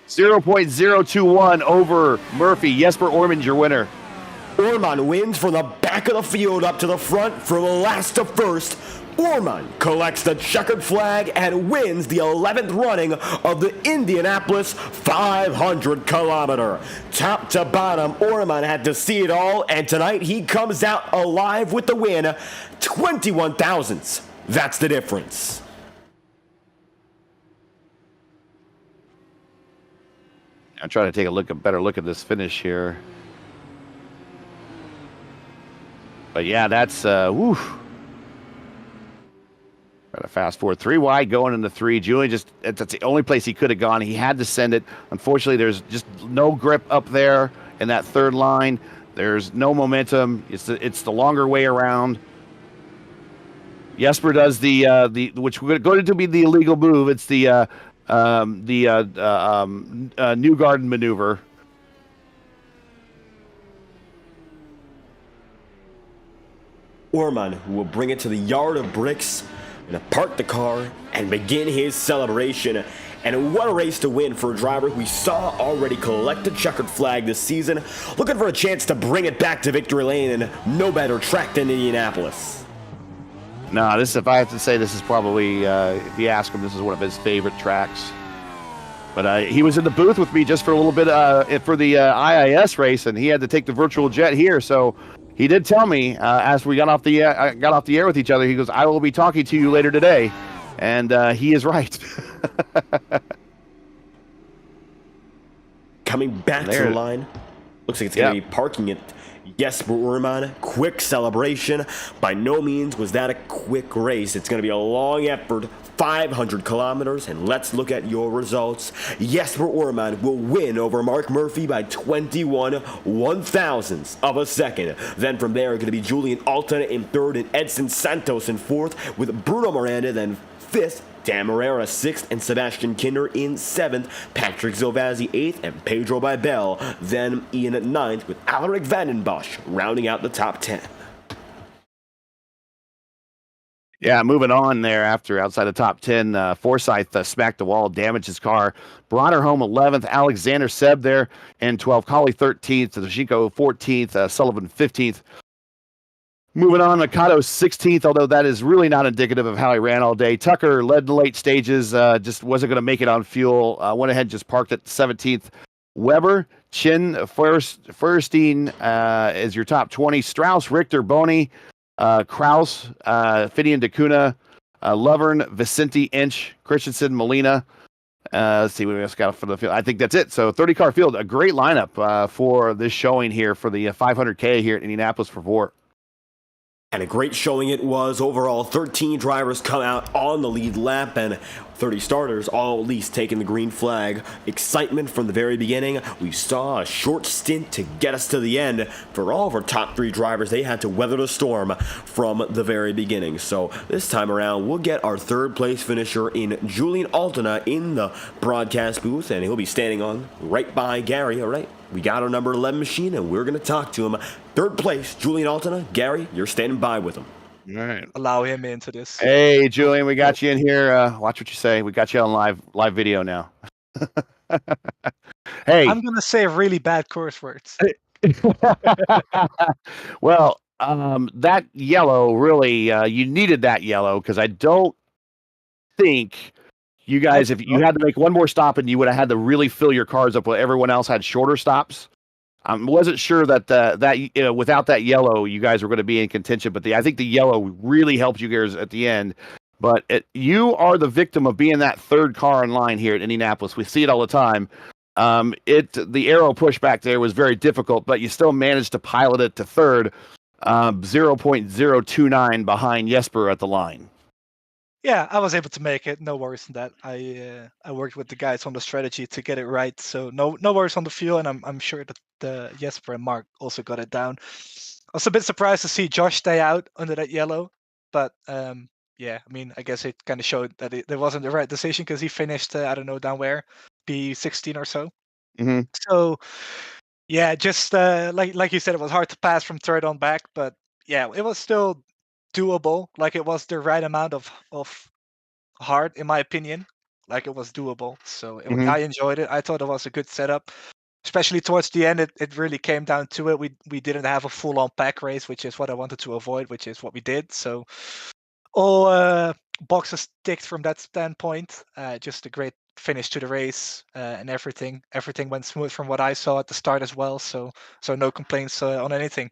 0.021 over Murphy. Jesper Orman's your winner. Orman wins from the back of the field up to the front from last to first. Orman collects the checkered flag and wins the 11th running of the Indianapolis 500 kilometer. Top to bottom, Orman had to see it all, and tonight he comes out alive with the win. 21 thousandths. That's the difference. I'm trying to take a better look at this finish here. But yeah, that's woo. Got a fast forward 3 wide going into 3. Julian that's the only place he could have gone. He had to send it. Unfortunately, there's just no grip up there in that 3rd line. There's no momentum. It's the longer way around. Jesper does the which we're going to be the illegal move. It's the New Garden maneuver. Orman, who will bring it to the yard of bricks, going to park the car and begin his celebration. And what a race to win for a driver who we saw already collect the checkered flag this season, looking for a chance to bring it back to victory lane, and no better track than Indianapolis. No, if I have to say, this is probably, if you ask him, this is one of his favorite tracks. But he was in the booth with me just for a little bit for the IIS race, and he had to take the virtual jet here, so he did tell me as we got off the air with each other. He goes, "I will be talking to you later today," and he is right. Coming back to the line, Looks like it's going to be parking it. Jesper Urman, quick celebration. By no means was that a quick race. It's going to be a long effort, 500 kilometers, and let's look at your results. Jesper Urman will win over Mark Murphy by 21 one-thousandths of a second. Then from there, it's going to be Julian Altana in third and Edson Santos in fourth, with Bruno Miranda then fifth, Dan Morera 6th, and Sebastian Kinder in 7th, Patrick Zovazzi 8th, and Pedro Bibel then in 9th, with Alaric Vandenbosch rounding out the top 10. Yeah, moving on there outside the top 10, Forsyth smacked the wall, damaged his car, brought her home 11th, Alexander Seb there in 12th, Colley 13th, Tashinko 14th, Sullivan 15th. Moving on, Mikado 16th, although that is really not indicative of how he ran all day. Tucker led the late stages, just wasn't going to make it on fuel. Went ahead and just parked at 17th. Weber, Chin, Feuerstein is your top 20. Strauss, Richter, Boney, Kraus, Fidian DeCuna, Lovern, Vicente, Inch, Christensen, Molina. Let's see what we else got for the field. I think that's it. So 30-car field, a great lineup for this showing here for the 500K here at Indianapolis for VOR. And a great showing it was. Overall, 13 drivers come out on the lead lap, and 30 starters all at least taking the green flag. Excitement from the very beginning. We saw a short stint to get us to the end. For all of our top 3 drivers, they had to weather the storm from the very beginning. So this time around, we'll get our third place finisher in Julian Altana in the broadcast booth, and he'll be standing on right by Gary. All right, we got our number 11 machine, and we're going to talk to him. Third place, Julian Altana. Gary, you're standing by with him. All right. Allow him into this. Hey, Julian, we got you in here. Watch what you say. We got you on live video now. Hey. I'm going to say really bad curse words. Well, that yellow, really, you needed that yellow because I don't think you guys, if you had to make one more stop and you would have had to really fill your cars up while everyone else had shorter stops. I wasn't sure that without that yellow, you guys were going to be in contention. But I think the yellow really helped you guys at the end. But you are the victim of being that third car in line here at Indianapolis. We see it all the time. The arrow pushback there was very difficult, but you still managed to pilot it to third, 0.029 behind Jesper at the line. Yeah, I was able to make it. No worries on that. I worked with the guys on the strategy to get it right. So no worries on the fuel, and I'm sure that Jesper and Mark also got it down. I was a bit surprised to see Josh stay out under that yellow, but yeah, I mean, I guess it kind of showed that it wasn't the right decision because he finished I don't know down where, P16 or so. Mm-hmm. So yeah, just like you said, it was hard to pass from third on back, but yeah, it was still doable. Like it was the right amount of hard, in my opinion. Like it was doable. So I enjoyed it. I thought it was a good setup, especially towards the end. It really came down to it. We didn't have a full-on pack race, which is what I wanted to avoid, which is what we did. So all boxes ticked from that standpoint. Just a great finish to the race, and everything went smooth from what I saw at the start as well. So no complaints on anything.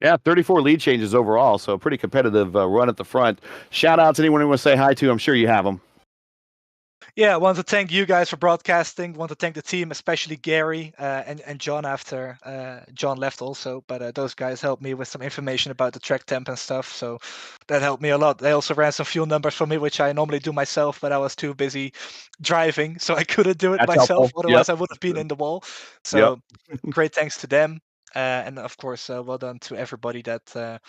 Yeah, 34 lead changes overall, so a pretty competitive run at the front. Shout out to anyone who wants to say hi to. I'm sure you have them. Yeah, I want to thank you guys for broadcasting. Want to thank the team, especially Gary and John after John left also. But those guys helped me with some information about the track temp and stuff, so that helped me a lot. They also ran some fuel numbers for me, which I normally do myself, but I was too busy driving, so I couldn't do it myself. Helpful. Otherwise, I would have been in the wall. So great thanks to them. And of course, well done to everybody that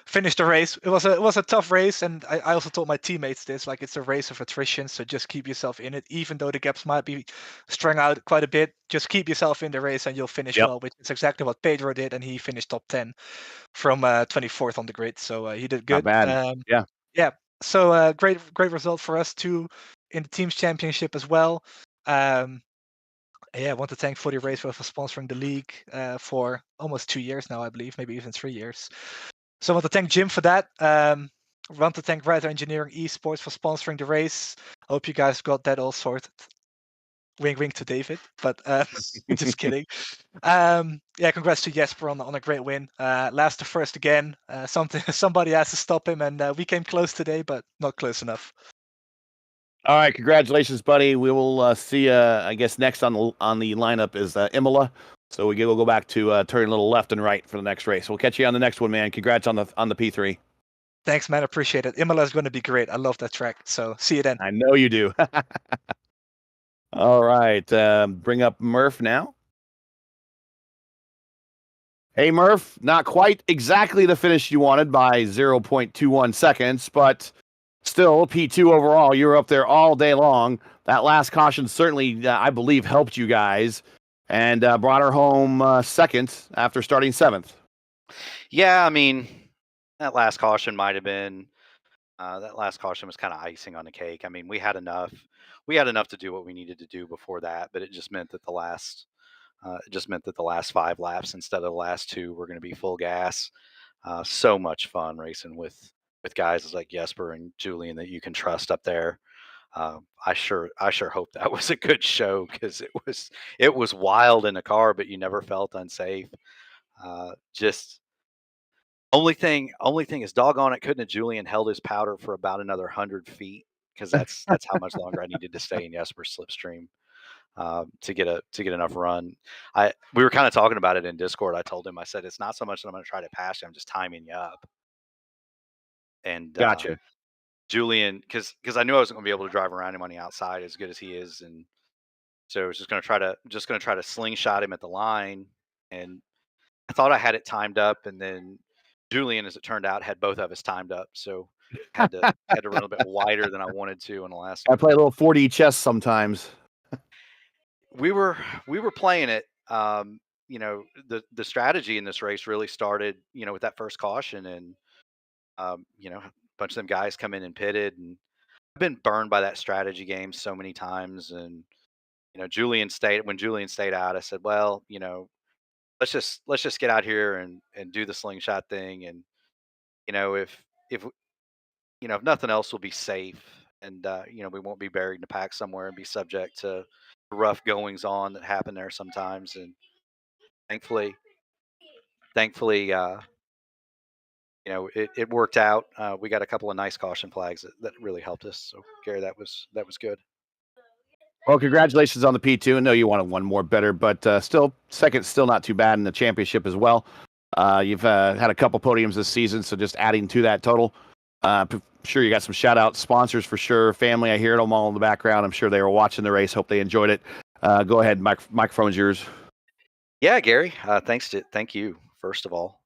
finished the race. It was a tough race, and I also told my teammates this: like it's a race of attrition, so just keep yourself in it. Even though the gaps might be strung out quite a bit, just keep yourself in the race, and you'll finish well. Which is exactly what Pedro did, and he finished top 10 from 24th on the grid. So he did good. Not bad. Yeah. So great result for us too in the teams championship as well. Yeah, I want to thank Footy Raceway for sponsoring the league for almost 2 years now, I believe, maybe even 3 years. So I want to thank Jim for that. I want to thank Writer Engineering Esports for sponsoring the race. I hope you guys got that all sorted. Wink, wink to David, but just kidding. Yeah, congrats to Jesper on a great win. Last to first again. Somebody has to stop him, and we came close today, but not close enough. All right, congratulations, buddy. We will see. I guess next on the lineup is Imola. So we'll go back to turning a little left and right for the next race. We'll catch you on the next one, man. Congrats on the P3. Thanks, man. Appreciate it. Imola is going to be great. I love that track. So see you then. I know you do. All right. Bring up Murph now. Hey, Murph, not quite exactly the finish you wanted by 0.21 seconds, but still P2 overall. You were up there all day long. That last caution certainly, I believe, helped you guys and brought her home second after starting seventh. Yeah, I mean, that last caution might have been, that last caution was kind of icing on the cake. I mean, we had enough to do what we needed to do before that, but it just meant that the last 5 laps instead of the last 2 were going to be full gas. So much fun racing with guys like Jesper and Julian that you can trust up there. I sure hope that was a good show, because it was wild in the car, but you never felt unsafe. Just only thing is, doggone it, couldn't have Julian held his powder for about another 100 feet, because that's how much longer I needed to stay in Jesper's slipstream to get enough run. We were kind of talking about it in Discord. I told him, I said, it's not so much that I'm going to try to pass you, I'm just timing you up. And Gotcha. Julian, because I knew I wasn't going to be able to drive around him on the outside as good as he is, and so I was just going to try to slingshot him at the line, and I thought I had it timed up, and then Julian, as it turned out, had both of us timed up, so had to run a bit wider than I wanted to in the last. I play a little 4D chess sometimes. We were playing it. The strategy in this race really started, with that first caution, and a bunch of them guys come in and pitted, and I've been burned by that strategy game so many times. And when Julian stayed out, I said, well, let's just get out here and do the slingshot thing, and if nothing else, we'll be safe, and we won't be buried in the pack somewhere and be subject to rough goings on that happen there sometimes. And thankfully, it worked out. We got a couple of nice caution flags that really helped us. So Gary, that was good. Well, congratulations on the P2. I know you wanted one more better, but still second, still not too bad in the championship as well. You've had a couple podiums this season, so just adding to that total. Sure, you got some shout out sponsors for sure. Family, I hear them all in the background. I'm sure they were watching the race. Hope they enjoyed it. Go ahead, microphone's yours. Yeah, Gary. Thank you. First of all,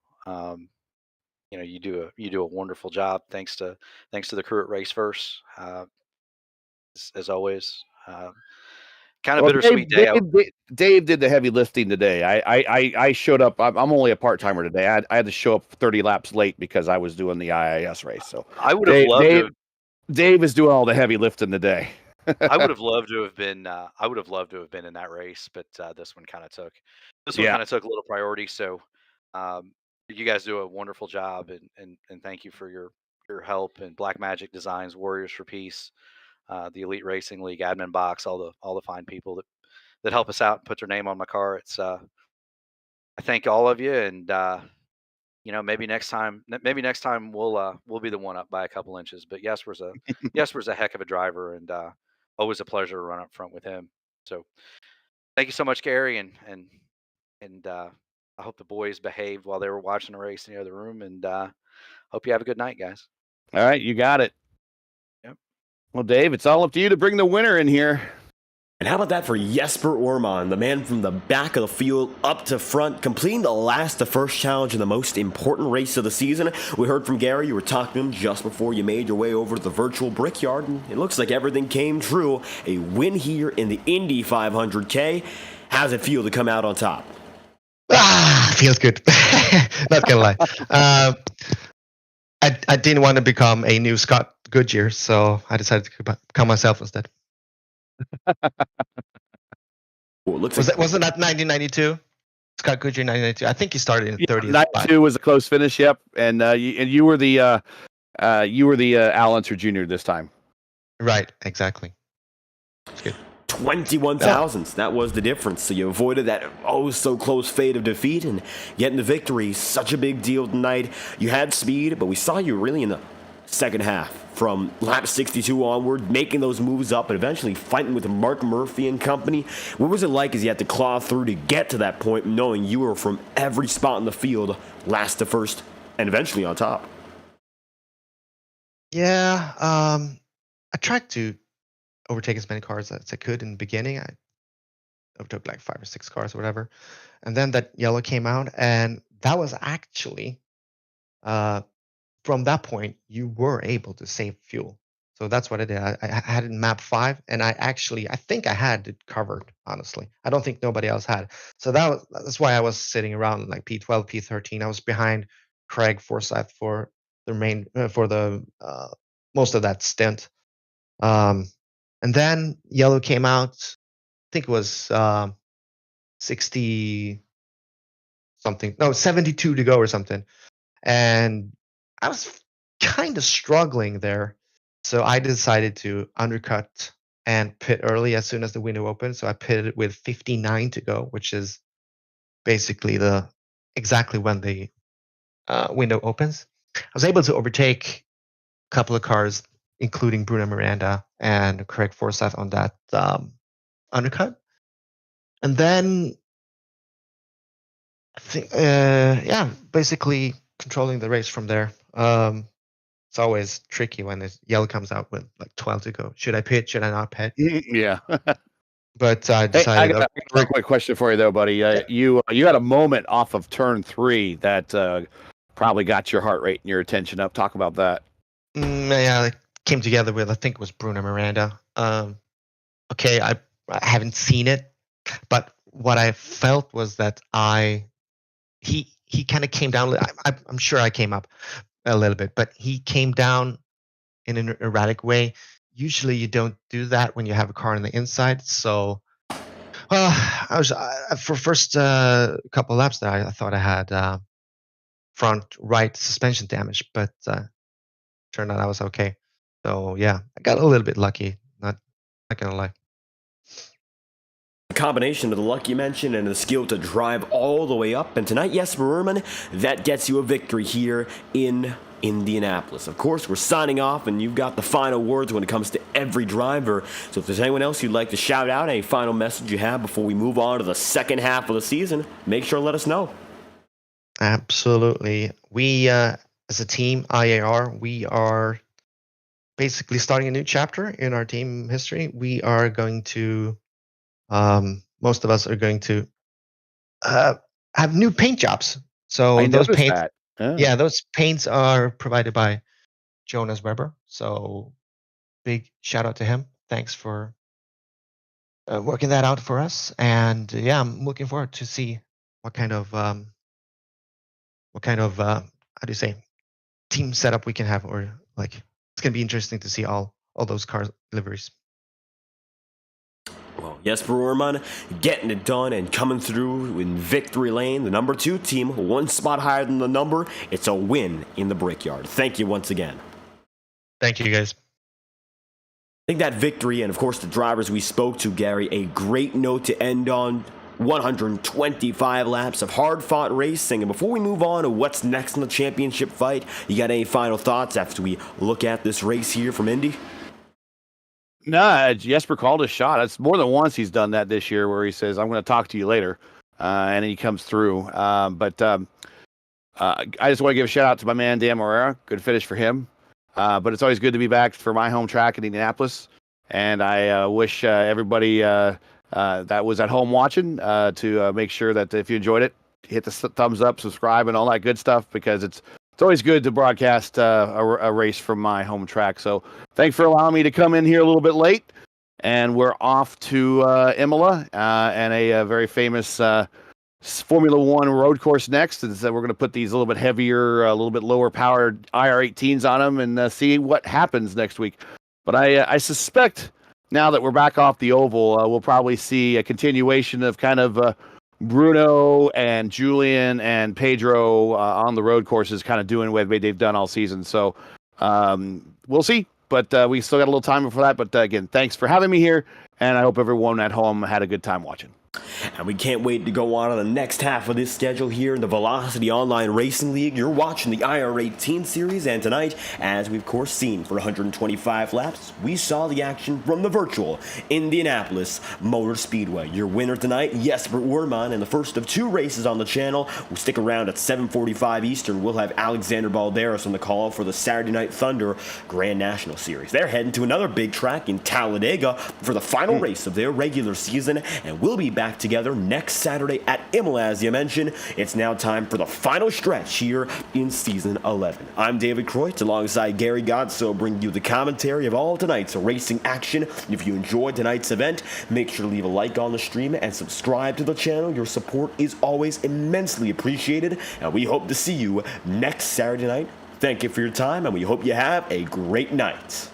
you do a wonderful job. Thanks to the crew at Race First. As always, kind of bittersweet day. Dave did the heavy lifting today. I showed up. I'm only a part timer today. I had to show up 30 laps late because I was doing the IIS race. So I would have loved to. Dave is doing all the heavy lifting today. I would have loved to have been. I would have loved to have been in that race, but this one kind of took a little priority. So you guys do a wonderful job, and thank you for your help, and Black Magic Designs, Warriors for Peace, the Elite Racing League admin box, all the fine people that help us out and put their name on my car. It's I thank all of you, and maybe next time we'll be the one up by a couple inches. But Jesper's a heck of a driver, and always a pleasure to run up front with him. So thank you so much, Gary, and I hope the boys behaved while they were watching the race in the other room, and hope you have a good night, guys. All right, you got it. Yep. Well, Dave, it's all up to you to bring the winner in here. And how about that for Jesper Orman, the man from the back of the field up to front, completing the last to first challenge in the most important race of the season. We heard from Gary, you were talking to him just before you made your way over to the virtual Brickyard, and it looks like everything came true. A win here in the Indy 500K. How's it feel to come out on top? Feels good. Not gonna lie. I didn't want to become a new Scott Goodyear, so I decided to become myself instead. Wasn't that 1992? Scott Goodyear 1992. I think he started in 30th. 92 was a close finish. Yep, and you were the Al Unser Jr. this time. Right, exactly. It's good. 21 thousandths. That was the difference. So you avoided that so close fate of defeat and getting the victory. Such a big deal tonight. You had speed, but we saw you really in the second half from lap 62 onward, making those moves up and eventually fighting with Mark Murphy and company. What was it like as you had to claw through to get to that point, knowing you were from every spot in the field, last to first, and eventually on top? Yeah, I tried to overtake as many cars as I could in the beginning. I overtook like 5 or 6 cars or whatever. And then that yellow came out, and that was actually, from that point, you were able to save fuel. So that's what I did. I had it in map 5, and I think I had it covered, honestly. I don't think nobody else had. So that's why I was sitting around like P12, P13. I was behind Craig Forsyth for the most of that stint. And then yellow came out. I think it was 60 something. No, 72 to go or something. And I was kind of struggling there. So I decided to undercut and pit early as soon as the window opened. So I pitted with 59 to go, which is basically exactly when the window opens. I was able to overtake a couple of cars, including Bruno Miranda and Craig Forsyth on that undercut. And then I think, basically controlling the race from there. It's always tricky when the yellow comes out with like 12 to go. Should I pit? Should I not pit? Yeah. But I Hey, decided. I got a real quick question for you, though, buddy. You had a moment off of turn 3 that probably got your heart rate and your attention up. Talk about that. Yeah, it came together with, I think it was Bruno Miranda. Okay, I haven't seen it, but what I felt was that he kind of came down. I'm sure I came up a little bit, but he came down in an erratic way. Usually you don't do that when you have a car on the inside. So, I was for first couple of laps there, I thought I had front right suspension damage, but turned out I was okay. So yeah, I got a little bit lucky. Not gonna lie. A combination of the luck you mentioned and the skill to drive all the way up. And tonight, Jesper Ullmann, that gets you a victory here in Indianapolis. Of course, we're signing off, and you've got the final words when it comes to every driver. So if there's anyone else you'd like to shout out, any final message you have before we move on to the second half of the season, make sure to let us know. Absolutely. We, as a team, IAR, we are basically starting a new chapter in our team history. We are going to, most of us are going to have new paint jobs. So I those noticed paints, that. those paints are provided by Jonas Weber. So big shout out to him. Thanks for working that out for us. And I'm looking forward to see what kind of how do you say, team setup we can have, or like it's gonna be interesting to see all those car liveries. Well, Jesper Ullmann getting it done and coming through in victory lane. The number 2 team, 1 spot higher than the number. It's a win in the Brickyard. Thank you once again. Thank you, guys. I think that victory, and of course the drivers we spoke to, Gary, a great note to end on. 125 laps of hard-fought racing. And before we move on to what's next in the championship fight, you got any final thoughts after we look at this race here from Indy? No, Jesper called his shot. It's more than once he's done that this year, where he says, "I'm going to talk to you later," and then he comes through. But I just want to give a shout out to my man Dan Morera. Good finish for him. But it's always good to be back for my home track in Indianapolis, and I wish everybody that was at home watching to make sure that if you enjoyed it, hit the thumbs up, subscribe, and all that good stuff, because it's always good to broadcast a race from my home track. So thanks for allowing me to come in here a little bit late. And we're off to Imola and a very famous Formula One road course next. And so we're going to put these a little bit heavier, a little bit lower powered IR-18s on them and see what happens next week. But I suspect now that we're back off the oval, we'll probably see a continuation of kind of Bruno and Julian and Pedro on the road courses, kind of doing what they've done all season. So we'll see, but we still got a little time before that. But again, thanks for having me here, and I hope everyone at home had a good time watching. And we can't wait to go on to the next half of this schedule here in the Velocity Online Racing League. You're watching the IR-18 series, and tonight, as we've of course seen for 125 laps, we saw the action from the virtual Indianapolis Motor Speedway. Your winner tonight, Jesper Oerman, in the first of 2 races on the channel. We'll stick around at 7:45 Eastern. We'll have Alexander Balderas on the call for the Saturday Night Thunder Grand National Series. They're heading to another big track in Talladega for the final race of their regular season, and we'll be back together next Saturday at Imola, as you mentioned. It's now time for the final stretch here in Season 11. I'm David Croyt, alongside Gary Godso, bringing you the commentary of all tonight's racing action. If you enjoyed tonight's event, make sure to leave a like on the stream and subscribe to the channel. Your support is always immensely appreciated, and we hope to see you next Saturday night. Thank you for your time, and we hope you have a great night.